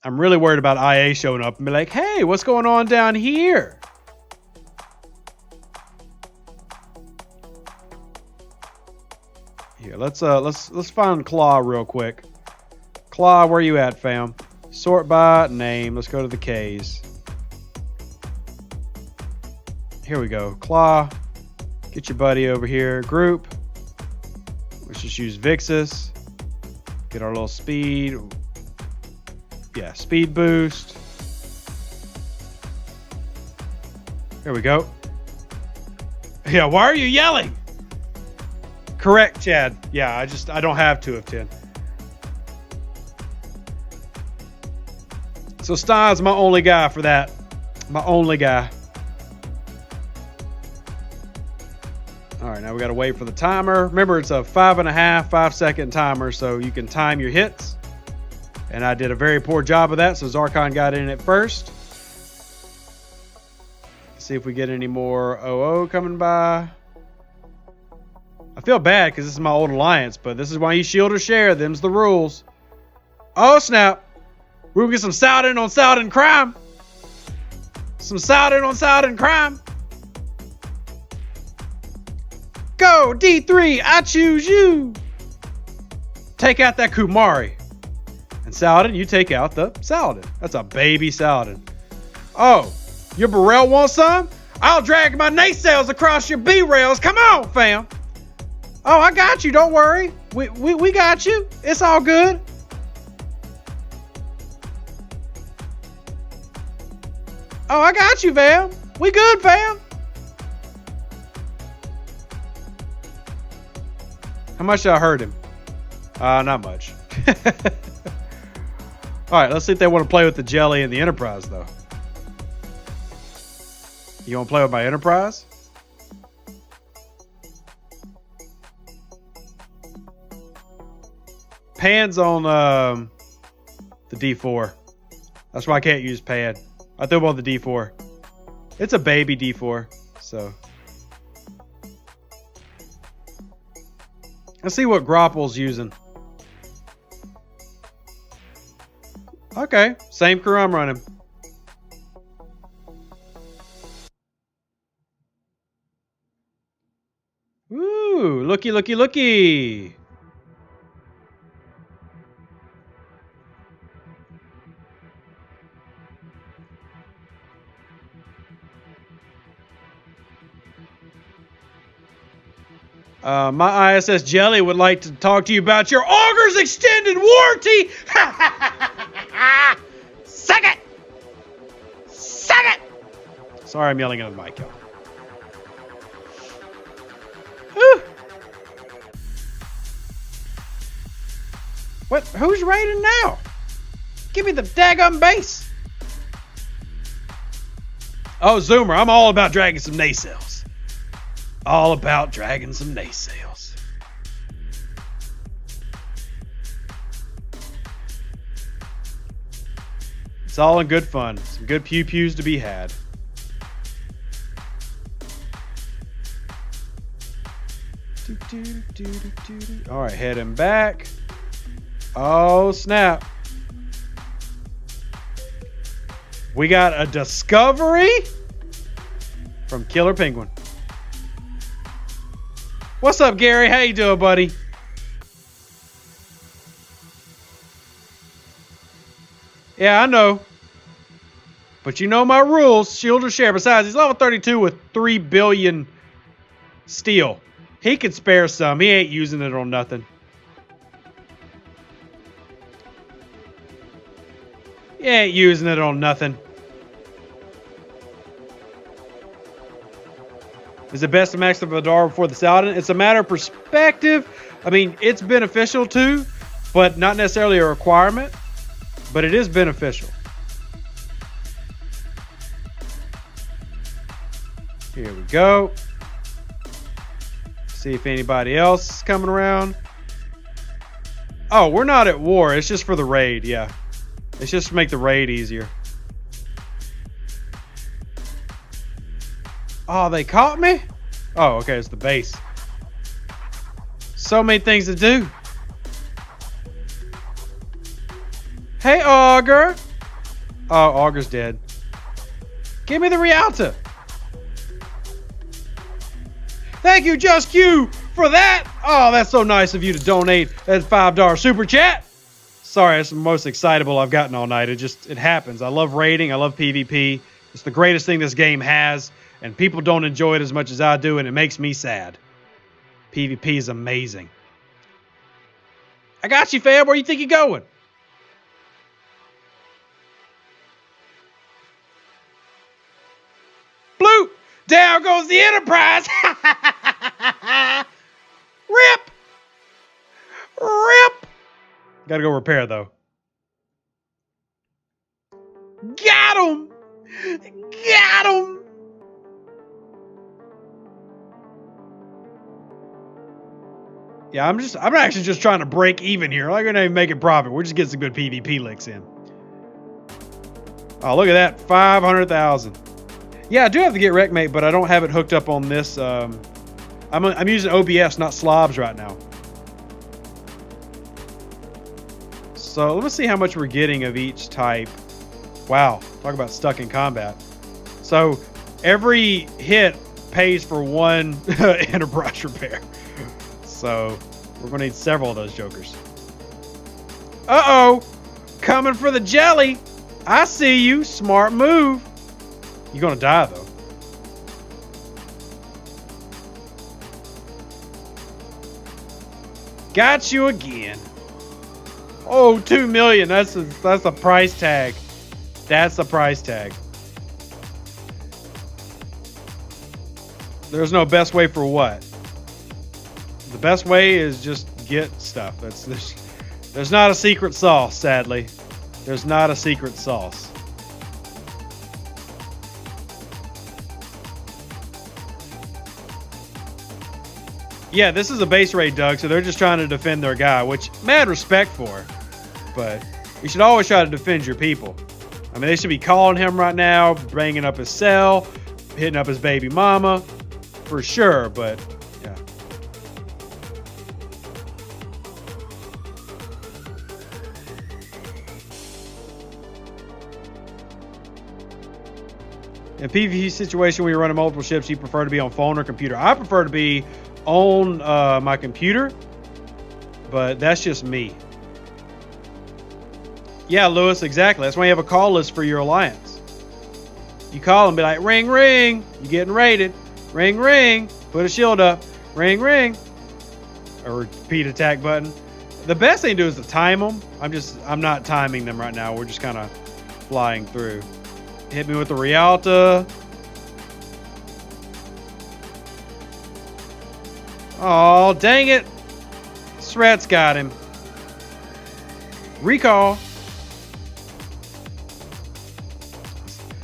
I'm really worried about IA showing up and be like, hey, what's going on down here? Here, let's find Claw real quick. Claw, where you at, fam? Sort by name. Let's go to the K's. Here we go. Claw. Get your buddy over here. Group. Let's just use Vixus. Get our little speed. Yeah, speed boost. There we go. Yeah, why are you yelling? Correct, Chad. Yeah, I don't have 2 of 10. So Stein's my only guy for that. My only guy. All right, now we got to wait for the timer. Remember, it's a 5.5-5-second timer, so you can time your hits. And I did a very poor job of that, so Zarkon got in at first. Let's see if we get any more OO coming by. I feel bad because this is my old alliance, but this is why you shield or share. Them's the rules. Oh, snap. We're going to get some Saladin on Saladin crime. Some Saladin on Saladin crime. Go, D3, I choose you. Take out that Kumari. And Saladin, you take out the Saladin. That's a baby Saladin. Oh, your Burrell wants some? I'll drag my nacelles across your B-rails. Come on, fam. Oh, I got you. Don't worry. We got you. It's all good. Oh, I got you, fam. We good, fam. How much did I hurt him? Not much. All right, let's see if they want to play with the Jelly and the Enterprise, though. You want to play with my Enterprise? Pan's on the D4. That's why I can't use Pan. I threw him on the D4. It's a baby D4, so. Let's see what Groppel's using. Okay, same crew I'm running. looky, looky, looky. My ISS Jelly would like to talk to you about your Augur's extended warranty. Suck it! Suck it! Sorry, I'm yelling at the mic, y'all. What? Who's raiding now? Give me the daggum base. Oh, Zoomer, I'm all about dragging some nacelles. All about dragging some nacelles. It's all in good fun. Some good pew-pews to be had. All right, heading back. Oh, snap. We got a discovery from Killer Penguin. What's up, Gary? How you doing, buddy? Yeah, I know. But you know my rules. Shield or share. Besides, he's level 32 with 3 billion steel. He could spare some. He ain't using it on nothing. He ain't using it on nothing. Is it best to max the Vidar before the Saladin? It's a matter of perspective. I mean, it's beneficial too, but not necessarily a requirement. But it is beneficial. Here we go. See if anybody else is coming around. Oh, we're not at war. It's just for the raid, yeah. It's just to make the raid easier. Oh, they caught me? Oh, okay, it's the base. So many things to do. Hey, Augur. Oh, Augur's dead. Give me the Rialta. Thank you, Just Q, for that. Oh, that's so nice of you to donate that $5 super chat. Sorry, it's the most excitable I've gotten all night. It happens. I love raiding. I love PvP. It's the greatest thing this game has. And people don't enjoy it as much as I do, and it makes me sad. PvP is amazing. I got you, fam. Where you think you're going? Bloop! Down goes the Enterprise! Rip! Rip! Gotta go repair, though. Got him! Got him! Yeah, I'm actually just trying to break even here. I'm not gonna even make it profit. We're just getting some good PvP licks in. Oh, look at that, 500,000. Yeah, I do have to get Wreckmate, but I don't have it hooked up on this. I'm using OBS, not slobs right now. So let me see how much we're getting of each type. Wow, talk about stuck in combat. So every hit pays for one Enterprise repair. So we're gonna need several of those jokers. Uh-oh, coming for the jelly. I see you, smart move. You're gonna die though. Got you again. Oh, 2 million. That's the price tag. That's the price tag. There's no best way for what? The best way is just get stuff. There's not a secret sauce, sadly. There's not a secret sauce. Yeah, this is a base raid, Doug, so they're just trying to defend their guy, which mad respect for. But you should always try to defend your people. I mean, they should be calling him right now, bringing up his cell, hitting up his baby mama, for sure, but yeah. In a PvP situation where you're running multiple ships, you prefer to be on phone or computer? I prefer to be on my computer, but that's just me. Yeah, Lewis, exactly. That's why you have a call list for your alliance. You call and be like, ring, ring, you getting raided. Ring, ring, put a shield up. Ring, ring. Or repeat attack button. The best thing to do is to time them. I'm not timing them right now. We're just kind of flying through. Hit me with the Rialta. Oh, dang it. Srat's got him. Recall.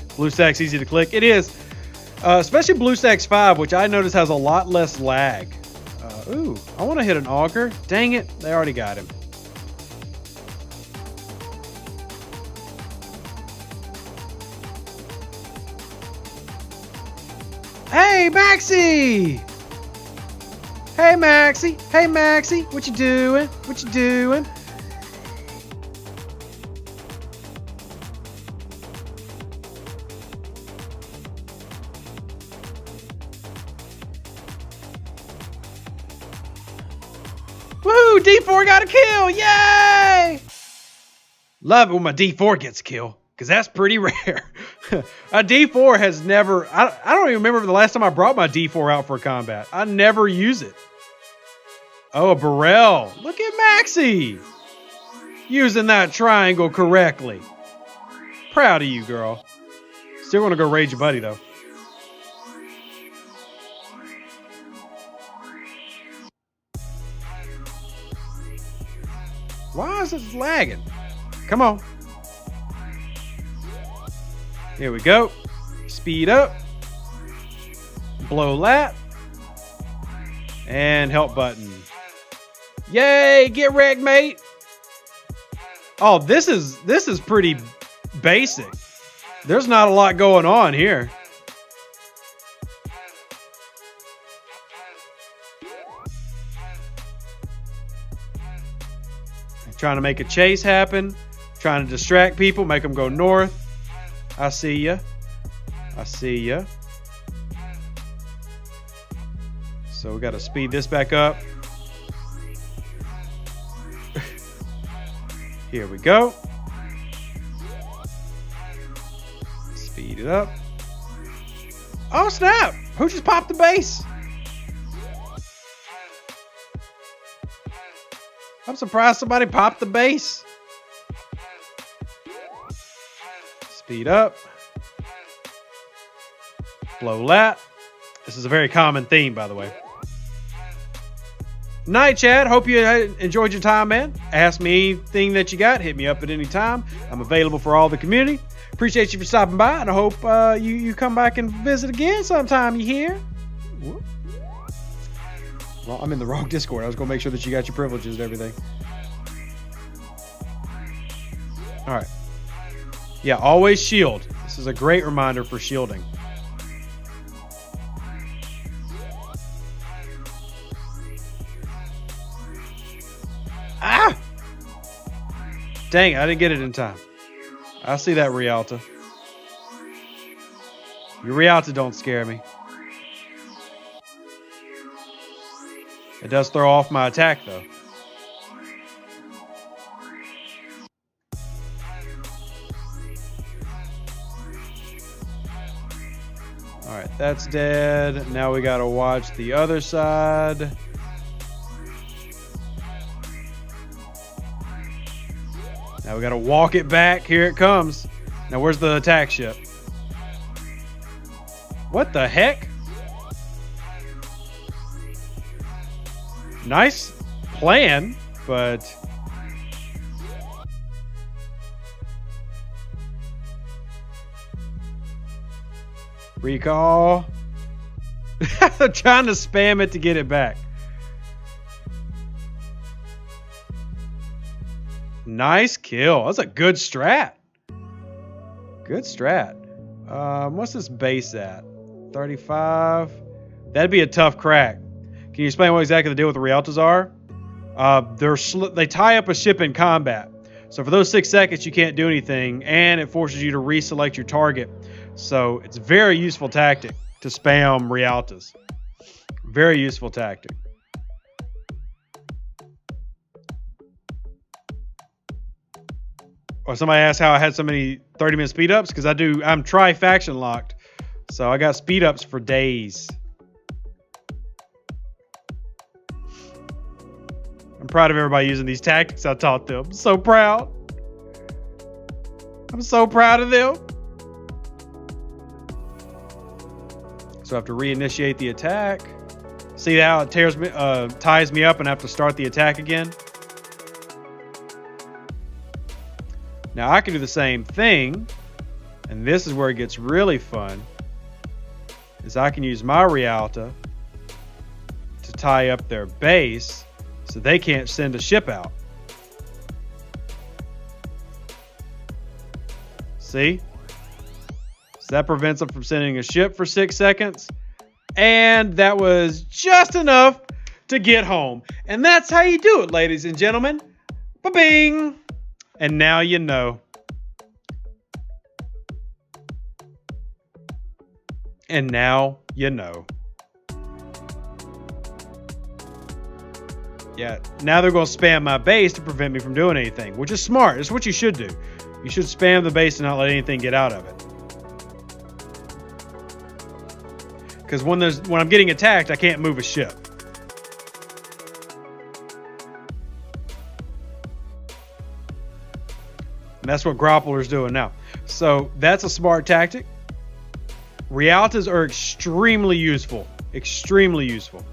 BlueStack's easy to click. It is. Especially BlueStacks 5, which I notice has a lot less lag. Ooh, I want to hit an auger. Dang it. They already got him. Hey, Maxie! Hey, Maxie! Hey, Maxie! What you doing? What you doing? Woohoo! D4 got a kill! Yay! Love it when my D4 gets a kill, because that's pretty rare. A D4 has never... I don't even remember the last time I brought my D4 out for combat. I never use it. Oh, a Burrell. Look at Maxie. Using that triangle correctly. Proud of you, girl. Still want to go raid your buddy, though. Why is it lagging? Come on. Here we go. Speed up. Blow lat. And help button. Yay! Get wrecked, mate. Oh, this is pretty basic. There's not a lot going on here. Trying to make a chase happen. Trying to distract people, make them go north. I see ya. I see ya. So we got to speed this back up. Here we go. Speed it up. Oh, snap! Who just popped the base? I'm surprised somebody popped the base. Speed up. Blow lat. This is a very common theme, by the way. Night, Chad. Hope you enjoyed your time, man. Ask me anything that you got. Hit me up at any time. I'm available for all the community. Appreciate you for stopping by, and I hope you come back and visit again sometime. You hear? Whoop. Well, I'm in the wrong Discord. I was going to make sure that you got your privileges and everything. All right. Yeah, always shield. This is a great reminder for shielding. Ah! Dang, I didn't get it in time. I see that, Rialta. Your Rialta don't scare me. It does throw off my attack, though. Alright, that's dead. Now we gotta watch the other side. Now we gotta walk it back. Here it comes. Now where's the attack ship? What the heck? Nice plan, but... Recall. I'm trying to spam it to get it back. Nice kill. That's a good strat. Good strat. What's this base at? 35. That'd be a tough crack. Can you explain what exactly the deal with the Rialtas are? They tie up a ship in combat. So for those 6 seconds, you can't do anything, and it forces you to reselect your target. So it's a very useful tactic to spam Rialtas. Very useful tactic. Or somebody asked how I had so many 30-minute speed ups, because I'm tri-faction locked. So I got speed ups for days. I'm proud of everybody using these tactics I taught them. I'm so proud. I'm so proud of them. So I have to reinitiate the attack. See how it ties me up and I have to start the attack again? Now I can do the same thing, and this is where it gets really fun, is I can use my Rialta to tie up their base so they can't send a ship out. See? So that prevents them from sending a ship for 6 seconds. And that was just enough to get home. And that's how you do it, ladies and gentlemen. Ba-bing! And now you know. And now you know. Yeah, now they're going to spam my base to prevent me from doing anything, which is smart. It's what you should do. You should spam the base and not let anything get out of it. Because when I'm getting attacked, I can't move a ship. And that's what Groppler's doing now. So that's a smart tactic. Rialtas are extremely useful. Extremely useful.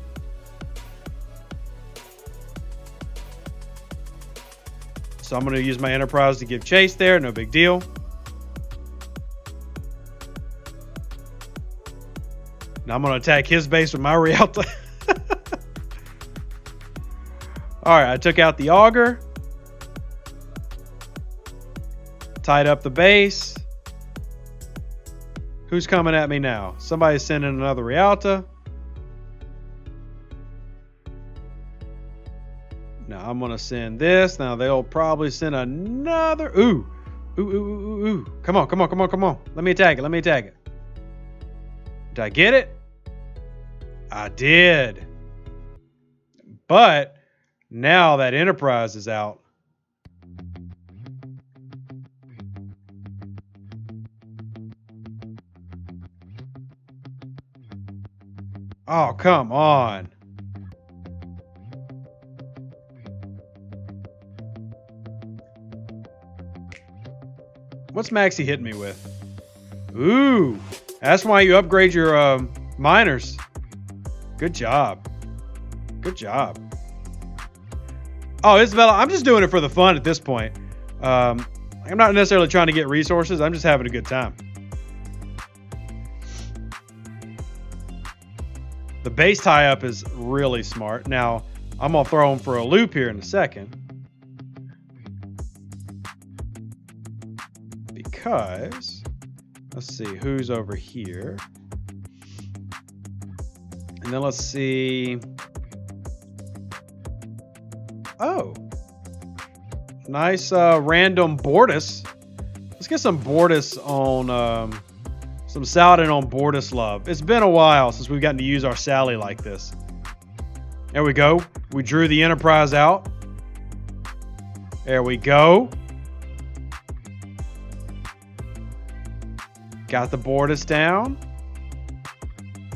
So I'm going to use my Enterprise to give chase there. No big deal. Now I'm going to attack his base with my Rialta. Alright, I took out the Auger. Tied up the base. Who's coming at me now? Somebody's sending another Rialta. Now I'm going to send this. Now they'll probably send another. Ooh. Ooh. Come on. Let me attack it. Did I get it? I did. But now that Enterprise is out. Oh, come on. What's Maxie hitting me with? Ooh, that's why you upgrade your miners. Good job. Oh, Isabella, I'm just doing it for the fun at this point. I'm not necessarily trying to get resources. I'm just having a good time. The base tie-up is really smart. Now, I'm going to throw him for a loop here in a second. Because, let's see, who's over here? And then let's see. Oh. Nice random Bortus. Let's get some Bortus on... some Saladin on Bortus love. It's been a while since we've gotten to use our Sally like this. There we go. We drew the Enterprise out. There we go. Got the Bortus down.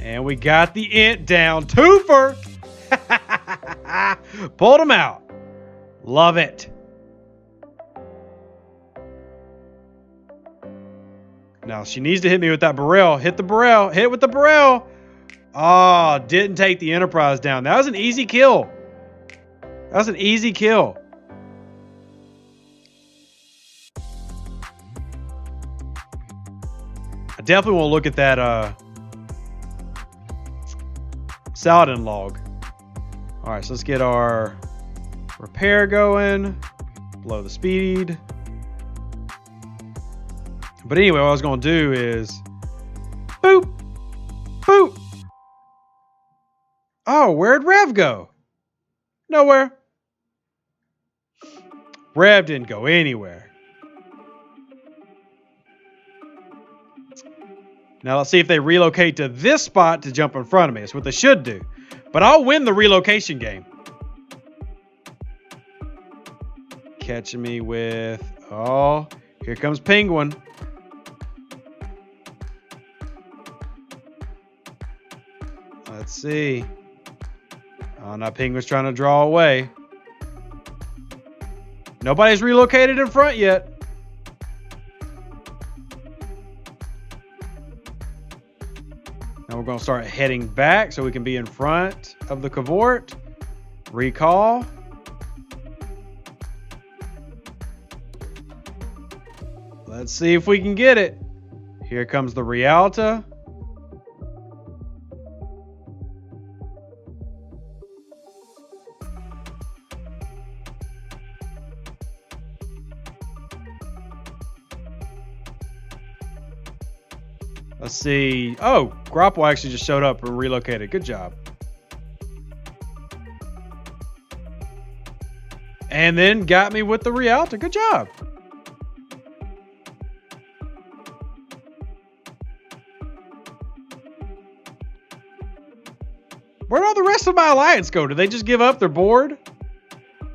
And we got the Int down. Twofer! Pulled him out. Love it. Now, she needs to hit me with that Burrell. Hit the Burrell. Hit with the Burrell. Oh, didn't take the Enterprise down. That was an easy kill. That was an easy kill. I definitely want to look at that Saladin log. All right, so let's get our repair going. Blow the speed. But anyway, what I was going to do is boop, boop. Oh, where'd Rev go? Nowhere. Rev didn't go anywhere. Now let's see if they relocate to this spot to jump in front of me. That's what they should do. But I'll win the relocation game. Catching me with... Oh, here comes Penguin. Let's see. Oh, now Penguin's trying to draw away. Nobody's relocated in front yet. Now we're going to start heading back so we can be in front of the cavort. Recall. Let's see if we can get it. Here comes the Rialta. Let's see. Oh, Grapple actually just showed up and relocated. Good job. And then got me with the Rialta. Good job. Where'd all the rest of my alliance go? Did they just give up? They're bored?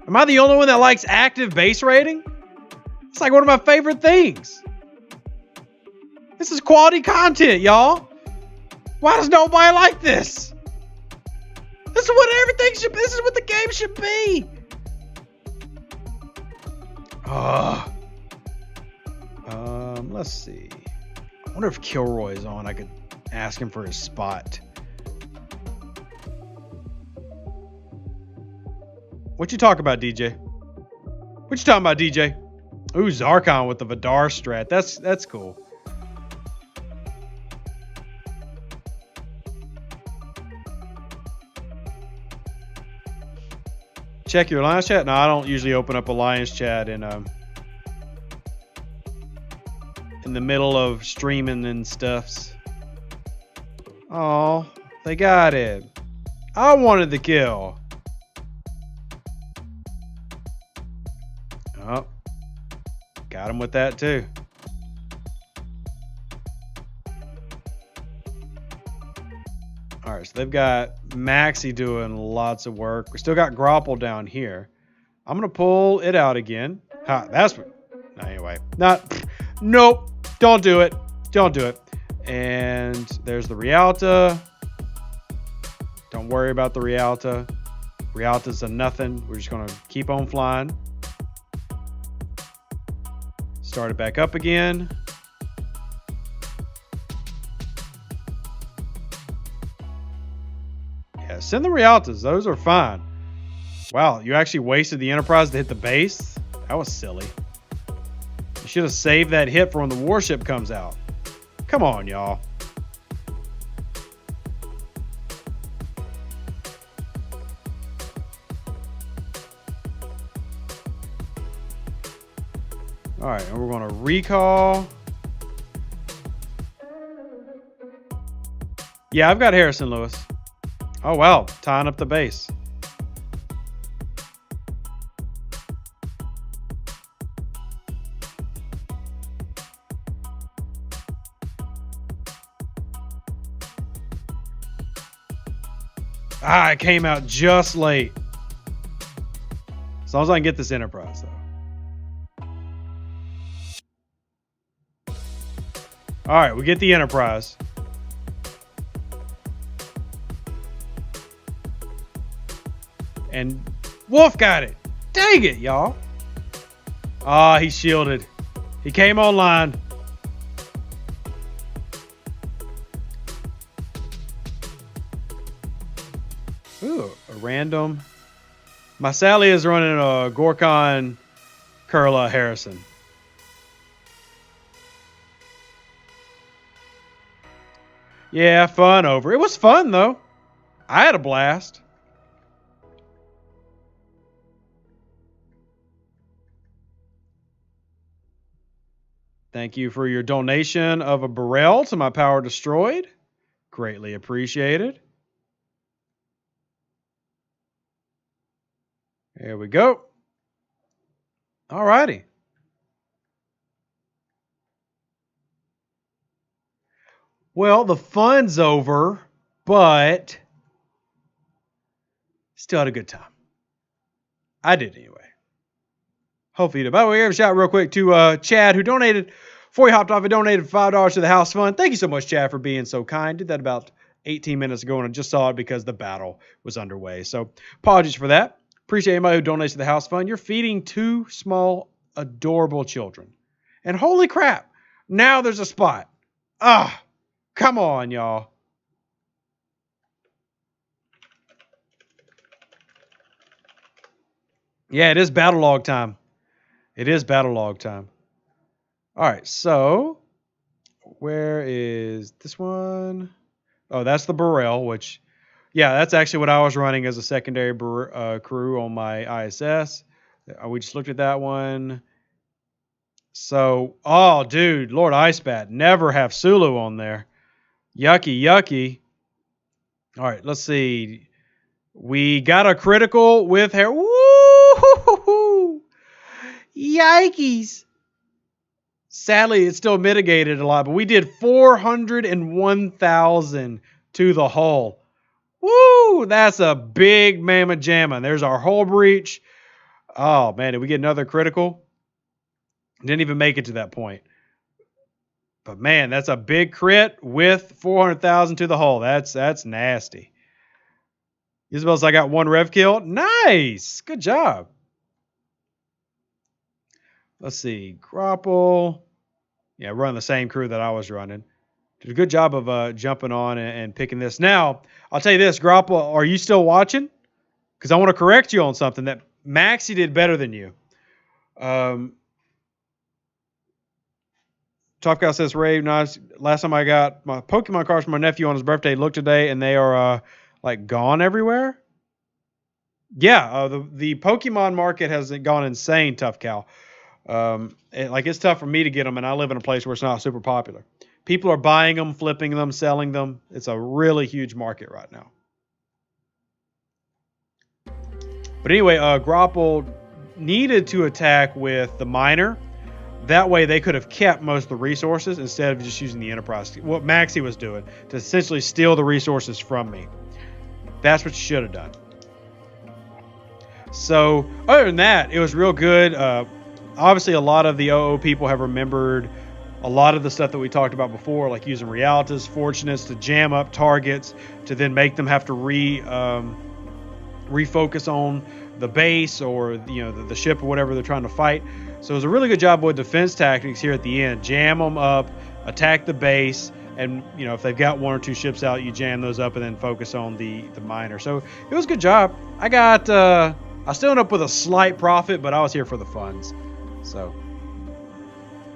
Am I the only one that likes active base raiding? It's like one of my favorite things. This is quality content, y'all. Why does nobody like this? This is what everything should be. This is what the game should be. Let's see. I wonder if Kilroy's on. I could ask him for his spot. What you talking about, DJ? What you talking about, DJ? Ooh, Zarkon with the Vidar strat. That's cool. Check your Alliance chat? No, I don't usually open up Alliance chat in the middle of streaming and stuffs. Oh, they got it. I wanted the kill. Oh, got him with that too. All right, so they've got Maxi doing lots of work. We still got Grapple down here. I'm gonna pull it out again. Ha, that's what. Anyway, nope. Don't do it. Don't do it. And there's the Rialta. Don't worry about the Rialta. Rialta's a nothing. We're just gonna keep on flying. Start it back up again. Yeah, send the Rialtas. Those are fine. Wow, you actually wasted the Enterprise to hit the base? That was silly. You should have saved that hit for when the warship comes out. Come on, y'all. All right, and we're going to recall. Yeah, I've got Harrison Lewis. Oh, wow. Tying up the base. Ah, it came out just late. As long as I can get this Enterprise, though. All right, we get the Enterprise. And Wolf got it. Dang it, y'all. Ah, he shielded. He came online. Ooh, a random. My Sally is running a Gorkon Kurla Harrison. Yeah, fun over. It was fun, though. I had a blast. Thank you for your donation of a Burrell to my Power Destroyed. Greatly appreciated. There we go. All righty. Well, the fun's over, but Still had a good time. I did anyway. Hopefully you did. By the way, give a shout real quick to Chad, who donated, before he hopped off, he donated $5 to the house fund. Thank you so much, Chad, for being so kind. Did that about 18 minutes ago, and I just saw it because the battle was underway. So apologies for that. Appreciate anybody who donates to the house fund. You're feeding 2 small, adorable children. And holy crap, now there's a spot. Come on, y'all. Yeah, it is battle log time. It is battle log time. All right, so where is this one? Oh, that's the Burrell, which, yeah, that's actually what I was running as a secondary crew on my ISS. We just looked at that one. So, oh, dude, Lord Icebat, never have Sulu on there. Yucky, yucky. All right, let's see. We got a critical with hair. Woo! Yikes. Sadly, it's still mitigated a lot, but we did 401,000 to the hull. Woo! That's a big mamma jamma. There's our hull breach. Oh, man, did we get another critical? Didn't even make it to that point. But, man, that's a big crit with 400,000 to the hull. That's nasty. Isabel's, I got 1 rev kill. Nice. Good job. Let's see. Grapple. Yeah, running the same crew that I was running. Did a good job of jumping on and picking this. Now, I'll tell you this, Grapple, are you still watching? Because I want to correct you on something that Maxie did better than you. Top Cow says, Ray, nice. Last time I got my Pokemon cards for my nephew on his birthday, look today, and they are like gone everywhere. Yeah, the Pokemon market has gone insane, Tough Cow. It's tough for me to get them, and I live in a place where it's not super popular. People are buying them, flipping them, selling them. It's a really huge market right now. But anyway, Grapple needed to attack with the miner. That way they could have kept most of the resources instead of just using the Enterprise. What Maxie was doing, to essentially steal the resources from me. That's what you should have done. So, other than that, it was real good. Obviously, a lot of the OO people have remembered a lot of the stuff that we talked about before, like using Realitas, Fortunates to jam up targets, to then make them have to refocus on the base or the ship or whatever they're trying to fight. So it was a really good job with defense tactics here at the end. Jam them up, attack the base, and if they've got 1 or 2 ships out, you jam those up and then focus on the miner. So it was a good job. I still ended up with a slight profit, but I was here for the funds. So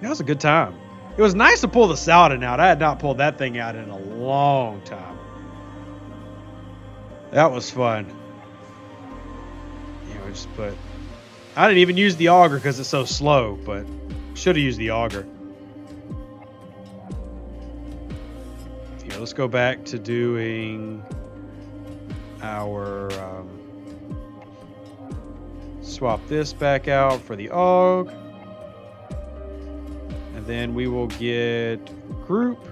that was a good time. It was nice to pull the Saladin out. I had not pulled that thing out in a long time. That was fun. I didn't even use the auger because it's so slow, but should have used the auger. Let's go back to doing our swap this back out for the AUG. And then we will get group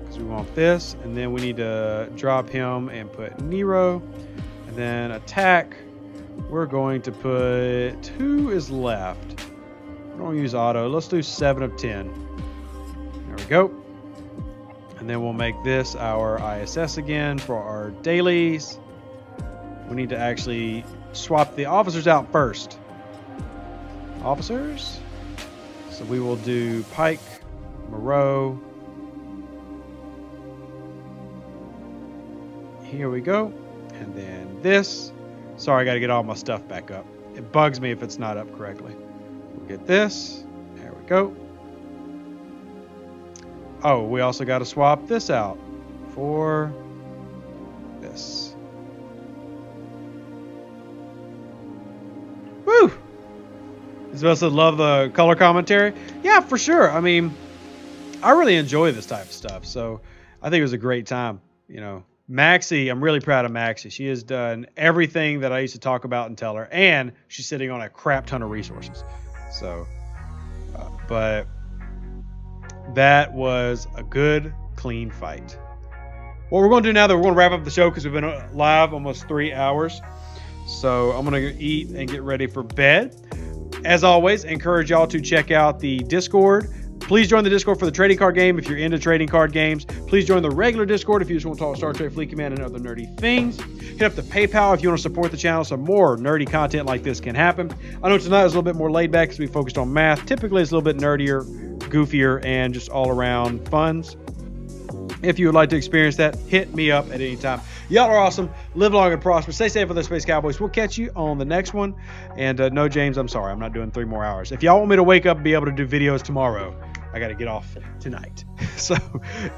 because we want this. And then we need to drop him and put Nero. And then attack. We're going to put, who is left? I don't use auto. Let's do 7 of 10. There we go. And then we'll make this our ISS again for our dailies. We need to actually swap the officers out first. Officers. So we will do Pike, Moreau. Here we go. And then this. Sorry, I got to get all my stuff back up. It bugs me if it's not up correctly. We'll get this. There we go. Oh, we also got to swap this out for this. Woo! You're supposed to love the color commentary? Yeah, for sure. I mean, I really enjoy this type of stuff. So I think it was a great time, Maxie, I'm really proud of Maxie. She has done everything that I used to talk about and tell her, and she's sitting on a crap ton of resources. So, but that was a good, clean fight. what we're going to do now, that we're going to wrap up the show because we've been live almost 3 hours. So I'm going to eat and get ready for bed. As always, encourage y'all to check out the Discord. Please join the Discord for the trading card game if you're into trading card games. Please join the regular Discord if you just want to talk Star Trek Fleet Command and other nerdy things. Hit up the PayPal if you want to support the channel so more nerdy content like this can happen. I know tonight was a little bit more laid back because we focused on math. Typically, it's a little bit nerdier, goofier, and just all around funs. If you would like to experience that, hit me up at any time. Y'all are awesome. Live long and prosper. Stay safe with the Space Cowboys. We'll catch you on the next one. And no, James, I'm sorry. I'm not doing 3 more hours. If y'all want me to wake up and be able to do videos tomorrow, I got to get off tonight. So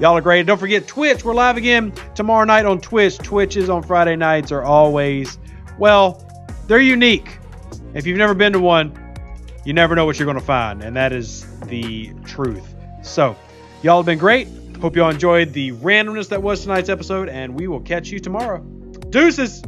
y'all are great. Don't forget Twitch. We're live again tomorrow night on Twitch. Twitches on Friday nights are always, well, they're unique. If you've never been to one, you never know what you're going to find. And that is the truth. So y'all have been great. Hope y'all enjoyed the randomness that was tonight's episode, and we will catch you tomorrow. Deuces!